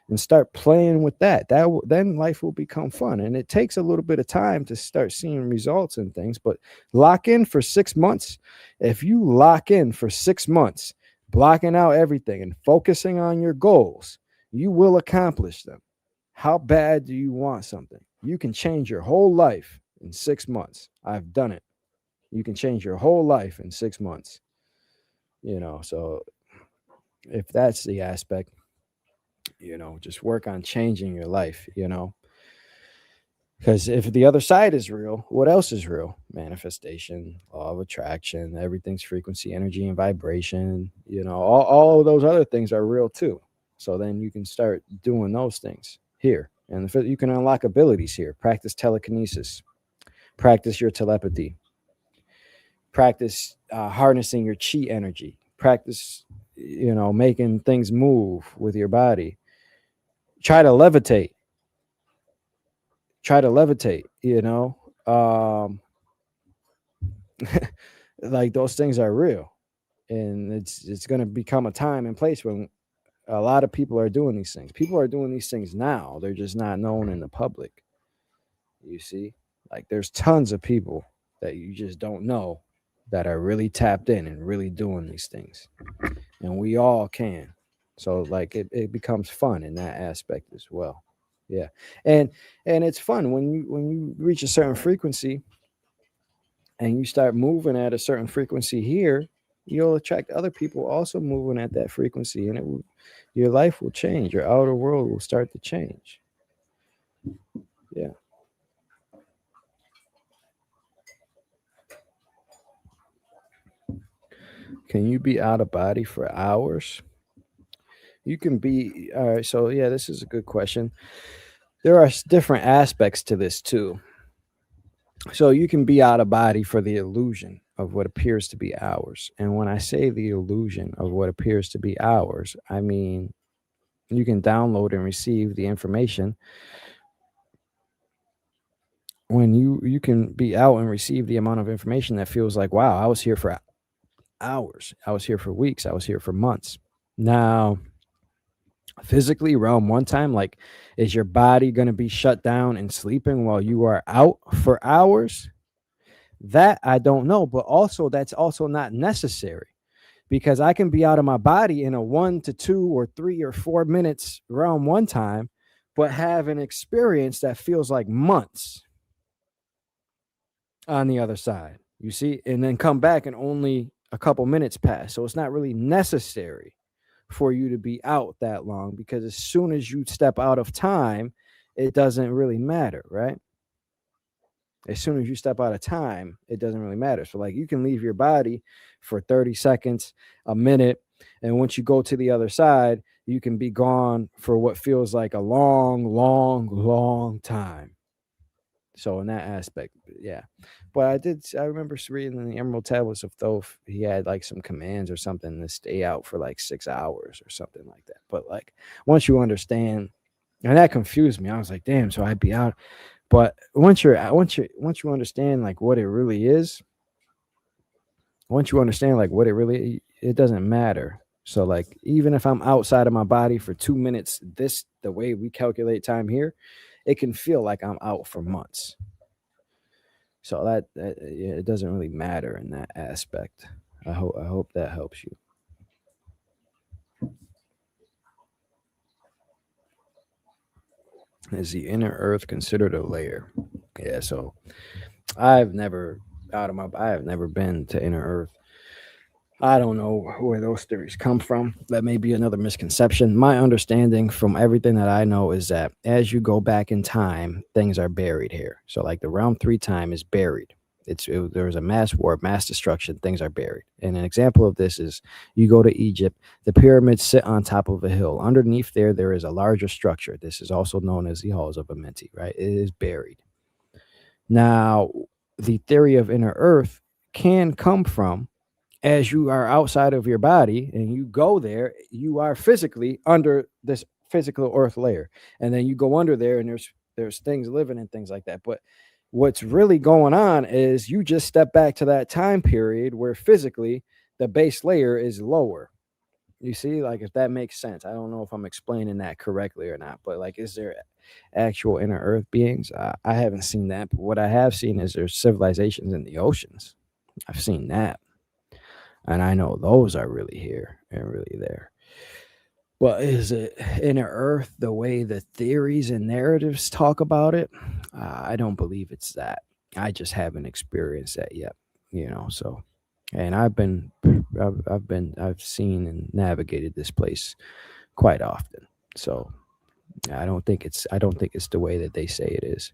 and start playing with that. Then life will become fun. And it takes a little bit of time to start seeing results and things, but lock in for 6 months. If you lock in for 6 months, blocking out everything and focusing on your goals, you will accomplish them. How bad do you want something? You can change your whole life in 6 months. I've done it. You can change your whole life in 6 months. So if that's the aspect, just work on changing your life, because if the other side is real, what else is real? Manifestation, law of attraction, everything's frequency, energy, and vibration. All of those other things are real too. So then you can start doing those things here. And you can unlock abilities here. Practice telekinesis, practice your telepathy, practice harnessing your chi energy, practice, making things move with your body. Try to levitate. Um, like those things are real, and it's going to become a time and place when a lot of people are doing these things. People are doing these things now. They're just not known in the public. You see, like there's tons of people that you just don't know that are really tapped in and really doing these things, and we all can. So like it becomes fun in that aspect as well. Yeah. And it's fun when you reach a certain frequency and you start moving at a certain frequency here, you'll attract other people also moving at that frequency, and your life will change. Your outer world will start to change. Yeah. Can you be out of body for hours? You can be. All right. So yeah, this is a good question. There are different aspects to this too. So you can be out of body for the illusion of what appears to be hours. And when I say the illusion of what appears to be hours, I mean you can download and receive the information when you can be out and receive the amount of information that feels like, wow, I was here for hours, I was here for weeks, I was here for months. Now, physically, realm one time, like, is your body going to be shut down and sleeping while you are out for hours? That I don't know, but also that's also not necessary, because I can be out of my body in a 1 to 2 or 3 or 4 minutes realm one time, but have an experience that feels like months on the other side, you see, and then come back and only a couple minutes pass. So it's not really necessary for you to be out that long, because as soon as you step out of time, it doesn't really matter, right? As soon as you step out of time, it doesn't really matter. So like you can leave your body for 30 seconds, a minute, and once you go to the other side, you can be gone for what feels like a long, long, long time. So in that aspect, yeah. But I remember reading in the Emerald Tablets of Thoth, he had like some commands or something to stay out for like 6 hours or something like that. But like once you understand, and that confused me. I was like, damn, so I'd be out. But once you understand like what it really is, once you understand like what it really, it doesn't matter. So like even if I'm outside of my body for 2 minutes, the way we calculate time here, it can feel like I'm out for months. So that yeah, it doesn't really matter in that aspect. I hope that helps you. Is the inner earth considered a layer? Yeah. So I've never I have never been to inner earth. I don't know where those theories come from. That may be another misconception. My understanding from everything that I know is that as you go back in time, things are buried here. So, like the realm three time is buried. There's a mass war, mass destruction. Things are buried. And an example of this is you go to Egypt. The pyramids sit on top of a hill. Underneath there is a larger structure. This is also known as the halls of Amenti. Right? It is buried. Now, the theory of inner earth can come from, as you are outside of your body and you go there, you are physically under this physical earth layer, and then you go under there and there's things living and things like that. But What's really going on is you just step back to that time period where physically the base layer is lower. You see, like, if that makes sense. I don't know if I'm explaining that correctly or not, but like, is there actual inner earth beings? I haven't seen that, but what I have seen is there's civilizations in the oceans. I've seen that, and I know those are really here and really there. But is it inner earth the way the theories and narratives talk about it? I don't believe it's that. I just haven't experienced that yet, so. And I've seen and navigated this place quite often. So I don't think it's the way that they say it is.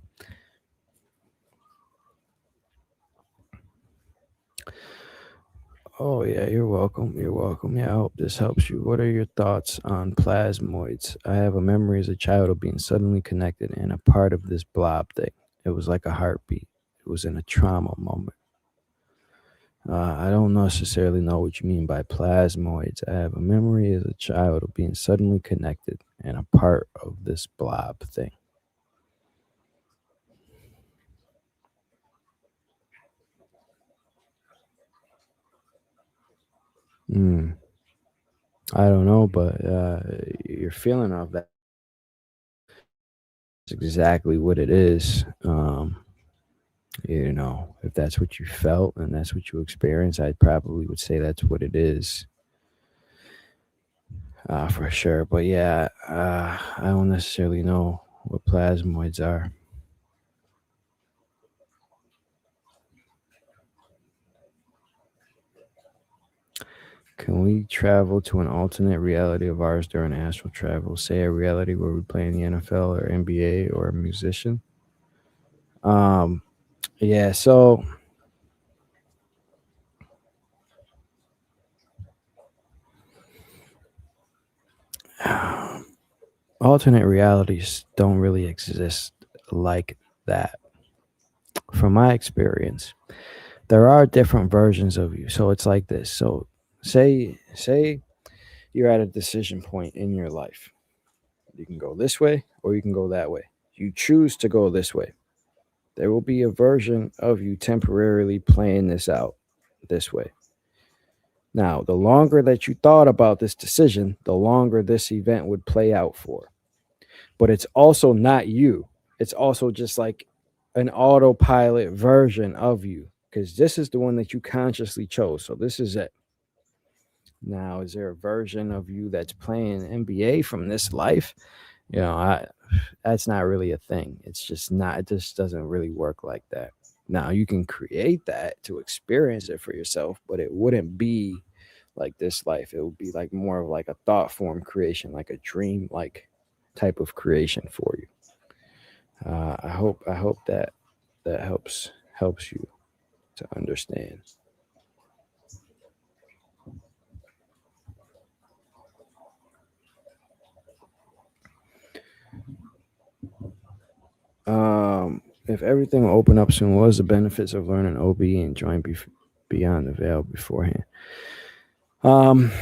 Oh yeah, you're welcome. You're welcome. Yeah, I hope this helps you. What are your thoughts on plasmoids? I have a memory as a child of being suddenly connected and a part of this blob thing. It was like a heartbeat. It was in a trauma moment. I don't necessarily know what you mean by plasmoids. I have a memory as a child of being suddenly connected and a part of this blob thing. Hmm. I don't know, but your feeling of that is exactly what it is. If that's what you felt and that's what you experienced, I probably would say that's what it is, for sure. But yeah, I don't necessarily know what plasmoids are. Can we travel to an alternate reality of ours during astral travel? Say a reality where we play in the NFL or NBA or a musician. Um, yeah. So alternate realities don't really exist like that. From my experience, there are different versions of you. So it's like this. So say you're at a decision point in your life. You can go this way or you can go that way. You choose to go this way. There will be a version of you temporarily playing this out this way. Now, the longer that you thought about this decision, the longer this event would play out for. But it's also not you. It's also just like an autopilot version of you because this is the one that you consciously chose. So this is it. Now, is there a version of you that's playing NBA from this life? I That's not really a thing. It's just not. It just doesn't really work like that. Now, you can create that to experience it for yourself, but it wouldn't be like this life. It would be like more of like a thought form creation, like a dream like type of creation for you. I hope that helps you to understand. If everything will open up soon, what was the benefits of learning OB and join beyond the veil beforehand? Um,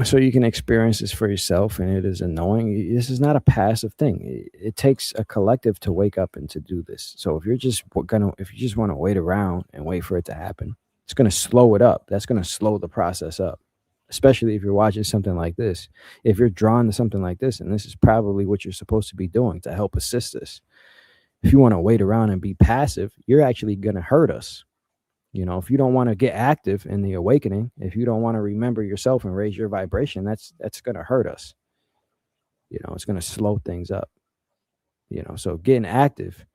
so you can experience this for yourself, and it is annoying. This is not a passive thing. It takes a collective to wake up and to do this. So if you just want to wait around and wait for it to happen, it's gonna slow it up. That's gonna slow the process up, especially if you're watching something like this. If you're drawn to something like this, and this is probably what you're supposed to be doing to help assist this. If you want to wait around and be passive, you're actually gonna hurt us. If you don't want to get active in the awakening, if you don't want to remember yourself and raise your vibration, that's going to hurt us. It's going to slow things up. So getting active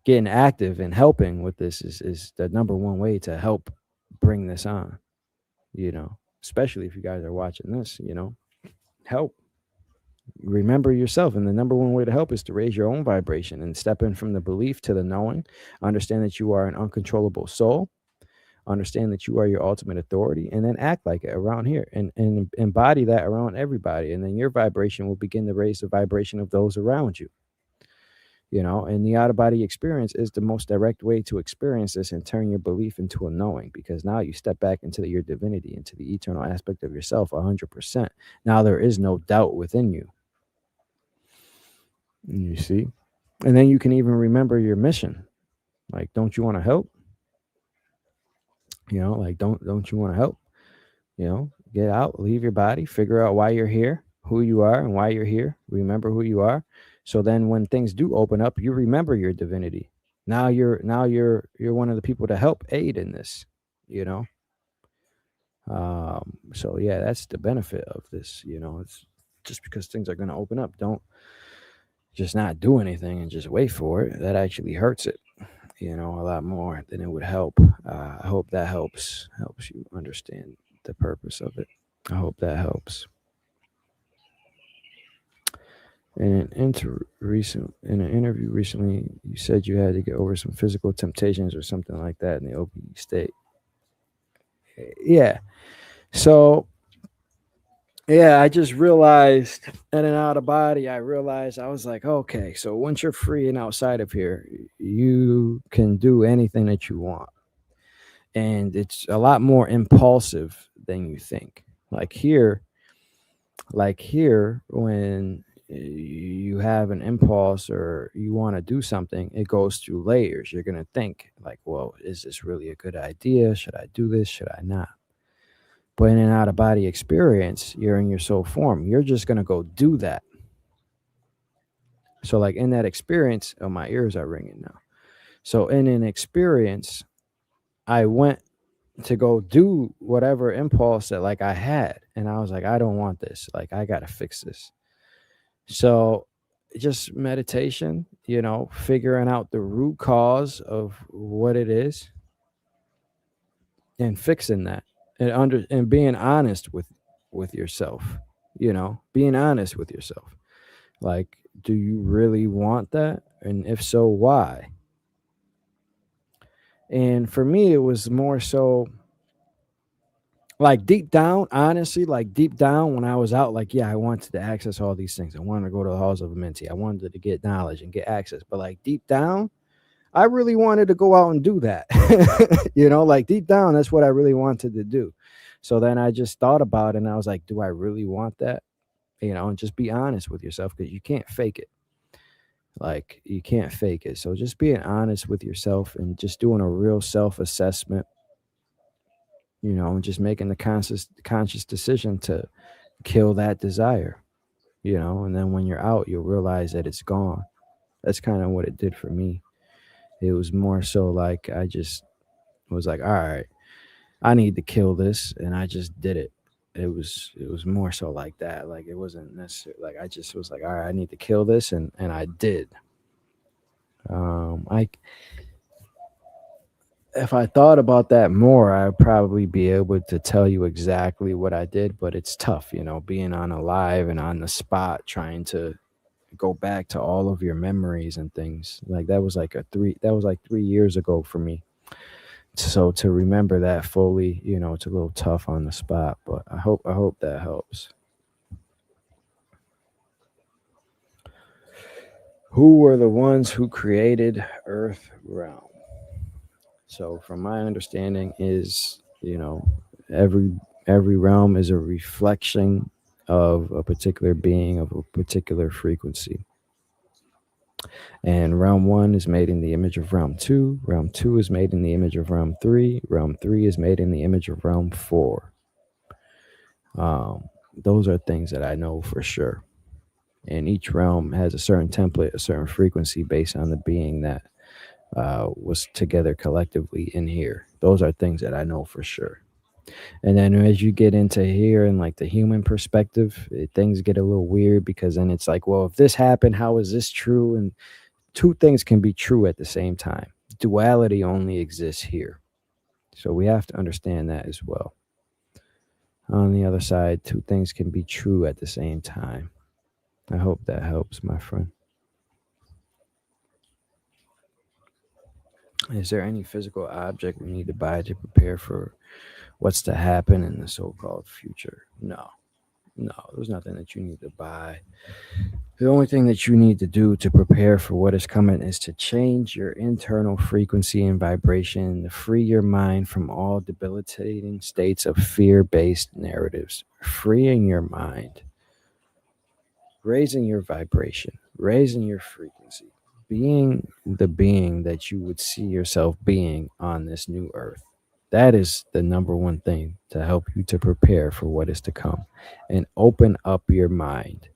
and helping with this is the number one way to help bring this on. Especially if you guys are watching this. Help remember yourself, and the number one way to help is to raise your own vibration and step in from the belief to the knowing. Understand that you are an uncontrollable soul. Understand that you are your ultimate authority, and then act like it around here, and embody that around everybody, and then your vibration will begin to raise the vibration of those around you. And the out of body experience is the most direct way to experience this and turn your belief into a knowing, because now you step back into your divinity, into the eternal aspect of yourself 100%. Now there is no doubt within you. You see? And then you can even remember your mission. Like, don't you want to help? Like, don't you want to help? Get out, leave your body, figure out why you're here, who you are, and why you're here. Remember who you are. So then, when things do open up, you remember your divinity. Now you're one of the people to help aid in this. You know. So yeah, that's the benefit of this. It's just because things are going to open up. Don't just not do anything and just wait for it. That actually hurts it. A lot more than it would help. I hope that helps you understand the purpose of it. I hope that helps. In an interview recently, you said you had to get over some physical temptations or something like that in the OP state. Yeah. So yeah, I just realized in and out of body, I realized I was like, okay, so once you're free and outside of here, you can do anything that you want. And it's a lot more impulsive than you think. Like here, when you have an impulse or you want to do something, it goes through layers. You're going to think like, well, is this really a good idea? Should I do this? Should I not? But in an out of body experience, you're in your soul form. You're just going to go do that. So like in that experience, oh, my ears are ringing now. So in an experience, I went to go do whatever impulse that like I had, and I was like, I don't want this. Like, I got to fix this. So just meditation, figuring out the root cause of what it is and fixing that, and being honest with yourself, being honest with yourself. Like, do you really want that? And if so, why? And for me, it was more so like deep down, honestly, like deep down when I was out, like, yeah, I wanted to access all these things. I wanted to go to the halls of Amenti. I wanted to get knowledge and get access. But like deep down, I really wanted to go out and do that. Like deep down, that's what I really wanted to do. So then I just thought about it and I was like, do I really want that? And just be honest with yourself, because you can't fake it. Like, you can't fake it. So just being honest with yourself and just doing a real self assessment, and just making the conscious decision to kill that desire, and then when you're out, you'll realize that it's gone. That's kind of what it did for me. It was more so like I just was like, all right, I need to kill this, and I just did it. It was more so like that. Like, it wasn't necessarily like I just was like, all right, I need to kill this, and I did. I If I thought about that more, I'd probably be able to tell you exactly what I did, but it's tough, being on a live and on the spot, trying to go back to all of your memories and things. Like, that was like 3 years ago for me. So to remember that fully, it's a little tough on the spot, but I hope that helps. Who were the ones who created Earth Realm? So from my understanding is, every realm is a reflection of a particular being of a particular frequency. And realm 1 is made in the image of realm 2. Realm 2 is made in the image of realm 3. Realm 3 is made in the image of realm 4. Those are things that I know for sure. And each realm has a certain template, a certain frequency based on the being that was together collectively in here. Those are things that I know for sure. And then as you get into here and like the human perspective, things get a little weird, because then it's like, well, if this happened, how is this true? And two things can be true at the same time. Duality only exists here. So we have to understand that as well. On the other side, two things can be true at the same time. I hope that helps, my friend. Is there any physical object we need to buy to prepare for what's to happen in the so-called future? No, there's nothing that you need to buy. The only thing that you need to do to prepare for what is coming is to change your internal frequency and vibration, to free your mind from all debilitating states of fear-based narratives. Freeing your mind, raising your vibration, raising your frequency. being the being that you would see yourself being on this new earth. That is the number one thing to help you to prepare for what is to come and open up your mind.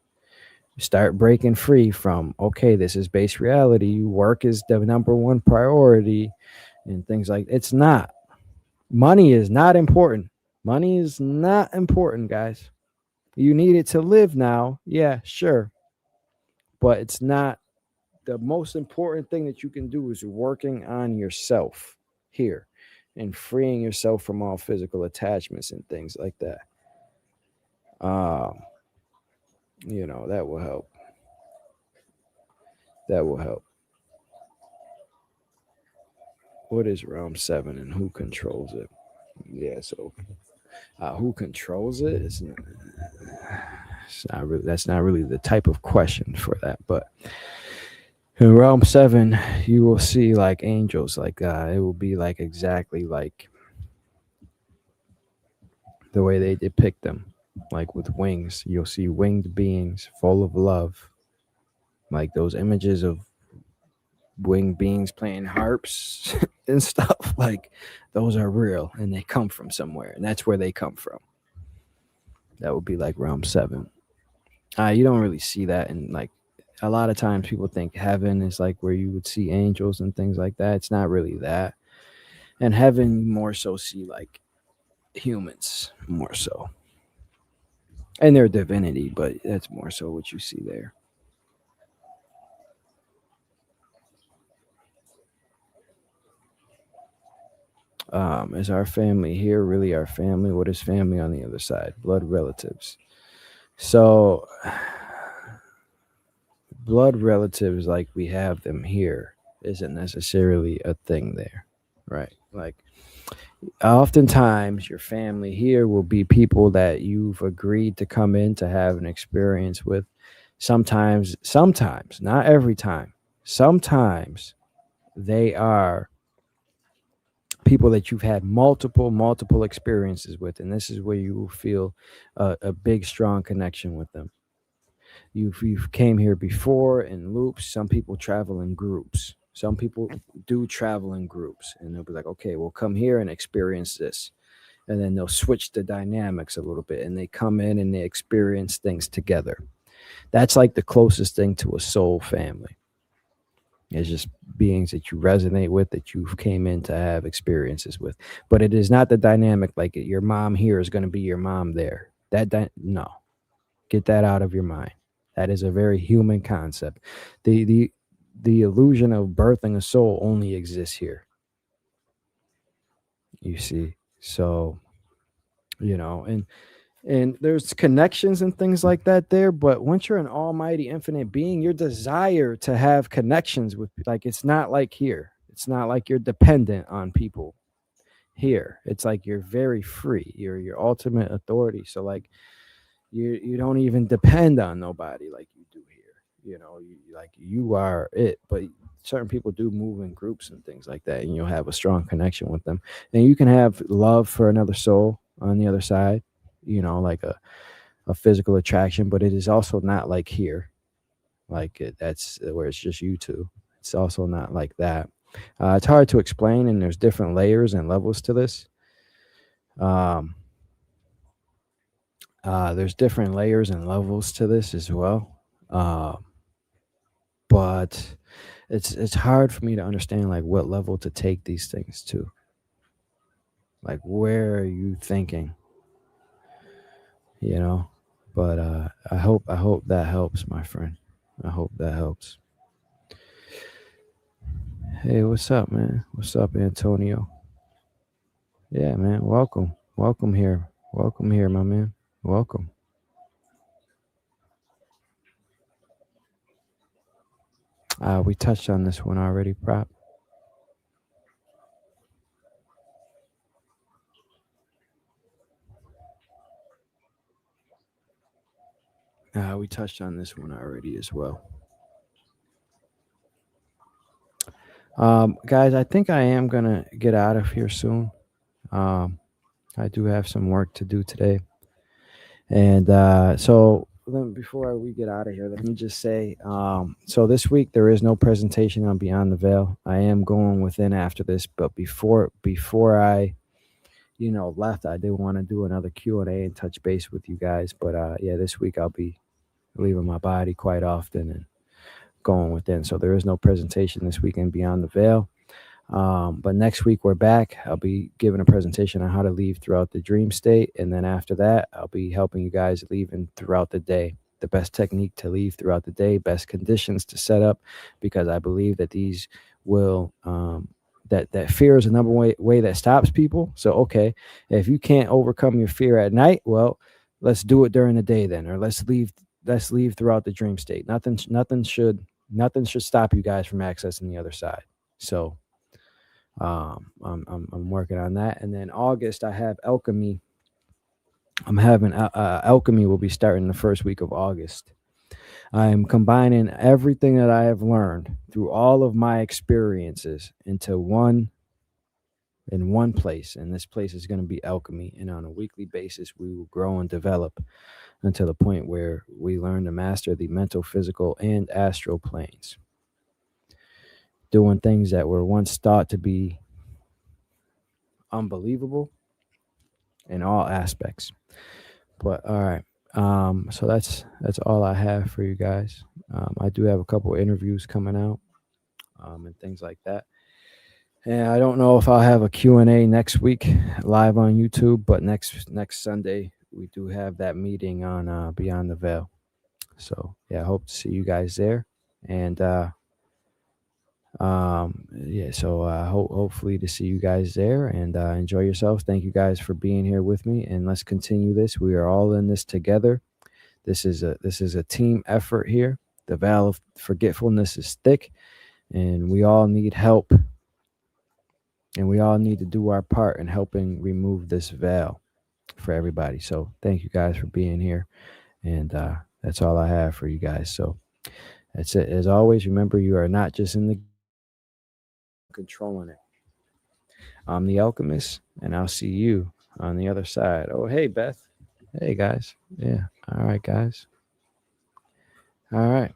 Start breaking free from, okay, this is base reality. Work is the number one priority and things like it's not. Money is not important. Money is not important, guys. You need it to live now. Yeah, sure. But it's not the most important thing that you can do is working on yourself here and freeing yourself from all physical attachments and things like that. Um, that will help. That will help. What is realm 7 and who controls it? Yeah, so who controls it? It's not really, that's not really the type of question for that, but in realm 7 you will see like angels, like it will be like exactly like the way they depict them, like with wings. You'll see winged beings full of love, like those images of winged beings playing harps and stuff. Like those are real and they come from somewhere, and that's where they come from. That would be like realm 7. You don't really see that in like a lot of times people think heaven is like where you would see angels and things like that. It's not really that. And heaven, you more so see like humans, more so, and their divinity, but that's more so what you see there. Is our family here really our family? What is family on the other side? Blood relatives. So, blood relatives, like we have them here, isn't necessarily a thing there, right? Like, oftentimes, your family here will be people that you've agreed to come in to have an experience with. Sometimes, not every time, sometimes they are people that you've had multiple experiences with, and this is where you will feel a big strong connection with them. You've came here before in loops. Some people travel in groups. Some people do travel in groups, and they'll be like, okay, we'll come here and experience this, and then they'll switch the dynamics a little bit, and they come in and they experience things together. That's like the closest thing to a soul family. It's just beings that you resonate with, that you came in to have experiences with. But it is not the dynamic like your mom here is going to be your mom there. No, get that out of your mind. That is a very human concept. The illusion of birthing a soul only exists here. You see, so and there's connections and things like that there, but once you're an almighty infinite being, your desire to have connections with, like, it's not like here, it's not like you're dependent on people here. It's like you're very free, you're your ultimate authority. So like you don't even depend on nobody like you do here. Like you are it. But certain people do move in groups and things like that, and you'll have a strong connection with them, and you can have love for another soul on the other side, like a physical attraction. But it is also not like here, like that's where it's just you two. It's also not like that. It's hard to explain, and there's different layers and levels to this. um there's different layers and levels to this as well. But it's hard for me to understand like what level to take these things to. Like, where are you thinking? you know but I hope that helps, my friend. I hope that helps. Hey, what's up, man? What's up, Antonio? Yeah, man, welcome here, my man. Welcome. We touched on this one already, prop. We touched on this one already as well. Guys, I think I am gonna get out of here soon. um I do have some work to do today. And so before we get out of here, let me just say, so this week there is no presentation on Beyond the Veil. I am going within after this, but before I left, I did want to do another Q&A and touch base with you guys. But yeah, this week I'll be leaving my body quite often and going within. So there is no presentation this weekend Beyond the Veil. But next week we're back. I'll be giving a presentation on how to leave throughout the dream state. And then after that, I'll be helping you guys leaving throughout the day. The best technique to leave throughout the day, best conditions to set up, because I believe that these will, that fear is the number one way that stops people. So, okay, if you can't overcome your fear at night, well, let's do it during the day then, or let's leave throughout the dream state. Nothing should stop you guys from accessing the other side. So, I'm working on that. And then August, I have alchemy. I'm having alchemy will be starting the first week of August. I'm combining everything that I have learned through all of my experiences into one in one place, and this place is going to be alchemy. And on a weekly basis, we will grow and develop until the point where we learn to master the mental, physical, and astral planes, doing things that were once thought to be unbelievable in all aspects. But all right. So that's all I have for you guys. I do have a couple of interviews coming out, and things like that. And I don't know if I'll have a Q&A next week live on YouTube, but next Sunday we do have that meeting on Beyond the Veil. So yeah, I hope to see you guys there. And yeah, so hopefully to see you guys there, and enjoy yourselves. Thank you guys for being here with me, and let's continue this. We are all in this together. This is a team effort here. The veil of forgetfulness is thick, and we all need help, and we all need to do our part in helping remove this veil for everybody. So thank you guys for being here, and that's all I have for you guys. So that's it. As always, remember, you are not just in the controlling it. I'm the Alchemist, and I'll see you on the other side. Oh, hey, Beth. Hey, guys. Yeah. All right, guys. All right.